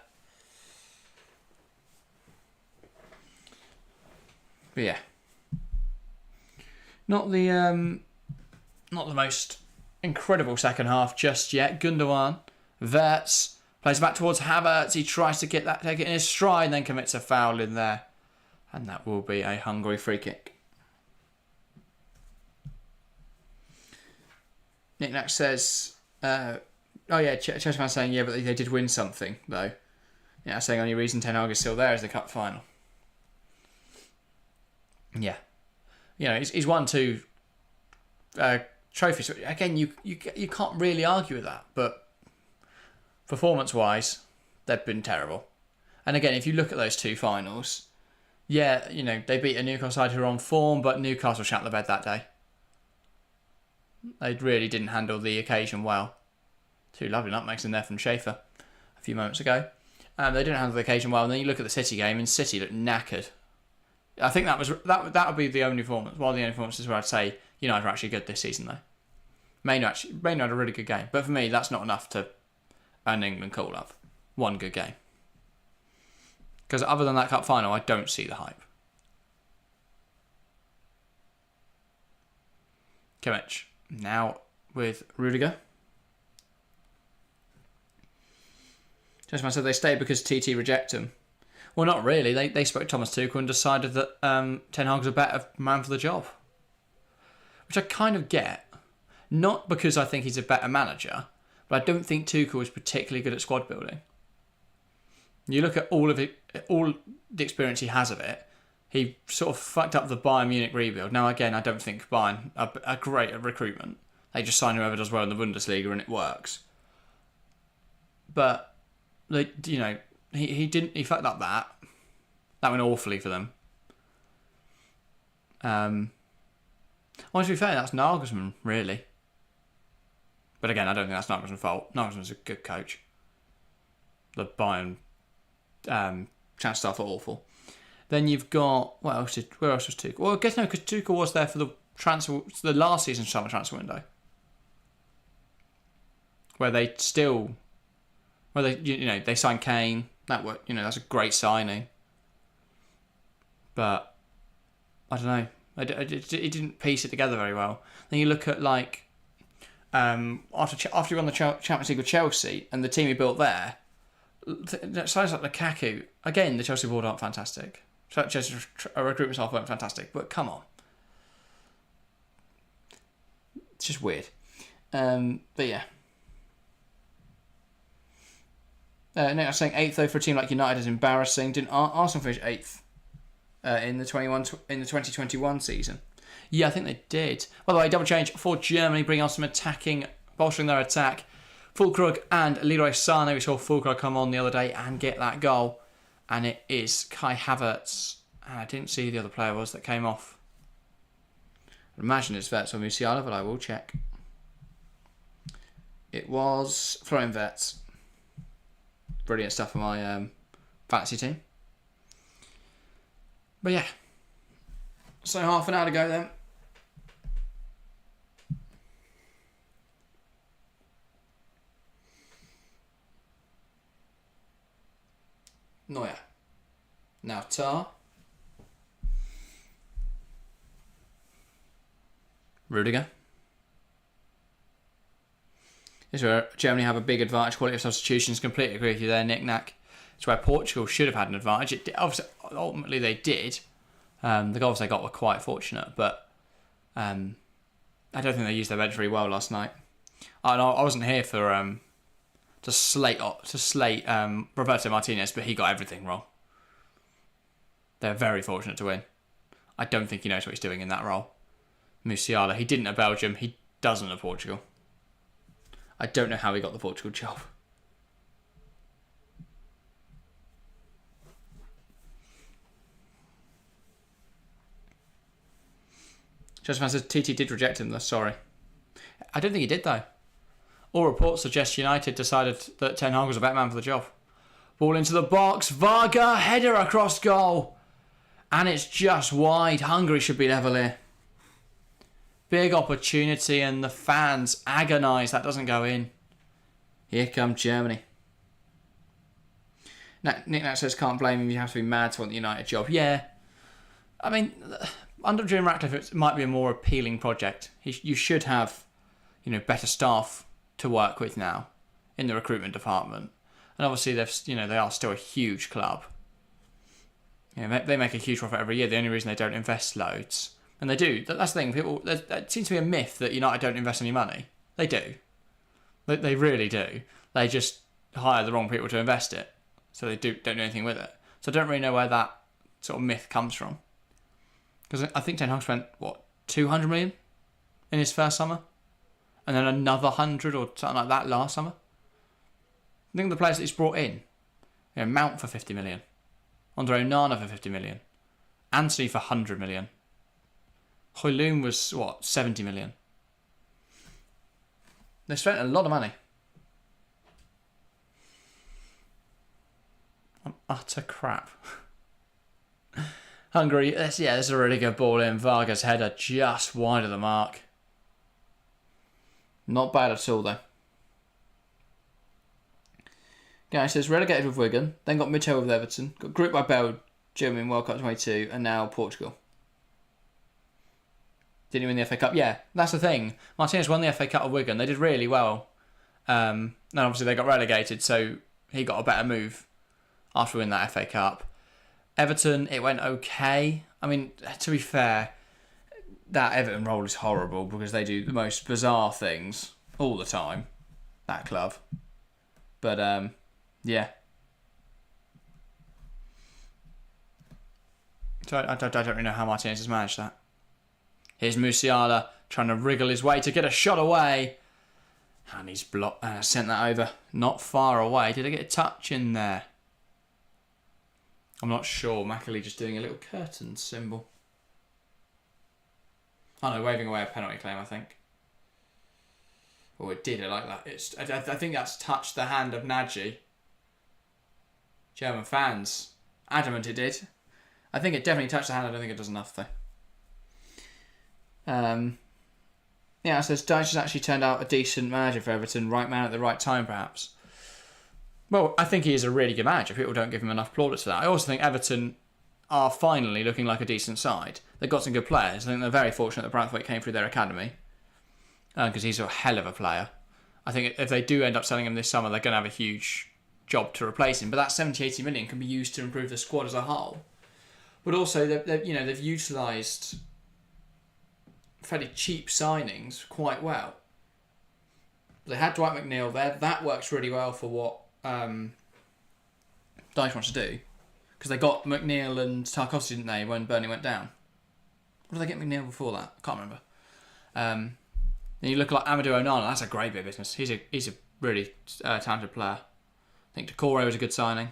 But yeah. Not the most incredible second half just yet. Gündoğan. Wirtz. Plays back towards Havertz. He tries to take it in his stride and then commits a foul in there. And that will be a Hungary free kick. Nick Nack says, Chelsea fans saying, yeah, but they did win something, though. Yeah, saying only reason Ten Hag is still there is the cup final. Yeah. He's won 2 trophies. Again, you can't really argue with that, but performance-wise, they've been terrible. And again, if you look at those 2 finals, yeah, they beat a Newcastle side who are on form, but Newcastle shat the bed that day. They really didn't handle the occasion well. 2 lovely nutmegs in there from Schaefer a few moments ago. They didn't handle the occasion well, and then you look at the City game, and City looked knackered. I think that would be the only performance. One of the only performances where I'd say United are actually good this season, though. Maynard had a really good game, but for me, that's not enough to earn England call-up. One good game. Because other than that cup final, I don't see the hype. Kimmich. Now with Rudiger. Gentleman said they stayed because TT rejected them. Well, not really. They spoke to Thomas Tuchel and decided that Ten Hag's a better man for the job. Which I kind of get. Not because I think he's a better manager, but I don't think Tuchel is particularly good at squad building. You look at all the experience he has of it, He sort of fucked up the Bayern Munich rebuild. Now, again, I don't think Bayern are great at recruitment. They just sign whoever does well in the Bundesliga and it works. But, he didn't. He fucked up that. That went awfully for them. Well, to be fair, that's Nagelsmann, really. But again, I don't think that's Nagelsmann's fault. Nagelsmann's a good coach. The Bayern chance staff are awful. Then you've got where else was Tuchel? Well, I guess no, because Tuchel was there for the last season's summer transfer window, where they signed Kane. That worked. That's a great signing. But I don't know. It didn't piece it together very well. Then you look at after he won the Champions League with Chelsea and the team he built there. Sides like Lukaku, again, the Chelsea board aren't fantastic. Such as a recruitment staff weren't fantastic, but come on. It's just weird. But yeah. Nick, I was saying 8th though for a team like United is embarrassing. Didn't Arsenal finish 8th in the 2021 season? Yeah, I think they did. By the way, double change for Germany, bring on some attacking, bolstering their attack. Füllkrug and Leroy Sané. We saw Füllkrug come on the other day and get that goal. And it is Kai Havertz. And I didn't see who the other player was that came off. I imagine it's Wirtz or Musiala, but I will check. It was Florian Wirtz. Brilliant stuff for my fantasy team. But yeah. So half an hour to go then. Neuer. Now Tar. Rudiger. This is where Germany have a big advantage. Quality of substitutions. Completely agree with you there, Nick Nack. It's where Portugal should have had an advantage. Obviously, ultimately they did. The goals they got were quite fortunate, but I don't think they used their bench very well last night. I wasn't here for to slate Roberto Martinez, but he got everything wrong. They're very fortunate to win. I don't think he knows what he's doing in that role. Musiala, he didn't at Belgium, he doesn't at Portugal. I don't know how he got the Portugal job. Justin says TT did reject him though, sorry. I don't think he did though. All reports suggest United decided that Ten Hag was a better man for the job. Ball into the box, Varga, header across goal. And it's just wide. Hungary should be level here. Big opportunity and the fans agonise that doesn't go in. Here comes Germany. Nick Nat says can't blame him, you have to be mad to want the United job. Yeah. I mean, under Jim Ratcliffe it might be a more appealing project. You should have, better staff to work with now in the recruitment department. And obviously they are still a huge club. They make a huge profit every year. The only reason they don't invest loads. And they do. That's the thing. It seems to be a myth that United don't invest any money. They do. They really do. They just hire the wrong people to invest it. So they don't do anything with it. So I don't really know where that sort of myth comes from. Because I think Ten Hag spent, 200 million in his first summer? And then another 100 or something like that last summer? Think of the players that he's brought in. Mount for 50 million. Andre Onana for 50 million. Anthony for 100 million. Højlund was, 70 million. They spent a lot of money. On utter crap. Hungary, this is a really good ball in. Varga's header just wide of the mark. Not bad at all, though. Guy says, relegated with Wigan, then got mid-table with Everton, got grouped by Belgium in World Cup 22, and now Portugal. Didn't he win the FA Cup? Yeah, that's the thing. Martinez won the FA Cup with Wigan. They did really well. And obviously they got relegated, so he got a better move after winning that FA Cup. Everton, it went okay. I mean, to be fair, that Everton role is horrible because they do the most bizarre things all the time, that club. But, yeah. I don't really know how Martinez has managed that. Here's Musiala trying to wriggle his way to get a shot away. And he's blocked and sent that over. Not far away. Did I get a touch in there? I'm not sure. Macaulay just doing a little curtain symbol. Oh no, waving away a penalty claim, I think. Oh, it did. I like that. I think that's touched the hand of Nagy. German fans. Adamant it did. I think it definitely touched the hand. I don't think it does enough, though. Yeah, so Dyche has actually turned out a decent manager for Everton. Right man at the right time, perhaps. Well, I think he is a really good manager. People don't give him enough plaudits for that. I also think Everton are finally looking like a decent side. They've got some good players. I think they're very fortunate that Branthwaite came through their academy. Because he's a hell of a player. I think if they do end up selling him this summer, they're going to have a huge job to replace him. But that 70-80 million can be used to improve the squad as a whole. But also, they've utilised fairly cheap signings quite well. They had Dwight McNeil there. That works really well for what Dyche wants to do. Because they got McNeil and Tarkovsky, didn't they, when Burnley went down? Or did they get McNeil before that? I can't remember. Then you look like Amadou Onana. That's a great bit of business. He's a really talented player. I think Decore was a good signing.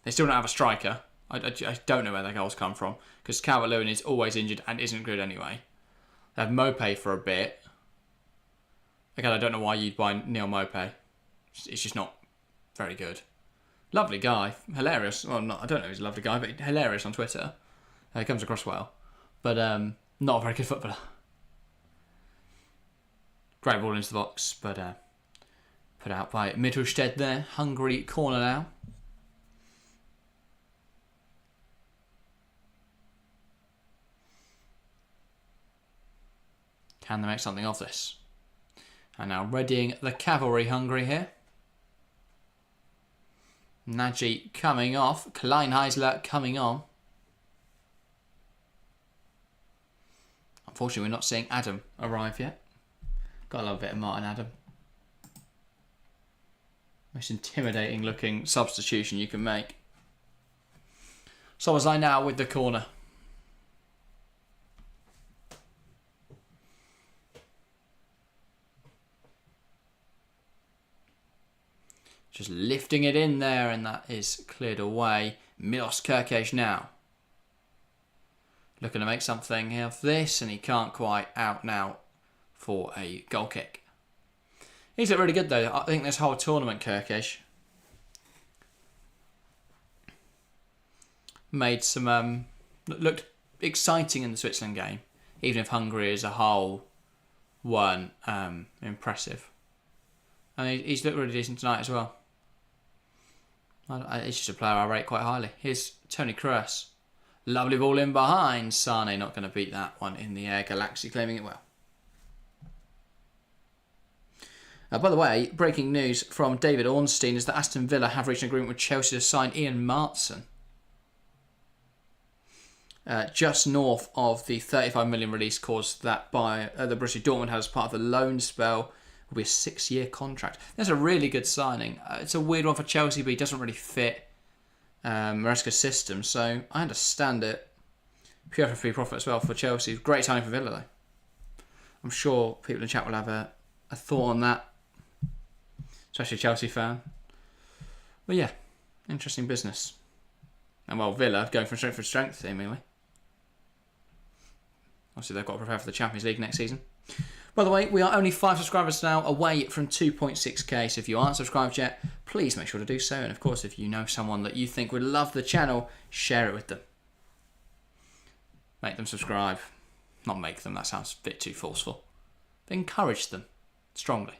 They still don't have a striker. I don't know where their goals come from. Because Calvert-Lewin is always injured and isn't good anyway. They had Mopé for a bit. Again, I don't know why you'd buy Neil Mopé. It's just not very good. Lovely guy. Hilarious. Well, I don't know if he's a lovely guy, but hilarious on Twitter. He comes across well. But not a very good footballer. Great ball into the box, but put out by Mittelstedt there. Hungary corner now. Can they make something of this? And now readying the cavalry Hungary here. Nagy coming off. Kleinheisler coming on. Unfortunately, we're not seeing Adam arrive yet. Got a love a bit of Martin Adam. Most intimidating looking substitution you can make. So was I now with the corner. Just lifting it in there, and that is cleared away. Milos Kerkez now. Looking to make something of this, and he can't quite out now for a goal kick. He's looked really good though. I think this whole tournament, Kerkez made some looked exciting in the Switzerland game, even if Hungary as a whole weren't impressive. And he's looked really decent tonight as well. He's just a player I rate quite highly. Here's Tony Kroos. Lovely ball in behind. Sane not going to beat that one in the air. Galaxy claiming it well. By the way, breaking news from David Ornstein is that Aston Villa have reached an agreement with Chelsea to sign Ian Martson. Just north of the 35 million release caused that by the Borussia Dortmund had as part of the loan spell. Will be a 6-year contract. That's a really good signing. It's a weird one for Chelsea, but he doesn't really fit Maresca's system, so I understand it. Pure for free profit as well for Chelsea. Great signing for Villa, though. I'm sure people in the chat will have a thought on that, especially a Chelsea fan. But yeah, interesting business. And well, Villa going from strength to strength, seemingly. Obviously, they've got to prepare for the Champions League next season. By the way, we are only 5 subscribers now away from 2.6k, so if you aren't subscribed yet, please make sure to do so. And of course, if you know someone that you think would love the channel, share it with them. Make them subscribe. Not make them, that sounds a bit too forceful. But encourage them strongly.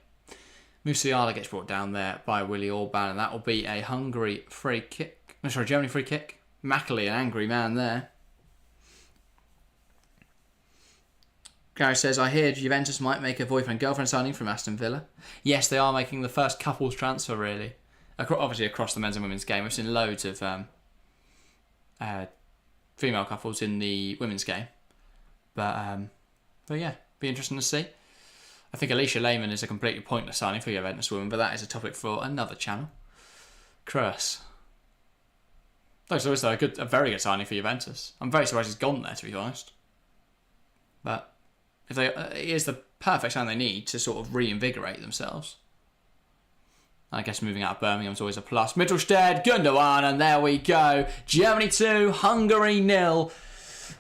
Musiala gets brought down there by Willy Orban, and that will be a Hungary free kick. No, sorry, Germany free kick. Macaulay, an angry man there. Gary says, I hear Juventus might make a boyfriend-girlfriend signing from Aston Villa. Yes, they are making the first couples transfer, really. Obviously, across the men's and women's game. We've seen loads of female couples in the women's game. But yeah, be interesting to see. I think Alicia Lehmann is a completely pointless signing for Juventus women, but that is a topic for another channel. Kroos. Looks always like a very good signing for Juventus. I'm very surprised he's gone there, to be honest. But if it is the perfect sign they need to sort of reinvigorate themselves. I guess moving out of Birmingham is always a plus. Mittelstedt, Gündoğan, and there we go. Germany 2, Hungary 0.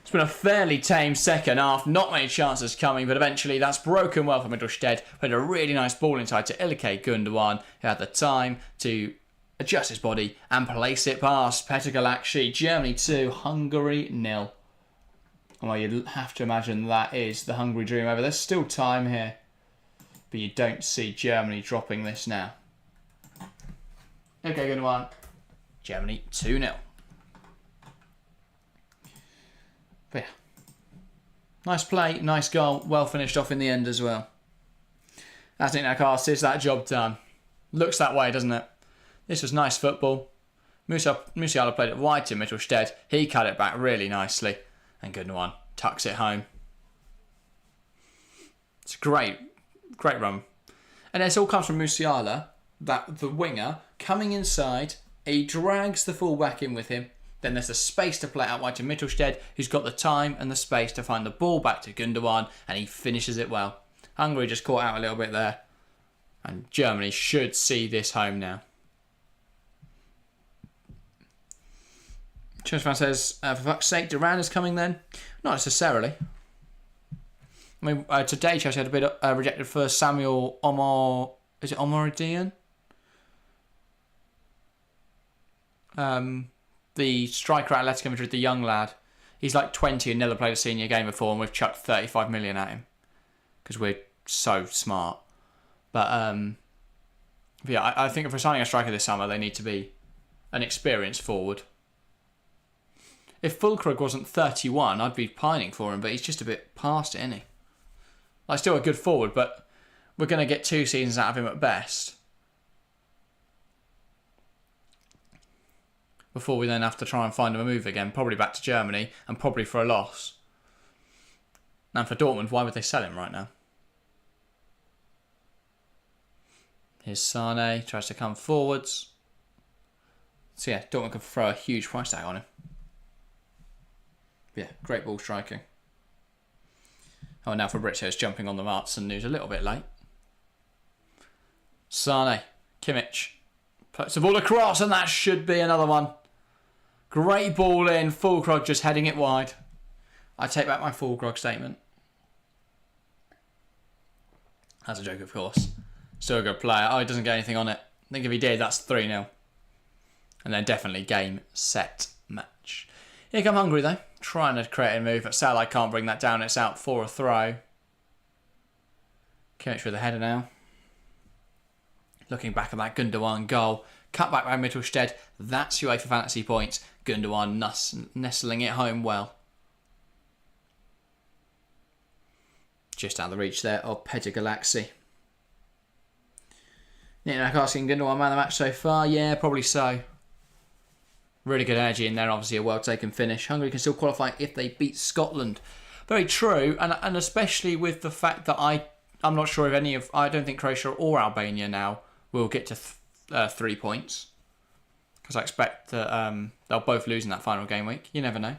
It's been a fairly tame second half. Not many chances coming, but eventually that's broken well for Mittelstedt. Played a really nice ball inside to Ilkay Gündoğan, who had the time to adjust his body and place it past Petr Galakshi. Germany 2, Hungary 0. Well, you'd have to imagine that is the Hungary dream over. There's still time here, but you don't see Germany dropping this now. Okay, good one. Germany 2-0. But yeah. Nice play, nice goal. Well finished off in the end as well. I think that cast is that job done. Looks that way, doesn't it? This was nice football. Musiala played it wide to Mittelstedt. He cut it back really nicely. And Gündoğan tucks it home. It's a great run. And this all comes from Musiala, the winger, coming inside. He drags the fullback in with him. Then there's the space to play out wide to Mittelstedt, who's got the time and the space to find the ball back to Gündoğan, and he finishes it well. Hungary just caught out a little bit there. And Germany should see this home now. Chelsea says, for fuck's sake, Duran is coming then? Not necessarily. I mean, today Chelsea had a bit rejected for Samuel Omar. Is it Omaridian? The striker at Atletico Madrid, the young lad. He's like 20 and never played a senior game before, and we've chucked 35 million at him because we're so smart. But yeah, I think if we're signing a striker this summer, they need to be an experienced forward. If Fulkrug wasn't 31, I'd be pining for him, but he's just a bit past it, isn't he? Like, still a good forward, but we're going to get 2 seasons out of him at best. Before we then have to try and find him a move again, probably back to Germany, and probably for a loss. And for Dortmund, why would they sell him right now? Here's Sane, tries to come forwards. So yeah, Dortmund could throw a huge price tag on him. Yeah, great ball striking. Oh, now Fabrizio's jumping on the Martson news a little bit late. Sane, Kimmich, puts the ball across, and that should be another one. Great ball in, Fulkrug just heading it wide. I take back my Fulkrug statement. That's a joke, of course. Still a good player. Oh, he doesn't get anything on it. I think if he did, that's 3-0. And then definitely game, set, match. Here come Hungary, though. Trying to create a move, but Salah can't bring that down. It's out for a throw. Kimmich with the header now. Looking back at that Gündoğan goal. Cut back by Mittelstedt. That's UEFA fantasy points. Gündoğan nestling it home well. Just out of the reach there of Petr Galakshi. Nick asking Gündoğan man of the match so far? Yeah, probably so. Really good energy in there, obviously a well-taken finish. Hungary can still qualify if they beat Scotland. Very true, and especially with the fact that I'm not sure if I don't think Croatia or Albania now will get to 3 points. Because I expect that they'll both lose in that final game week. You never know.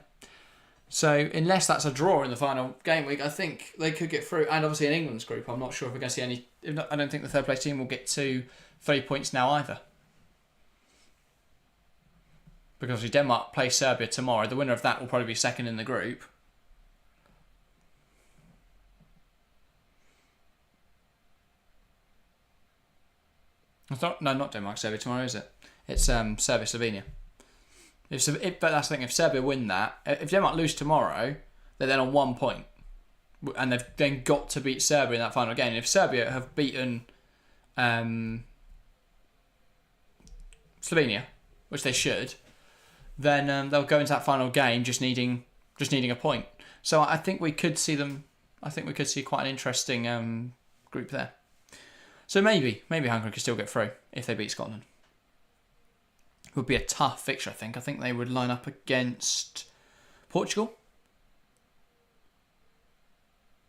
So unless that's a draw in the final game week, I think they could get through. And obviously in England's group, I'm not sure if we're going to see any. I don't think the third place team will get to 3 points now either. Because obviously Denmark play Serbia tomorrow. The winner of that will probably be second in the group. Not Denmark, Serbia tomorrow, is it? It's Serbia, Slovenia. But that's the thing, if Serbia win that, if Denmark lose tomorrow, they're then on 1 point. And they've then got to beat Serbia in that final game. And if Serbia have beaten Slovenia, which they should, then they'll go into that final game just needing a point. So I think we could see them. I think we could see quite an interesting group there. So maybe Hungary could still get through if they beat Scotland. It would be a tough fixture, I think. I think they would line up against Portugal.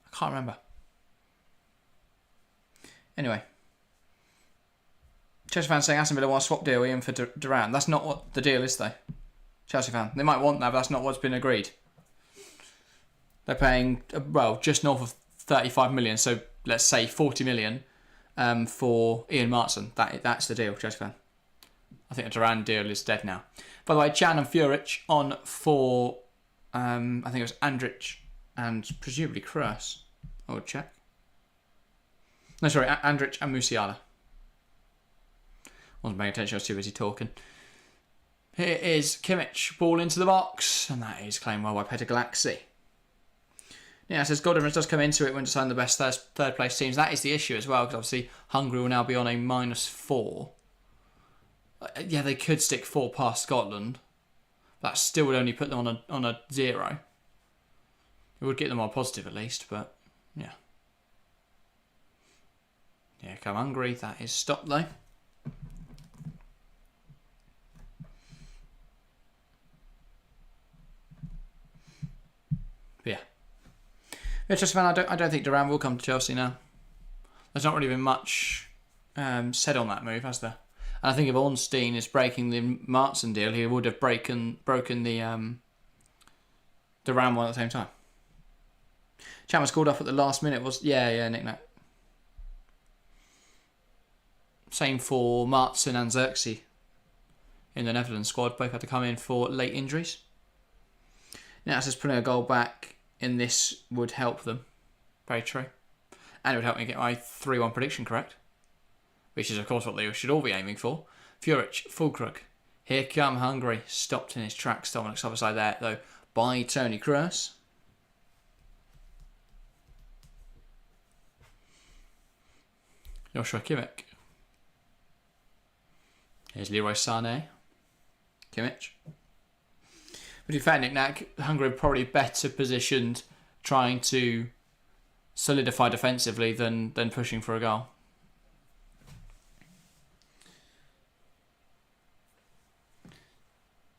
I can't remember. Anyway. Chelsea fans saying Aston Villa want to swap deal Ian for Duran. That's not what the deal is, though. Chelsea fan. They might want that, but that's not what's been agreed. They're paying, well, just north of 35 million, so let's say 40 million for Ian Martson. That's the deal, Chelsea fan. I think the Duran deal is dead now. By the way, Jan and Furic on for, I think it was Andrich and presumably Kroos. I would check. No, sorry, Andrich and Musiala. Wasn't paying attention, I was too busy talking. Here is Kimmich, ball into the box, and that is claimed well by Peter Galaxy. Yeah, it says goal difference does come into it when deciding the best third place teams. That is the issue as well, because obviously Hungary will now be on a -4. Yeah, they could stick 4 past Scotland. That still would only put them on a 0. It would get them more positive at least, but yeah. Yeah, come Hungary. That is stopped though. But yeah. Manchester fan, I don't think Duran will come to Chelsea now. There's not really been much said on that move, has there? And I think if Ornstein is breaking the Martson deal, he would have broken the Duran one at the same time. Chapman scored off at the last minute. Nick Nat. Same for Martson and Xerxes in the Netherlands squad. Both had to come in for late injuries. Now, it says putting a goal back in this would help them. Very true. And it would help me get my 3-1 prediction correct. Which is, of course, what they should all be aiming for. Furic, Fulkrug. Here come Hungary. Stopped in his tracks. Dominic's other side there, though, by Tony Kroos. Joshua Kimmich. Here's Leroy Sané. Kimmich. But to be fair, Nick Nack, Hungary are probably better positioned trying to solidify defensively than pushing for a goal.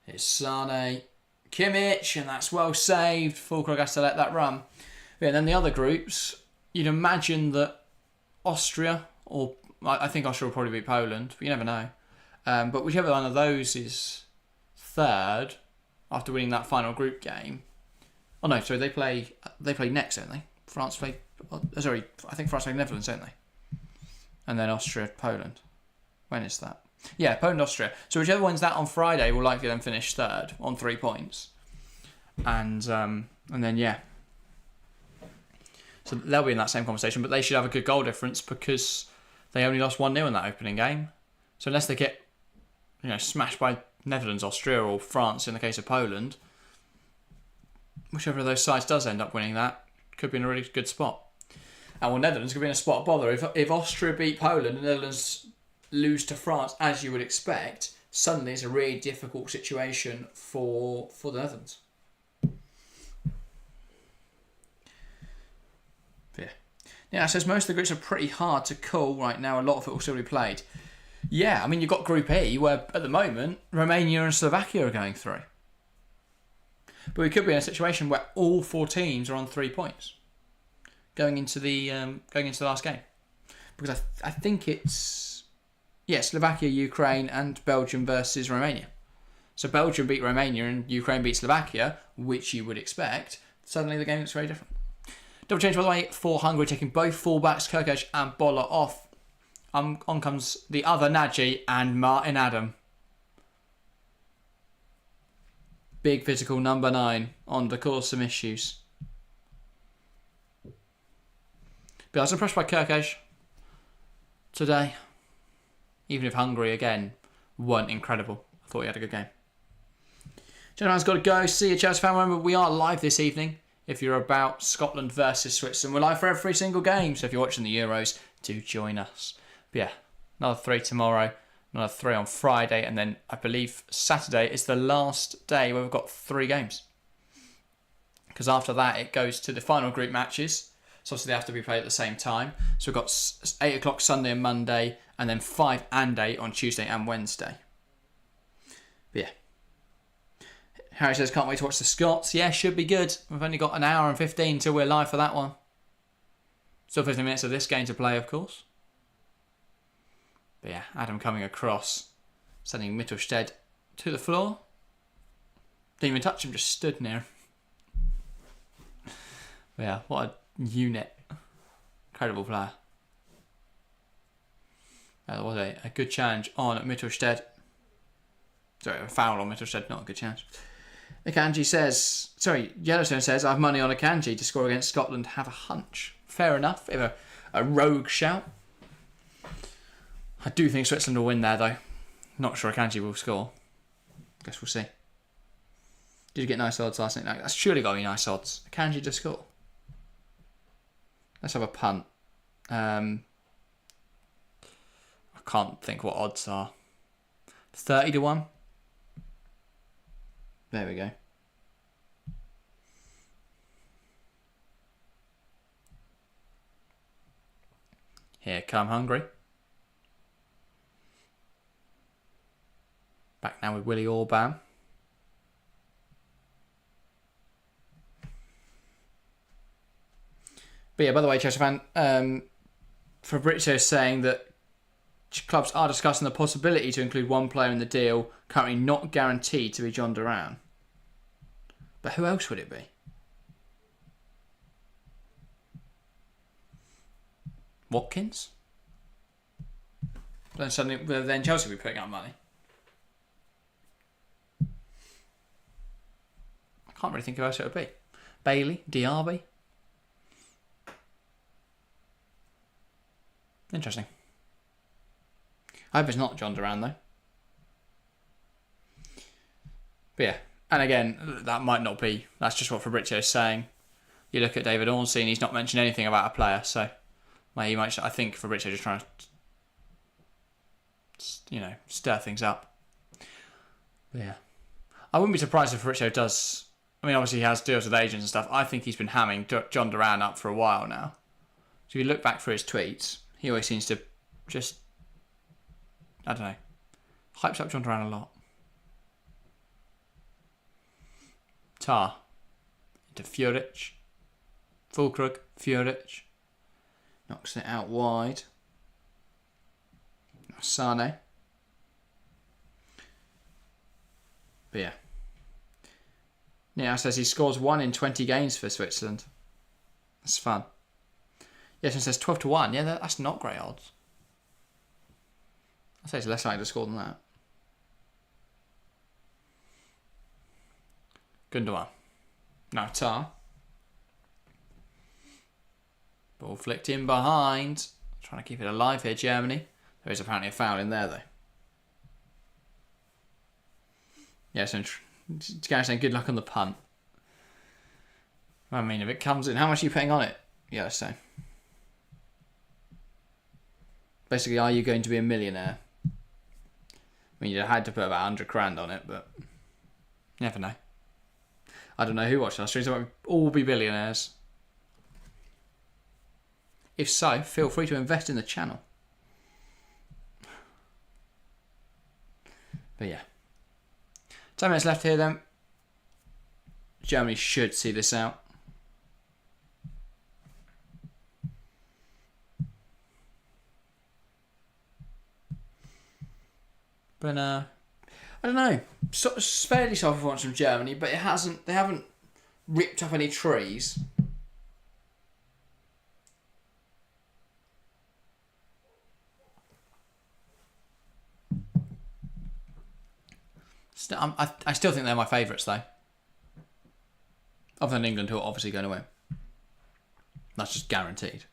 Here's Sané. Kimmich, and that's well saved. Fulkrug has to let that run. Yeah, and then the other groups, you'd imagine that Austria, or I think Austria will probably beat Poland, but you never know. But whichever one of those is third after winning that final group game. Oh no, sorry, they play next, don't they? France play. Sorry, I think France play Netherlands, don't they? And then Austria, Poland. When is that? Yeah, Poland, Austria. So whichever wins that on Friday will likely then finish third on 3 points. And then yeah. So they'll be in that same conversation, but they should have a good goal difference because they only lost 1-0 in that opening game. So unless they get, smashed by Netherlands, Austria, or France in the case of Poland, whichever of those sides does end up winning that, could be in a really good spot. And well, Netherlands could be in a spot of bother. If Austria beat Poland and the Netherlands lose to France, as you would expect, suddenly it's a really difficult situation for the Netherlands. Yeah, it says most of the groups are pretty hard to call right now. A lot of it will still be played. Yeah, I mean, you've got Group E, where at the moment, Romania and Slovakia are going through. But we could be in a situation where all 4 teams are on 3 points going into the last game. Because I think it's Slovakia, Ukraine, and Belgium versus Romania. So Belgium beat Romania and Ukraine beat Slovakia, which you would expect. Suddenly the game looks very different. Double change, by the way, for Hungary, taking both fullbacks, Kirkesh and Bolla off. On comes the other Nagy and Martin Adam. Big physical number 9 on to cause some issues. But I was impressed by Kirkesh today. Even if Hungary, again, weren't incredible. I thought he had a good game. Gentlemen's got to go. See you, Chelsea fan. Remember, we are live this evening. If you're about Scotland versus Switzerland, we're live for every single game. So if you're watching the Euros, do join us. But yeah, another 3 tomorrow, another 3 on Friday, and then I believe Saturday is the last day where we've got 3 games. Because after that, it goes to the final group matches. So obviously they have to be played at the same time. So we've got 8 o'clock Sunday and Monday, and then 5 and 8 on Tuesday and Wednesday. But yeah. Harry says, can't wait to watch the Scots. Yeah, should be good. We've only got an hour and 15 till we're live for that one. Still 15 minutes of this game to play, of course. But yeah, Adam coming across, sending Mittelstedt to the floor. Didn't even touch him, just stood near him. But yeah, what a unit. Incredible player. That was a good challenge on Mittelstedt. Sorry, a foul on Mittelstedt, not a good challenge. Yellowstone says, I have money on Akanji to score against Scotland. Have a hunch. Fair enough. Bit of a rogue shout. I do think Switzerland will win there, though. Not sure Akanji will score. Guess we'll see. Did you get nice odds last night? No, that's surely got to be nice odds. Akanji to score. Let's have a punt. I can't think what odds are. 30-1. There we go. Here come Hungary. Back now with Willie Orban. But yeah, by the way, Chelsea fan, Fabrizio is saying that clubs are discussing the possibility to include one player in the deal, currently not guaranteed to be Gündoğan. But who else would it be? Watkins? Then Chelsea will be putting up money. I can't really think of who else it would be. Bailey? Diaby? Interesting. I hope it's not Gündoğan though. But yeah, and again, that might not be. That's just what Fabrizio is saying. You look at David Ornstein, he's not mentioned anything about a player, so he might. I think Fabrizio just trying to, stir things up. But yeah, I wouldn't be surprised if Fabrizio does. I mean, obviously he has deals with agents and stuff. I think he's been hamming Gündoğan up for a while now. So if you look back through his tweets, he always seems to just, I don't know, hypes up Gündoğan a lot. Tar into Fjuric. Fulkrug, Fjuric. Knocks it out wide. Sane. But yeah. Now says he scores 1 in 20 games for Switzerland. That's fun. Yes, it says 12-1. Yeah, that's not great odds. I'd say it's less likely to score than that. Gündoğan. Now Tar. Ball flicked in behind. Trying to keep it alive here, Germany. There is apparently a foul in there, though. Yeah, so Gareth saying good luck on the punt. I mean, if it comes in, how much are you putting on it? Yeah, so. Basically, are you going to be a millionaire? I mean, you had to put about 100 grand on it, but you never know. I don't know who watched our streams. They won't all be billionaires. If so, feel free to invest in the channel. But yeah. 10 minutes left here then. Germany should see this out. But I don't know. Fairly soft performance from Germany, but they haven't ripped up any trees. I still think they're my favourites, though. Other than England, who are obviously going to win. That's just guaranteed.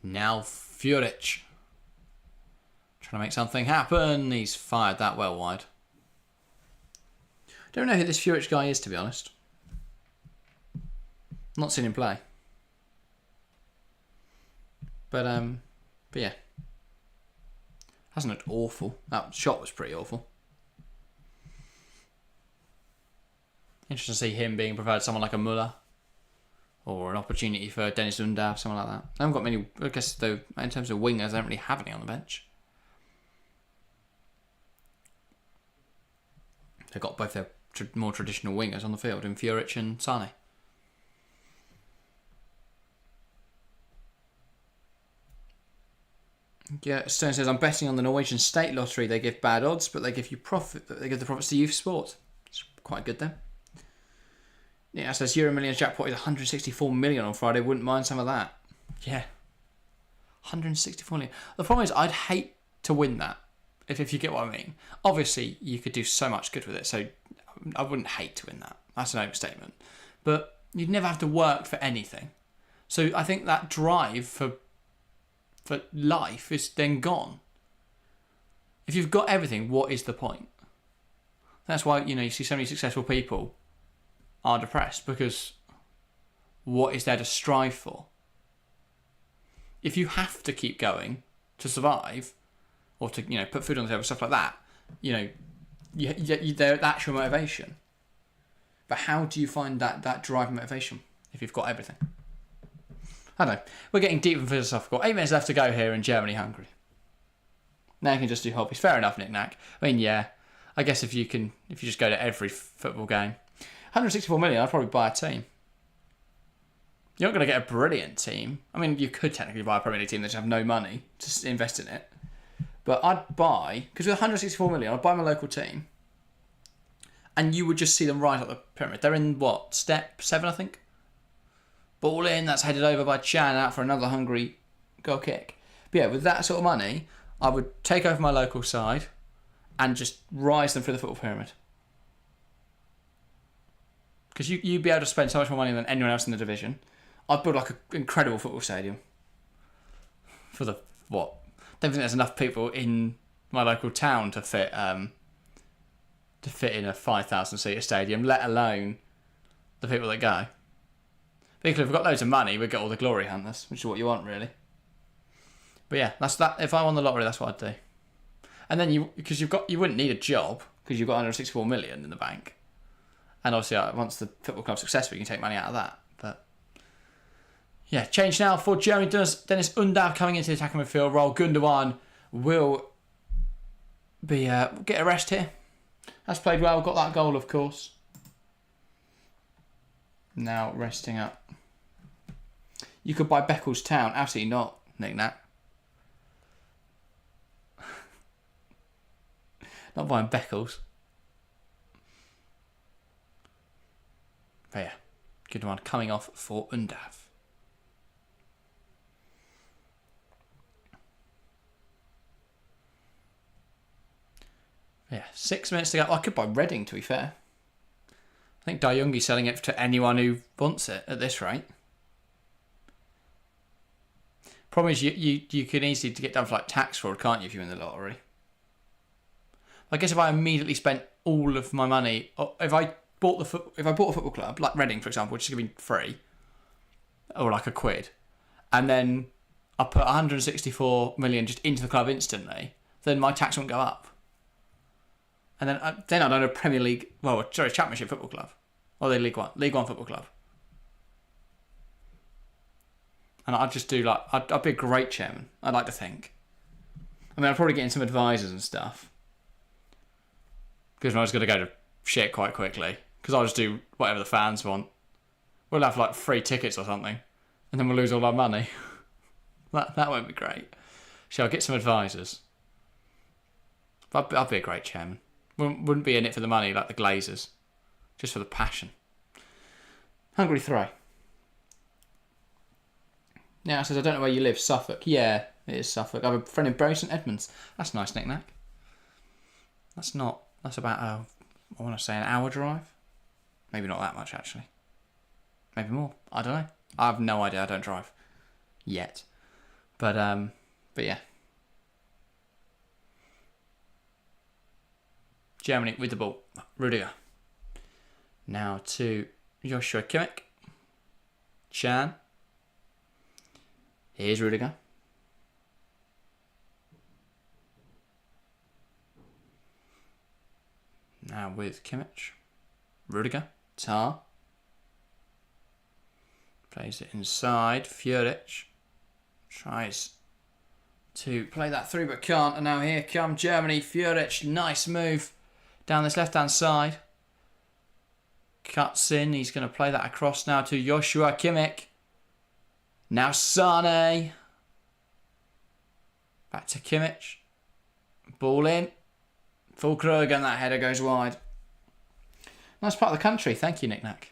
Now Fjuric. Trying to make something happen. He's fired that well wide. Don't know who this Fjuric guy is, to be honest. Not seen him play. But yeah. Hasn't looked awful. That shot was pretty awful. Interesting to see him being preferred to someone like a Müller. Or an opportunity for Dennis Undav, someone like that. I haven't got many, I guess, though, in terms of wingers, I don't really have any on the bench. They've got both their more traditional wingers on the field in Fjuric and Sane. Yeah, Stone says, I'm betting on the Norwegian state lottery. They give bad odds, but they give you profit. They give the profits to youth sport. It's quite good then. Yeah, it says Euro Millions jackpot is 164 million on Friday. Wouldn't mind some of that. Yeah. 164 million. The problem is, I'd hate to win that, if you get what I mean. Obviously, you could do so much good with it, so I wouldn't hate to win that. That's an overstatement. But you'd never have to work for anything. So I think that drive for life is then gone. If you've got everything, what is the point? That's why, you see so many successful people are depressed, because what is there to strive for? If you have to keep going to survive, or to put food on the table, stuff like that, that's your motivation. But how do you find that drive and motivation if you've got everything? I don't know. We're getting deep and philosophical. 8 minutes left to go here in Germany, Hungary. Now you can just do hobbies. Fair enough, Nick Nack. I mean, yeah. I guess if you just go to every football game, 164 million, I'd probably buy a team. You're not going to get a brilliant team. I mean, you could technically buy a Premier League team that just have no money to invest in it. But I'd buy, because with 164 million, I'd buy my local team. And you would just see them right up the pyramid. They're in, step 7, I think? Ball in, that's headed over by Chan out for another Hungary goal kick. But yeah, with that sort of money, I would take over my local side and just rise them through the football pyramid. Because you'd be able to spend so much more money than anyone else in the division. I'd build like an incredible football stadium. For the, Don't think there's enough people in my local town to fit in a 5,000 seater stadium, let alone the people that go. Because if we've got loads of money, we'd get all the glory hunters, which is what you want, really. But yeah, that's that. If I won the lottery, that's what I'd do. And then you wouldn't need a job because you've got 164 million in the bank. And obviously, once the football club's successful, you can take money out of that. But yeah, change now for Germany. Dennis Undav coming into the attacking midfield role. Gündoğan will be get a rest here. Has played well, got that goal, of course. Now resting up. You could buy Beccles Town. Absolutely not, Nick Nat. Not buying Beccles. But yeah, good one coming off for Undav. Yeah, 6 minutes to go. I could buy Reading, to be fair. I think Dayungi's selling it to anyone who wants it at this rate. Problem is, you can easily get done for like tax fraud, can't you, if you win the lottery? I guess if I immediately spent all of my money, or if I bought a football club like Reading, for example, which is going to be free, or like £1, and then I put 164 million just into the club instantly, then my tax won't go up. And then I'd own a Premier League, Championship football club, or the League One football club. And I'd just do I'd be a great chairman, I'd like to think. I mean, I'd probably get in some advisors and stuff. Because I was going to go to shit quite quickly. Because I'll just do whatever the fans want. We'll have free tickets or something. And then we'll lose all our money. that won't be great. Shall I get some advisors? I'd be a great chairman. Wouldn't be in it for the money like the Glazers. Just for the passion. Hungary throw. Now it says, I don't know where you live. Suffolk. Yeah, it is Suffolk. I have a friend in Bury St Edmunds. That's nice, Nick Nack. That's about, I want to say, an hour drive. Maybe not that much, actually. Maybe more. I don't know. I have no idea. I don't drive. Yet. But yeah. Germany with the ball. Rudiger. Now to Joshua Kimmich. Chan. Here's Rudiger. Now with Kimmich. Rudiger. Tar. Plays it inside. Fjuric tries to play that through but can't. And now here come Germany. Fjuric. Nice move down this left-hand side. Cuts in. He's going to play that across now to Joshua Kimmich. Now Sane. Back to Kimmich. Ball in. Full Krug and that header goes wide. Nice part of the country. Thank you, Nick Nack.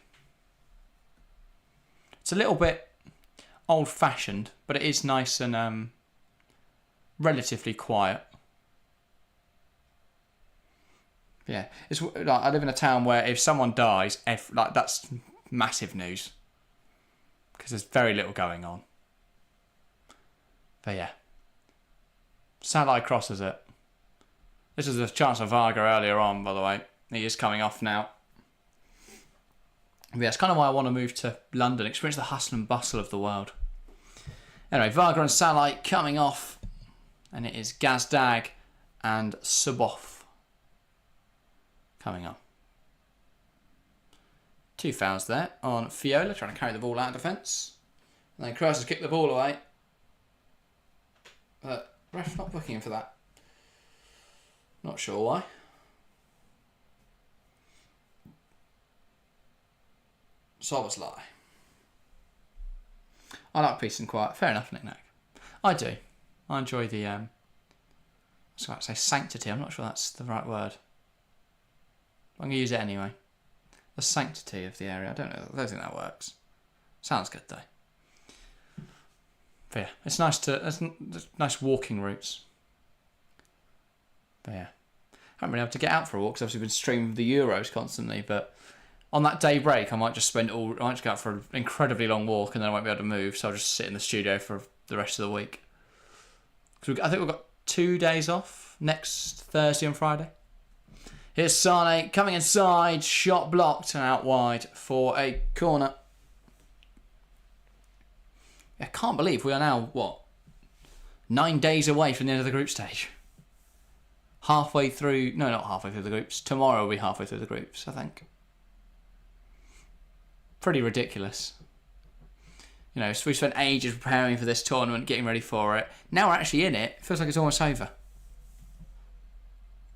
It's a little bit old-fashioned, but it is nice and relatively quiet. Yeah, it's like I live in a town where if someone dies, that's massive news because there's very little going on. But yeah, Satellite crosses it. This is a chance for Varga earlier on, by the way. He is coming off now. But yeah, it's kind of why I want to move to London, experience the hustle and bustle of the world. Anyway, Varga and Satellite coming off, and it is Gazdag and Subov coming on. 2 fouls there on Fiola, trying to carry the ball out of defence. And then Kroos has kicked the ball away. But ref not booking him for that. Not sure why. Soboslai. I like peace and quiet. Fair enough, Nick Nack. I do. I enjoy the I was about to say sanctity. I'm not sure that's the right word. I'm going to use it anyway. The sanctity of the area. I don't think that works. Sounds good though. But yeah, it's nice walking routes. But yeah, I haven't been able to get out for a walk because I've obviously been streaming the Euros constantly. But on that day break, I might just go out for an incredibly long walk and then I won't be able to move. So I'll just sit in the studio for the rest of the week. I think we've got 2 days off next Thursday and Friday. Here's Sane coming inside, shot blocked and out wide for a corner. I can't believe we are now, 9 days away from the end of the group stage. Halfway through, no, not halfway through the groups. Tomorrow will be halfway through the groups, I think. Pretty ridiculous. You know, so we spent ages preparing for this tournament, getting ready for it. Now we're actually in it. It feels like it's almost over.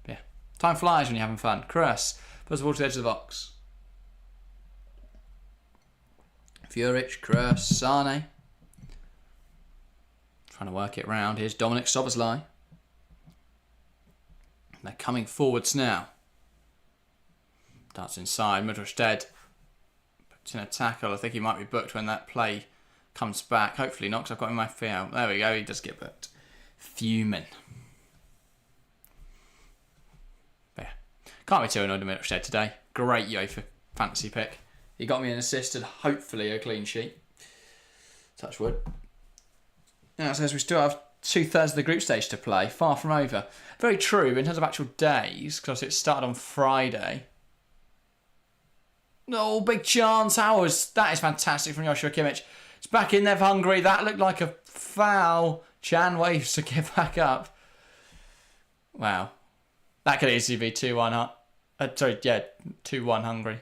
Yeah. Time flies when you're having fun. Kroos puts the ball to the edge of the box. Furic, Kroos, Sane. Trying to work it round. Here's Dominic Soboslai. They're coming forwards now. Darts inside. Mittelstedt puts in a tackle. I think he might be booked when that play comes back. Hopefully not, because I've got him in my field. There we go. He does get booked. Fuming. But yeah. Can't be too annoyed with Mittelstedt today. Great UEFA fantasy pick. He got me an assist and hopefully a clean sheet. Touch wood. Now it says we still have 2/3 of the group stage to play. Far from over. Very true in terms of actual days, because it started on Friday. Oh, big chance. That is fantastic from Joshua Kimmich. It's back in there for Hungary. That looked like a foul. Chan waves to get back up. Wow. That could easily be 2-1. 2-1 Hungary.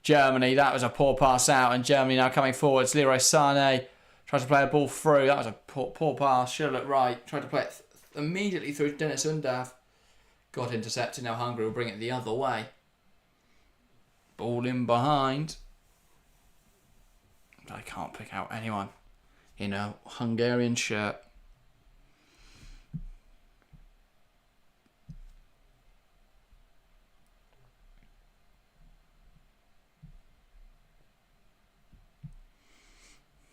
Germany, that was a poor pass out. And Germany now coming forwards. Leroy Sané tried to play a ball through. That was a poor pass. Should have looked right. Tried to play it immediately through Dennis Undav. Got intercepted. Now Hungary will bring it the other way. Ball in behind. I can't pick out anyone in a Hungarian shirt.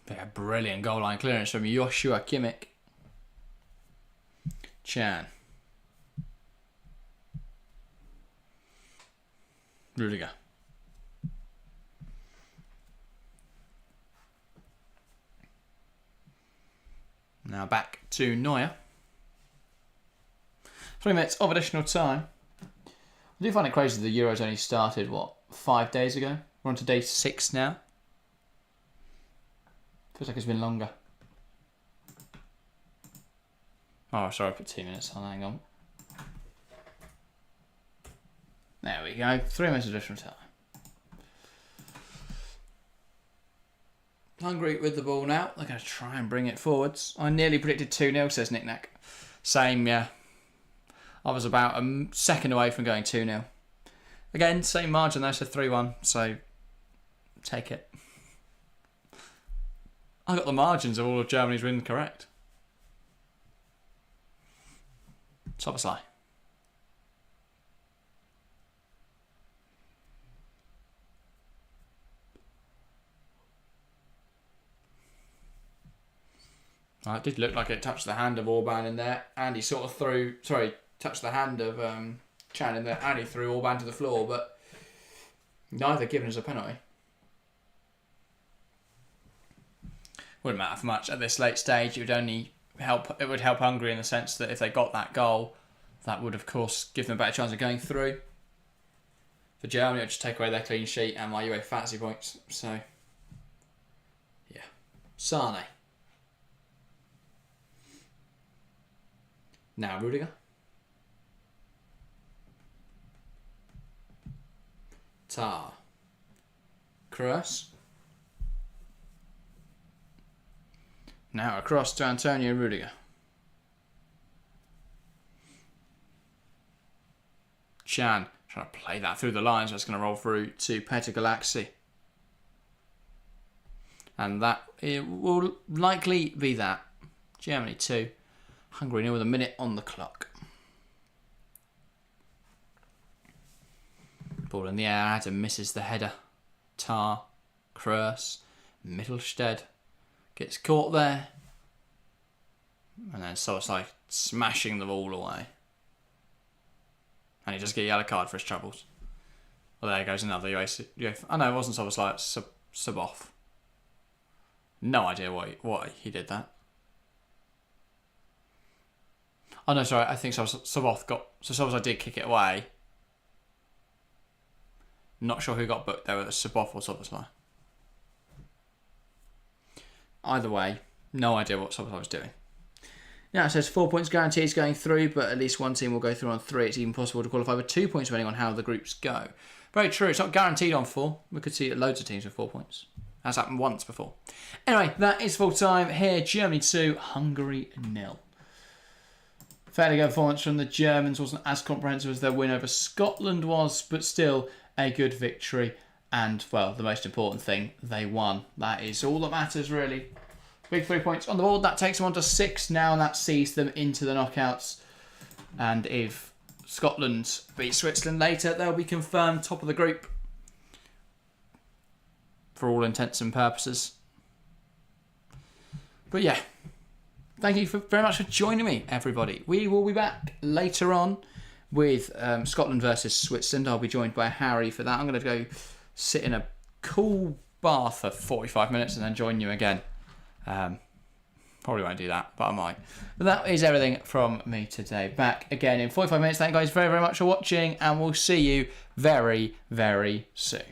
A brilliant goal line clearance from Joshua Kimmich. Chan. Rudiger. Now back to Neuer. 3 minutes of additional time. I do find it crazy the Euros only started, 5 days ago? We're on to day 6 now. Feels like it's been longer. Oh, sorry, I put 2 minutes on. Hang on. There we go. 3 minutes of additional time. Hungary with the ball now. They're going to try and bring it forwards. I nearly predicted 2-0, says Nick Nack. Same, yeah. I was about a second away from going 2-0. Again, same margin though, so 3-1. So, take it. I got the margins of all of Germany's wins correct. Szoboszlai. It did look like it touched the hand of Orban in there, and he sort of touched the hand of Chan in there, and he threw Orban to the floor, but neither given us a penalty. Wouldn't matter for much at this late stage. It would help Hungary in the sense that if they got that goal, that would of course give them a better chance of going through. For Germany, it would just take away their clean sheet and my UEFA fantasy points. So, yeah. Sane. Now Rudiger. Tar. Kroos. Now across to Antonio Rudiger. Chan trying to play that through the lines. So it's going to roll through to Petr Galaxy. And that it will likely be that. Germany 2. Hungary 0 with a minute on the clock. Ball in the air. Adam misses the header. Tar. Kroos. Mittelstedt. Gets caught there. And then Szoboszlai smashing the ball away. And he just gets a yellow card for his troubles. Well, there goes another UEFA. Oh no, it wasn't Szoboszlai, it's Sabov. No idea why he did that. Oh no, sorry, I think Szoboszlai did kick it away. Not sure who got booked there, whether Sabov or Szoboszlai. Either way, no idea what Szoboszlai was doing. Now it says 4 points guarantees going through, but at least one team will go through on 3. It's even possible to qualify with 2 points depending on how the groups go. Very true. It's not guaranteed on 4. We could see loads of teams with 4 points. That's happened once before. Anyway, that is full time here. Germany 2, Hungary 0. Fairly good performance from the Germans. Wasn't as comprehensive as their win over Scotland was, but still a good victory. And, well, the most important thing, they won. That is all that matters, really. Big 3 points on the board. That takes them on to 6 now, and that sees them into the knockouts. And if Scotland beat Switzerland later, they'll be confirmed top of the group. For all intents and purposes. But yeah. Thank you very much for joining me, everybody. We will be back later on with Scotland versus Switzerland. I'll be joined by Harry for that. I'm going to go sit in a cool bath for 45 minutes and then join you again. Probably won't do that, but I might. But that is everything from me today. Back again in 45 minutes. Thank you guys very, very much for watching, and we'll see you very, very soon.